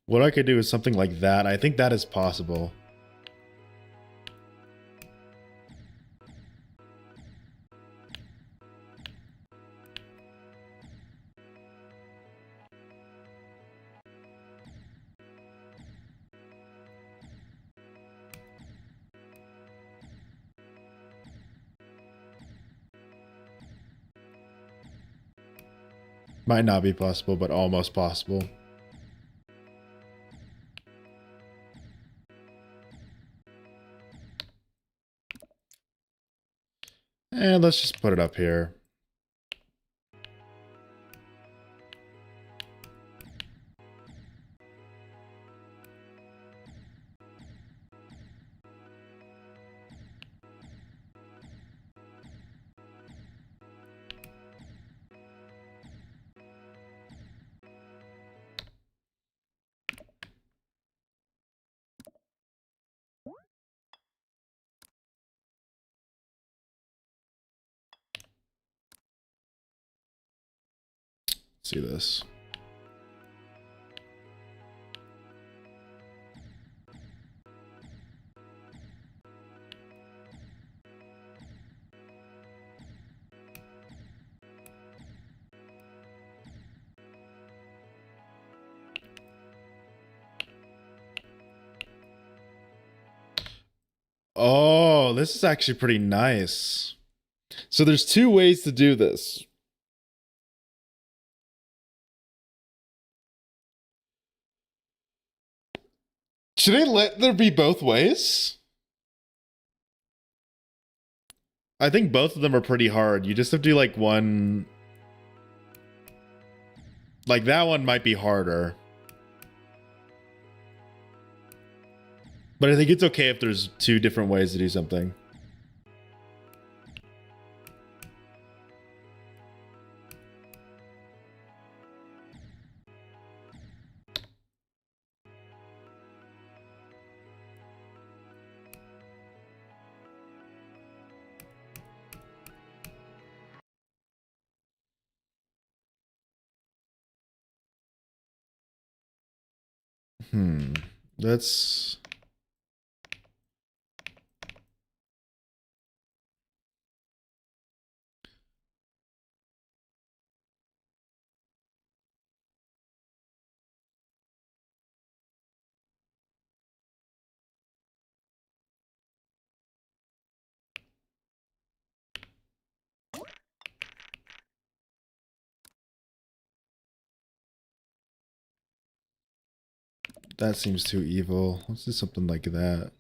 What I could do is something like that. I think that is possible. Might not be possible, but almost possible. And let's just put it up here. See this. Oh, this is actually pretty nice. So there's two ways to do this. Should I let there be both ways? I think both of them are pretty hard. You just have to do like one. Like that one might be harder. But I think it's okay if there's two different ways to do something. That's... That seems too evil. Let's do something like that.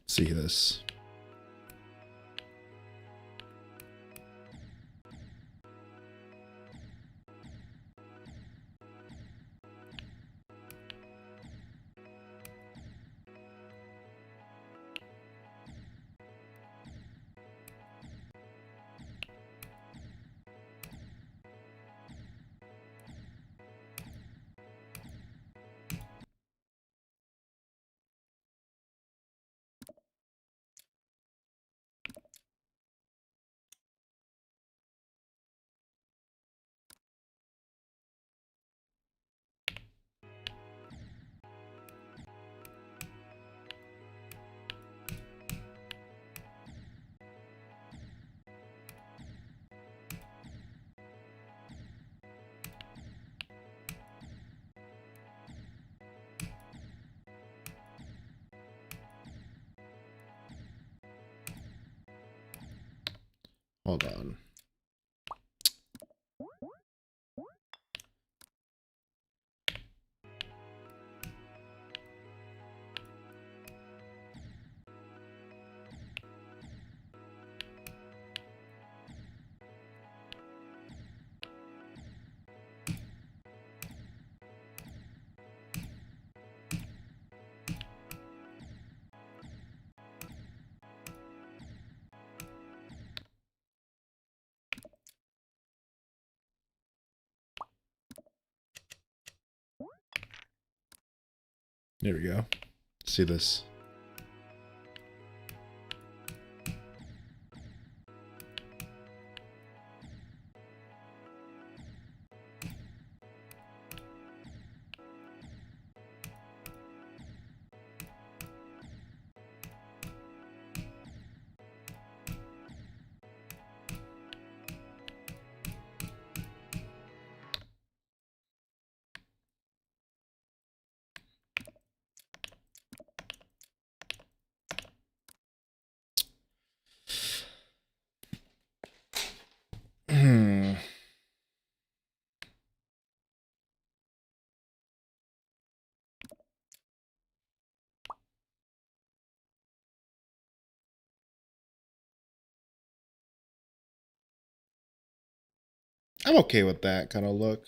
See this. Hold on. There we go. See this. I'm okay with that kind of look.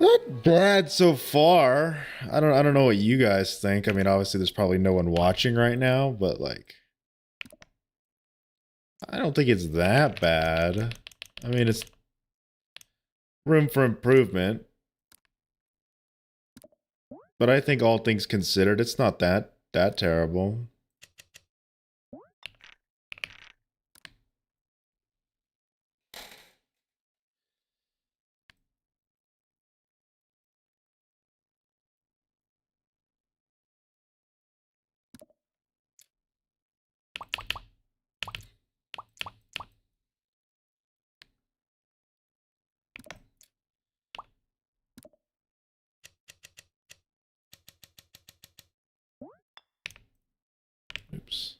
Not bad so far. I don't know what you guys think. I mean, obviously there's probably no one watching right now, but like I don't think it's that bad. I mean, it's room for improvement. But I think all things considered, it's not that terrible. Oops.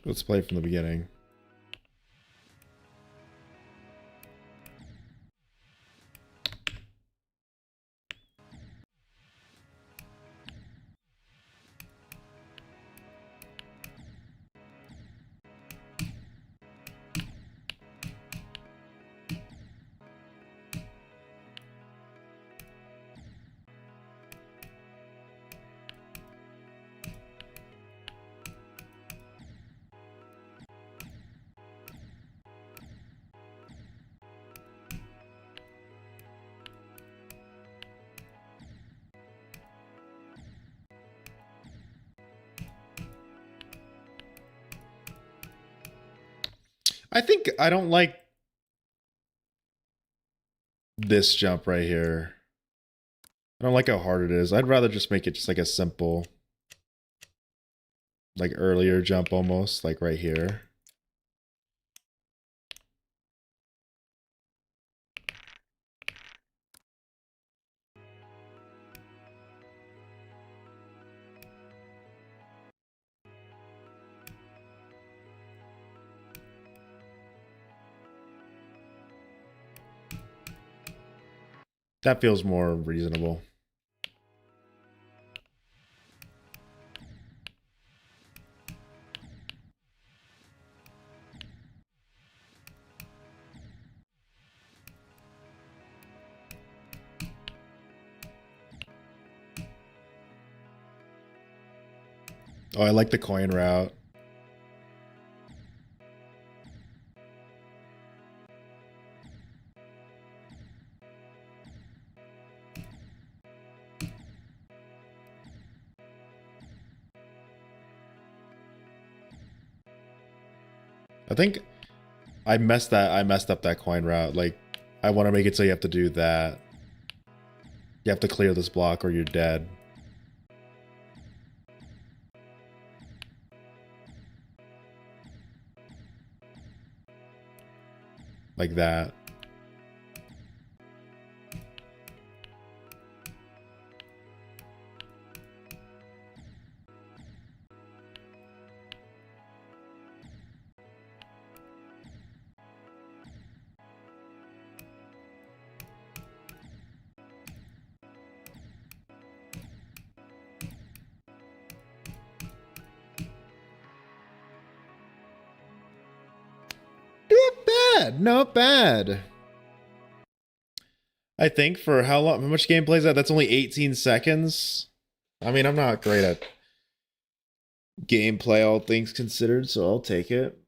Let's play from the beginning. I think I don't like this jump right here. I don't like how hard it is. I'd rather just make it just like a simple, like earlier jump almost, like right here. That feels more reasonable. Oh, I like the coin route. I think I messed up that coin route. Like, I want to make it so you have to do that. You have to clear this block or you're dead. Like that. Not bad. Not bad. I think for how long, how much gameplay is that? That's only 18 seconds. I mean, I'm not great at gameplay, all things considered, so I'll take it.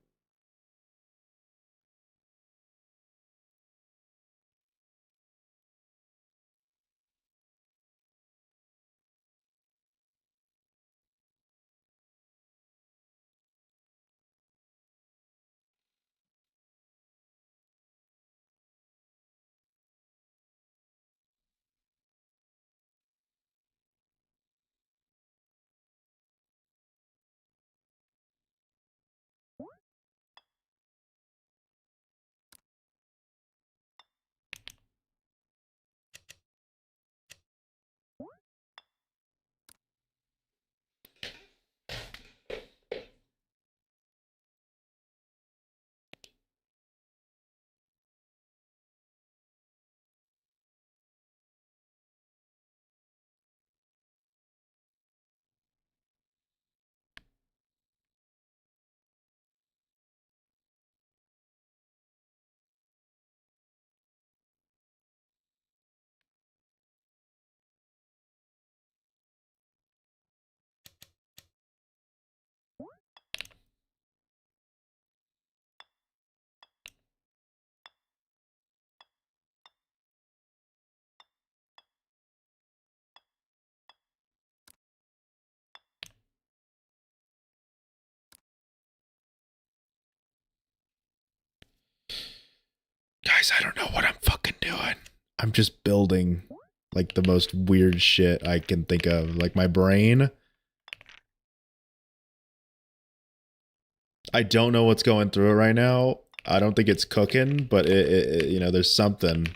Guys, I don't know what I'm fucking doing. I'm just building like the most weird shit I can think of. Like my brain. I don't know what's going through it right now. I don't think it's cooking, but you know, there's something.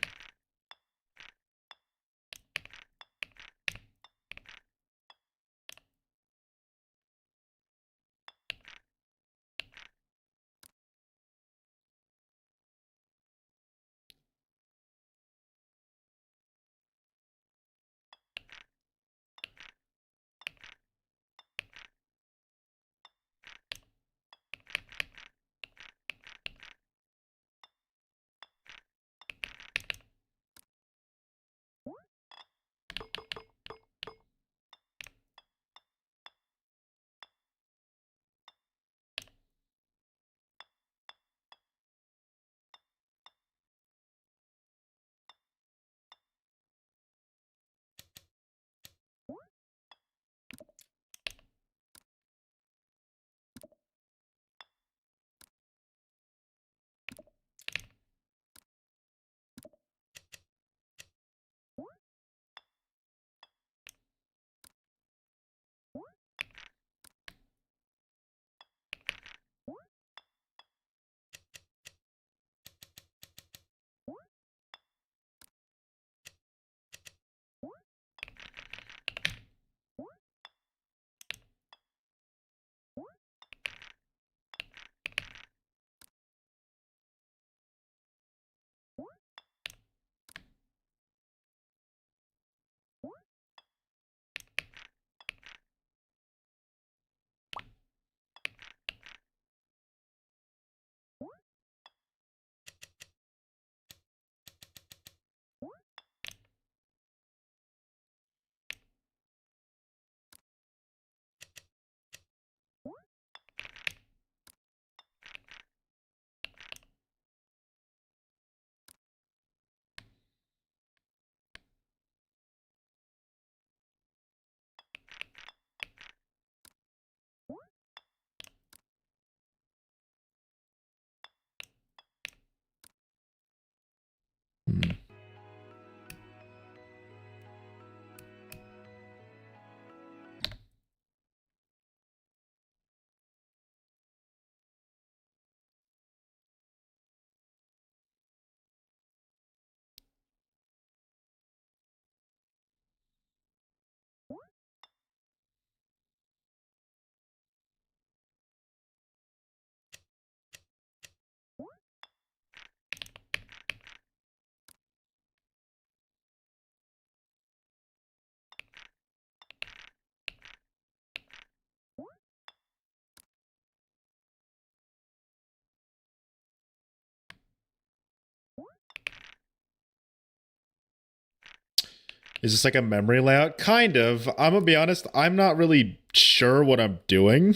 Is this like a memory layout? Kind of. I'm gonna be honest, I'm not really sure what I'm doing.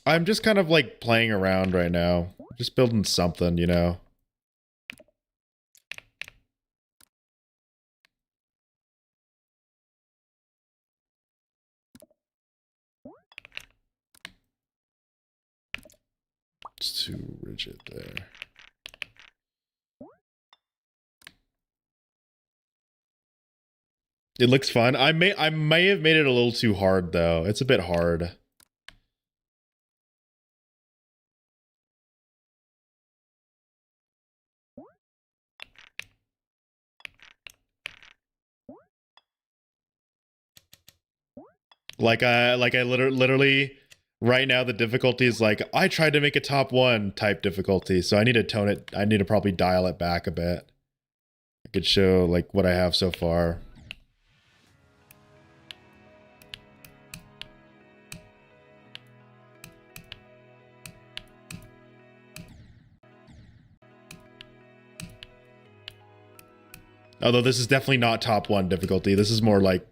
I'm just kind of like playing around right now. Just building something, you know? It's too rigid there. It looks fun. I may have made it a little too hard though. It's a bit hard. I literally right now the difficulty is like I tried to make a top 1 type difficulty, so I need to tone it. I need to probably dial it back a bit. I could show like what I have so far. Although this is definitely not top 1 difficulty. This is more like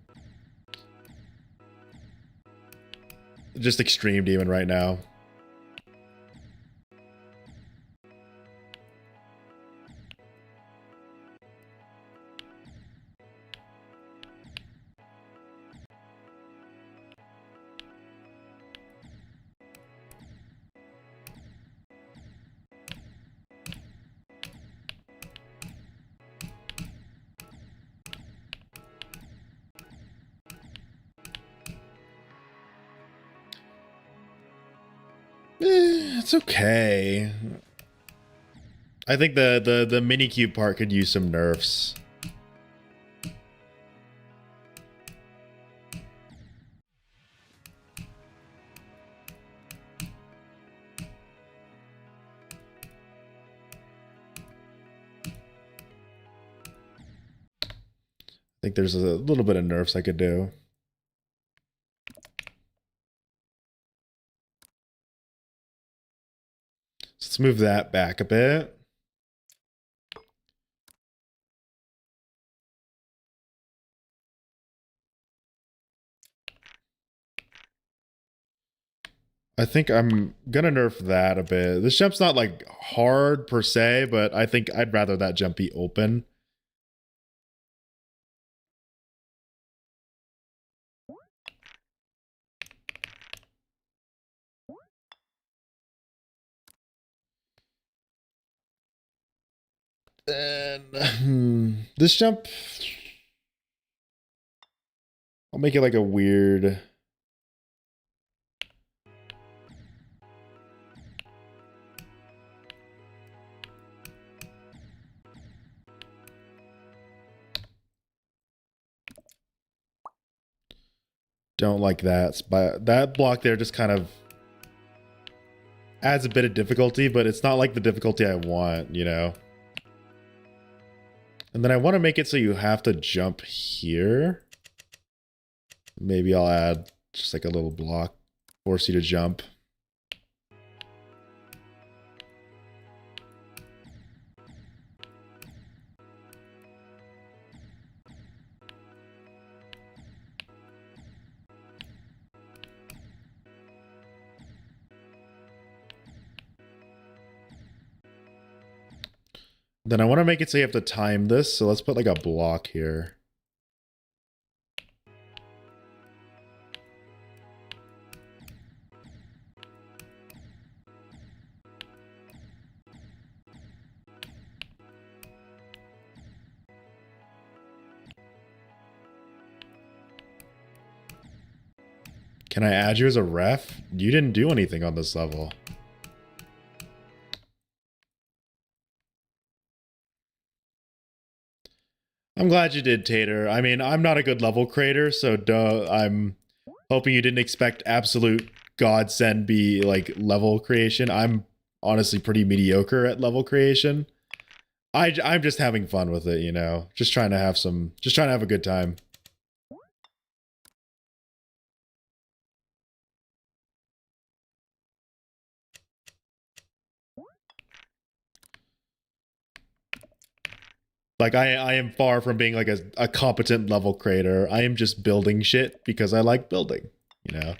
just extreme demon right now. It's okay. I think the mini cube part could use some nerfs. I think there's a little bit of nerfs I could do. So let's move that back a bit. I think I'm gonna nerf that a bit. This jump's not like hard per se, but I think I'd rather that jump be open. Then this jump, I'll make it like a weird. Don't like that. But that block there just kind of adds a bit of difficulty, but it's not like the difficulty I want, you know? And then I want to make it so you have to jump here. Maybe I'll add just like a little block, force you to jump. Then I want to make it so you have to time this, so let's put like a block here. Can I add you as a ref? You didn't do anything on this level. I'm glad you did, Tater. I mean, I'm not a good level creator, so I'm hoping you didn't expect absolute godsend be like level creation. I'm honestly pretty mediocre at level creation. I'm just having fun with it, you know. Just trying to have a good time. Like I am far from being like a competent level creator. I am just building shit because I like building, you know?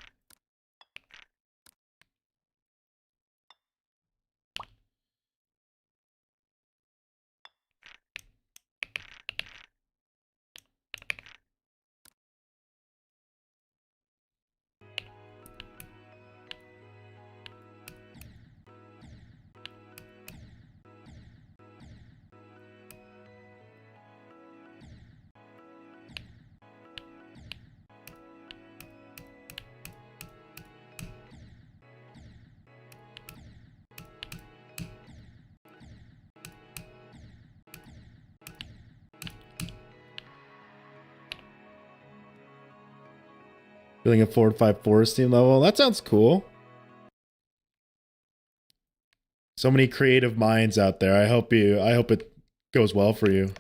Building a 4 to 5 forest team level. That sounds cool. So many creative minds out there. I hope it goes well for you.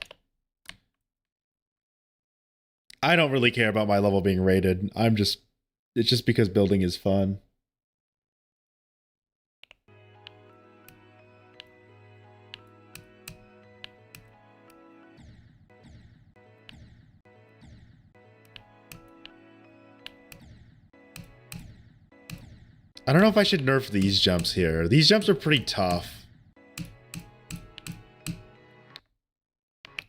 I don't really care about my level being rated. It's just because building is fun. I don't know if I should nerf these jumps here. These jumps are pretty tough.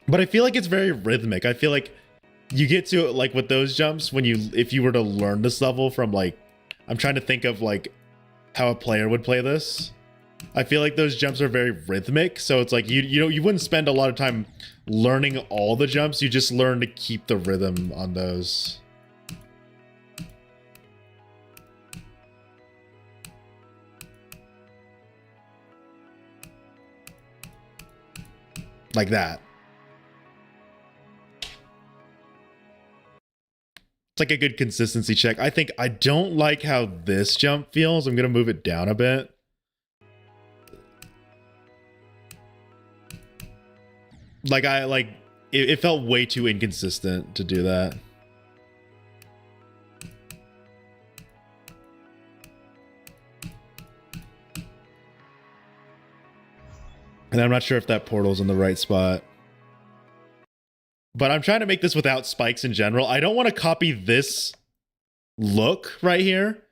But I feel like it's very rhythmic. I feel like you get to, like, with those jumps, if you were to learn this level from, like, I'm trying to think of, like, how a player would play this. I feel like those jumps are very rhythmic, so it's like you wouldn't spend a lot of time learning all the jumps. You just learn to keep the rhythm on those. Like that. It's like a good consistency check. I don't like how this jump feels. I'm gonna move it down a bit. Like it felt way too inconsistent to do that. And I'm not sure if that portal's in the right spot. But I'm trying to make this without spikes in general. I don't want to copy this look right here.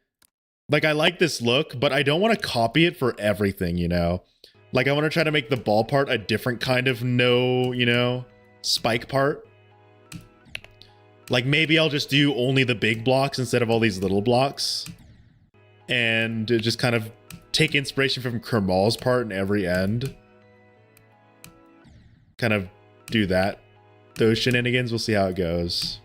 Like, I like this look, but I don't want to copy it for everything, you know? Like, I want to try to make the ball part a different kind of spike part. Like, maybe I'll just do only the big blocks instead of all these little blocks. And just kind of take inspiration from Kermal's part in every end. Kind of do that. Those shenanigans, we'll see how it goes.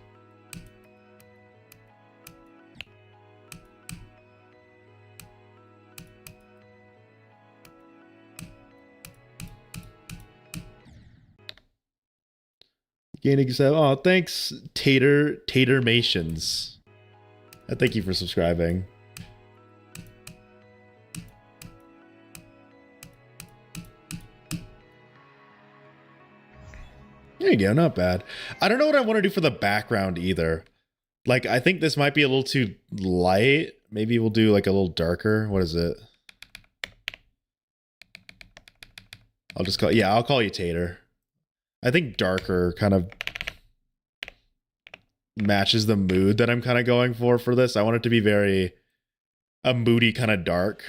Gaining yourself. Oh, thanks, Tatermations. Thank you for subscribing. There you go, not bad. I don't know what I want to do for the background either. Like, I think this might be a little too light. Maybe we'll do like a little darker. What is it? I'll call you Tater. I think darker kind of matches the mood that I'm kind of going for this. I want it to be very a moody kind of dark.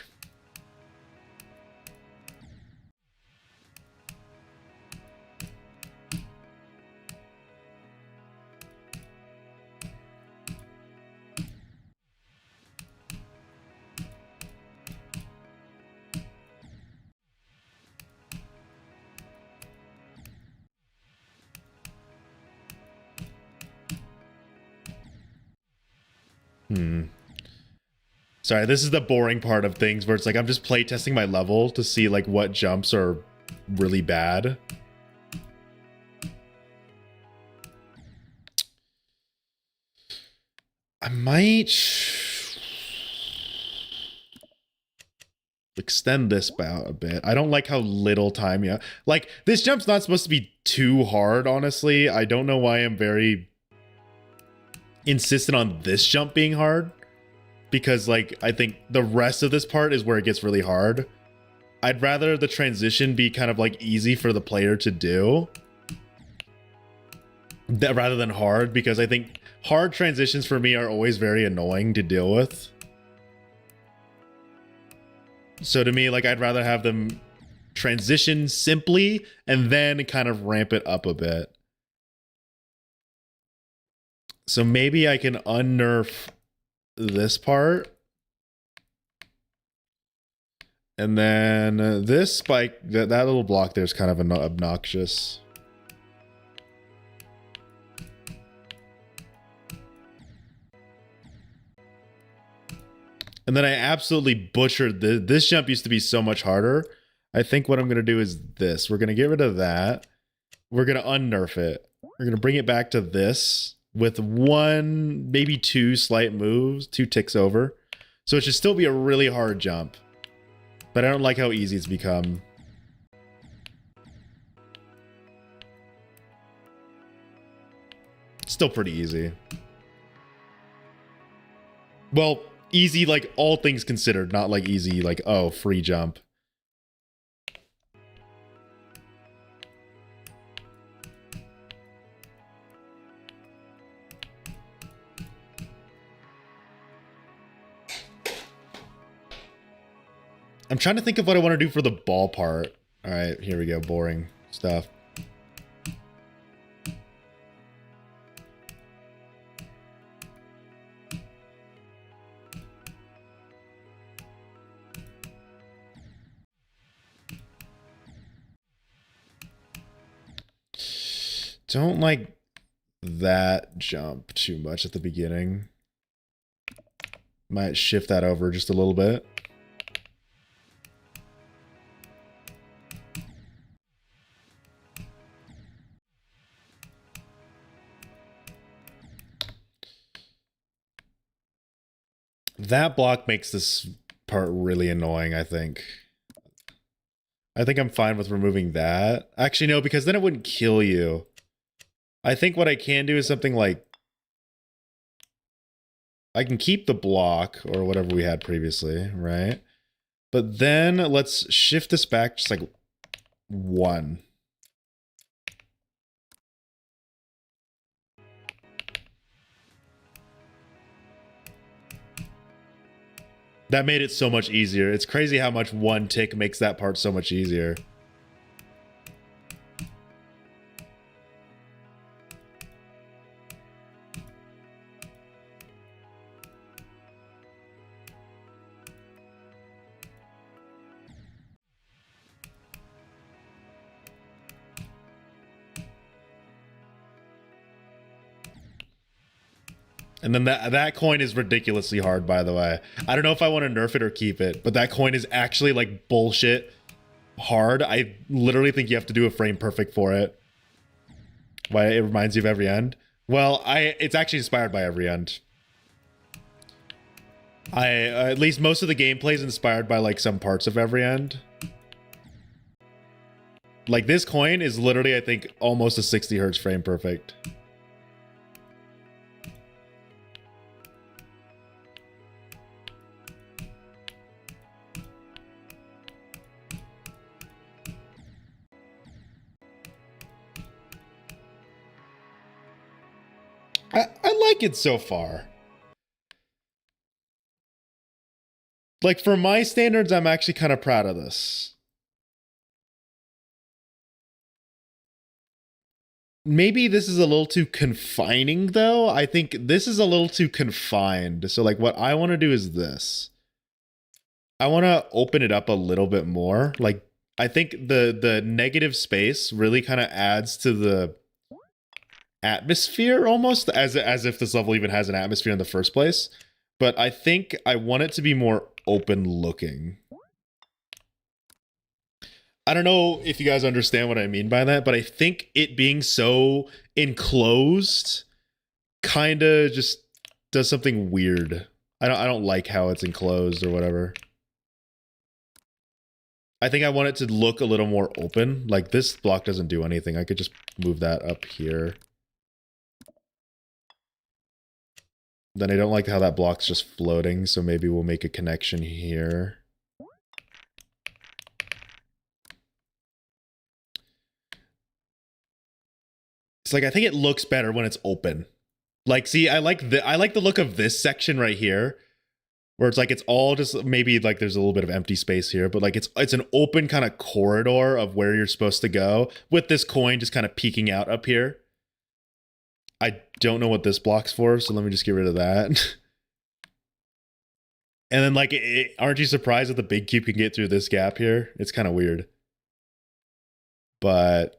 Sorry, this is the boring part of things where it's like I'm just playtesting my level to see like what jumps are really bad. I might extend this out a bit. I don't like how little time you have. Like, this jump's not supposed to be too hard, honestly. I don't know why I'm very insistent on this jump being hard. Because, like, I think the rest of this part is where it gets really hard. I'd rather the transition be kind of, like, easy for the player to do. rather than hard, because I think hard transitions for me are always very annoying to deal with. So to me, like, I'd rather have them transition simply and then kind of ramp it up a bit. So maybe I can unnerf this part. And then this spike, that little block there is kind of obnoxious. And then I absolutely butchered this jump used to be so much harder. I think what I'm going to do is this. We're going to get rid of that. We're going to unnerf it. We're going to bring it back to this with one, maybe two slight moves, 2 ticks over. So it should still be a really hard jump. But I don't like how easy it's become. Still pretty easy. Well, easy like all things considered, not like easy like, oh, free jump. I'm trying to think of what I want to do for the ball part. All right, here we go. Boring stuff. Don't like that jump too much at the beginning. Might shift that over just a little bit. That block makes this part really annoying, I think. I think I'm fine with removing that. Actually, no, because then it wouldn't kill you. I think what I can do is something like... I can keep the block, or whatever we had previously, right? But then let's shift this back just like 1. That made it so much easier. It's crazy how much 1 tick makes that part so much easier. And then that coin is ridiculously hard, by the way. I don't know if I want to nerf it or keep it, but that coin is actually like bullshit hard. I literally think you have to do a frame perfect for it. Why it reminds you of every end? Well, it's actually inspired by every end. At least most of the gameplay is inspired by like some parts of every end. Like this coin is literally, I think, almost a 60 hertz frame perfect. I like it so far. Like, for my standards, I'm actually kind of proud of this. Maybe this is a little too confining, though. I think this is a little too confined. So, like, what I want to do is this. I want to open it up a little bit more. Like, I think the negative space really kind of adds to the atmosphere almost, as if this level even has an atmosphere in the first place. But I think I want it to be more open looking. I don't know if you guys understand what I mean by that, but I think it being so enclosed kind of just does something weird. I don't like how it's enclosed or whatever. I think I want it to look a little more open. Like this block doesn't do anything. I could just move that up here. Then I don't like how that block's just floating, so maybe we'll make a connection here. It's like I think it looks better when it's open. Like, see, I like the look of this section right here, where it's like it's all just maybe like there's a little bit of empty space here, but like it's an open kind of corridor of where you're supposed to go with this coin just kind of peeking out up here. I don't know what this block's for, so let me just get rid of that. And then like, aren't you surprised that the big cube can get through this gap here? It's kind of weird. But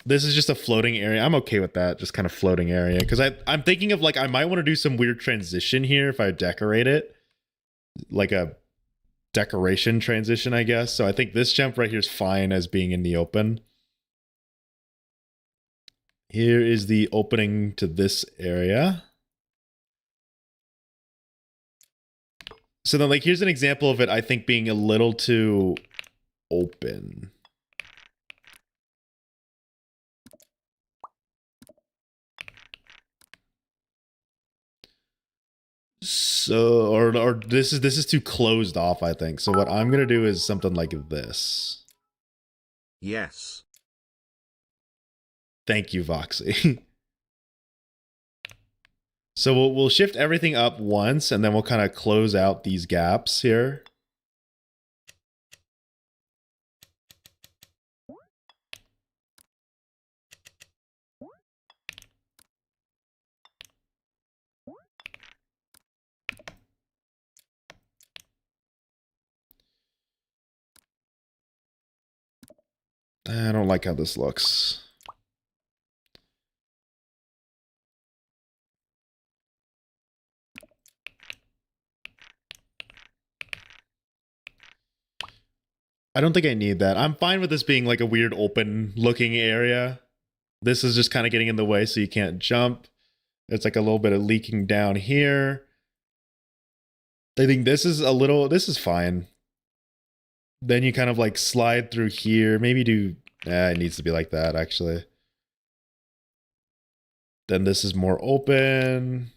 this is just a floating area. I'm okay with that, just kind of floating area. Because I'm thinking of like, I might want to do some weird transition here if I decorate it. Like a decoration transition, I guess. So I think this jump right here is fine as being in the open. Here is the opening to this area. So then like, here's an example of it, I think, being a little too open. So, or this is too closed off, I think. So what I'm gonna do is something like this. Yes. Thank you, Voxy. So we'll shift everything up once, and then we'll kind of close out these gaps here. I don't like how this looks. I don't think I need that. I'm fine with this being like a weird open looking area. This is just kind of getting in the way so you can't jump. It's like a little bit of leaking down here. I think this is fine. Then you kind of like slide through here. Maybe do, it needs to be like that actually. Then this is more open.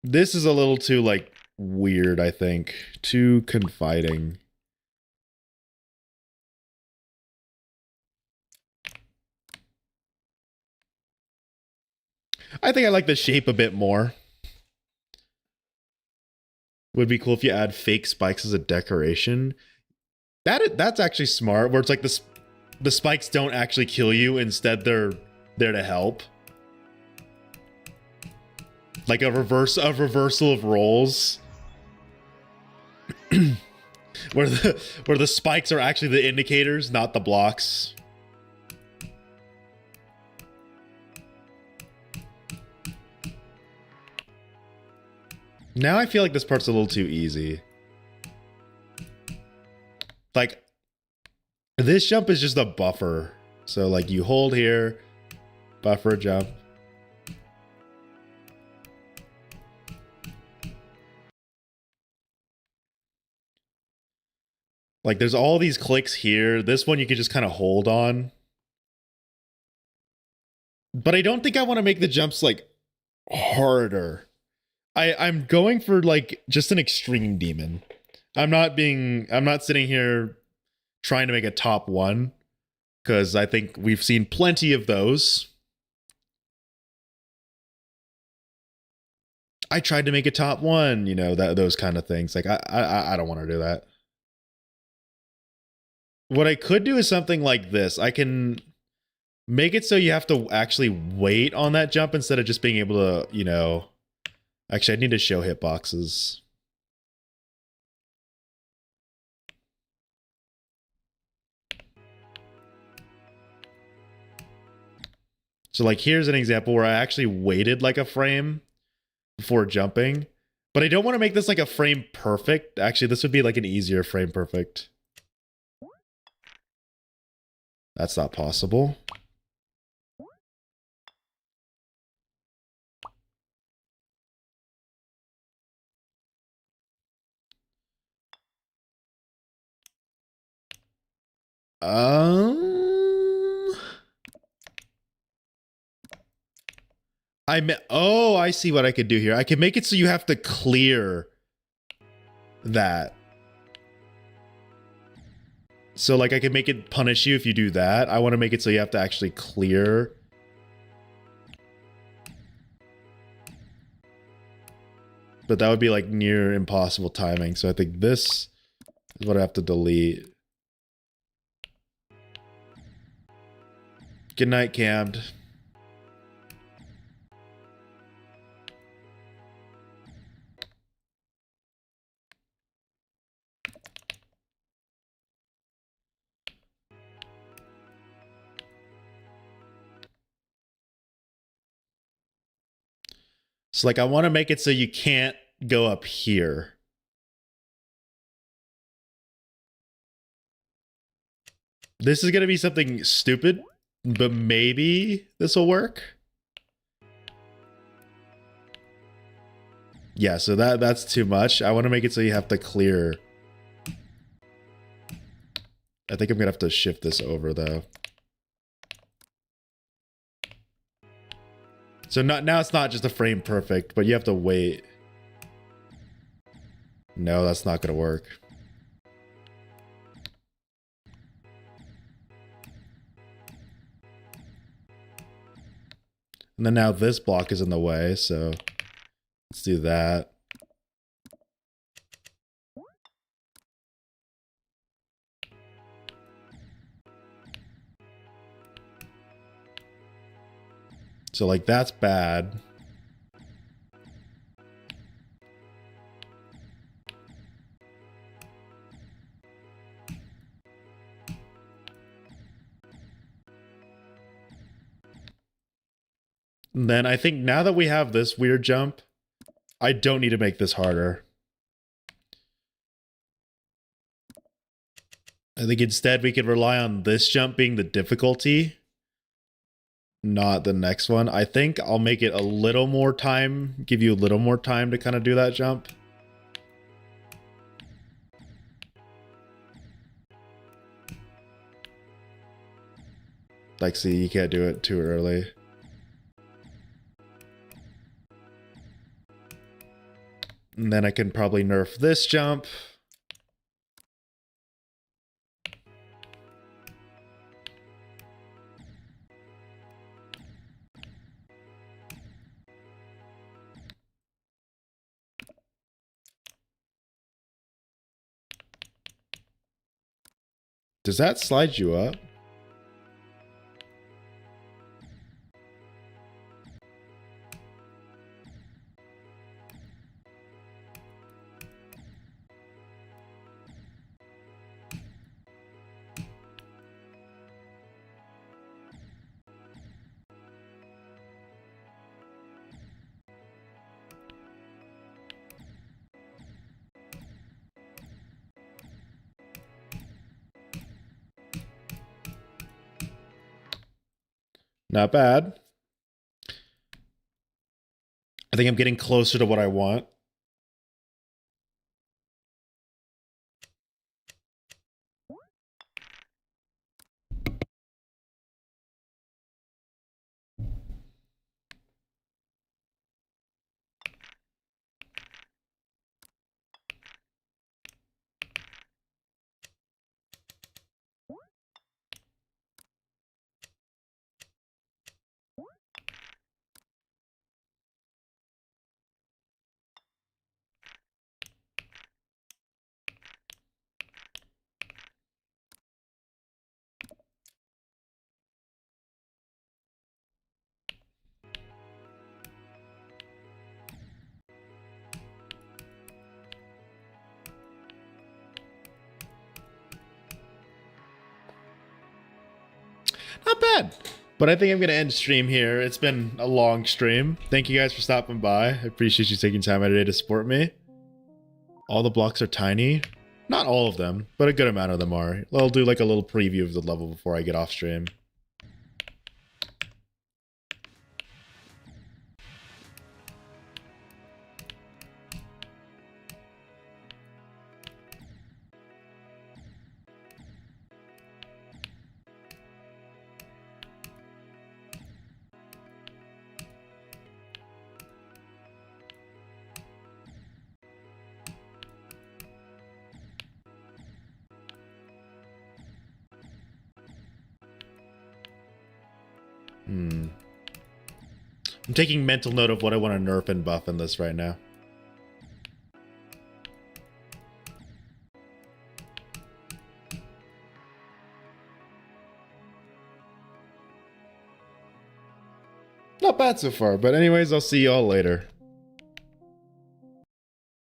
This is a little too like weird, I think. Too confiding. I think I like the shape a bit more. Would be cool if you add fake spikes as a decoration. That's actually smart, where it's like the spikes don't actually kill you, instead they're there to help. Like a reversal of roles. where the spikes are actually the indicators, not the blocks. Now I feel like this part's a little too easy. Like, this jump is just a buffer. So like you hold here, buffer jump. Like there's all these clicks here. This one you could just kind of hold on. But I don't think I want to make the jumps like harder. I'm going for like just an extreme demon. I'm not sitting here trying to make a top one, because I think we've seen plenty of those. I tried to make a top one, you know, those kind of things. Like I don't want to do that. What I could do is something like this. I can make it so you have to actually wait on that jump instead of just being able to, you know. Actually, I need to show hitboxes. So like here's an example where I actually waited like a frame before jumping. But I don't want to make this like a frame perfect. Actually, this would be like an easier frame perfect. That's not possible. Oh, I see what I could do here. I can make it so you have to clear that. So like I can make it punish you if you do that. I want to make it so you have to actually clear. But that would be like near impossible timing. So I think this is what I have to delete. Good night, Cammed. So like I want to make it so you can't go up here. This is going to be something stupid, but maybe this will work. Yeah, so that's too much. I want to make it so you have to clear. I think I'm going to have to shift this over though. So now it's not just a frame perfect, but you have to wait. No, that's not going to work. And then now this block is in the way, so let's do that. So like that's bad. And then I think now that we have this weird jump, I don't need to make this harder. I think instead we could rely on this jump being the difficulty, not the next one. I think I'll make it a little more time, give you a little more time to kind of do that jump. Like, see, you can't do it too early. And then I can probably nerf this jump. Does that slide you up? Not bad. I think I'm getting closer to what I want. Not bad. But I think I'm going to end stream here. It's been a long stream. Thank you guys for stopping by. I appreciate you taking time out of the day to support me. All the blocks are tiny. Not all of them, but a good amount of them are. I'll do like a little preview of the level before I get off stream. I'm taking mental note of what I want to nerf and buff in this right now. Not bad so far, but anyways, I'll see y'all later.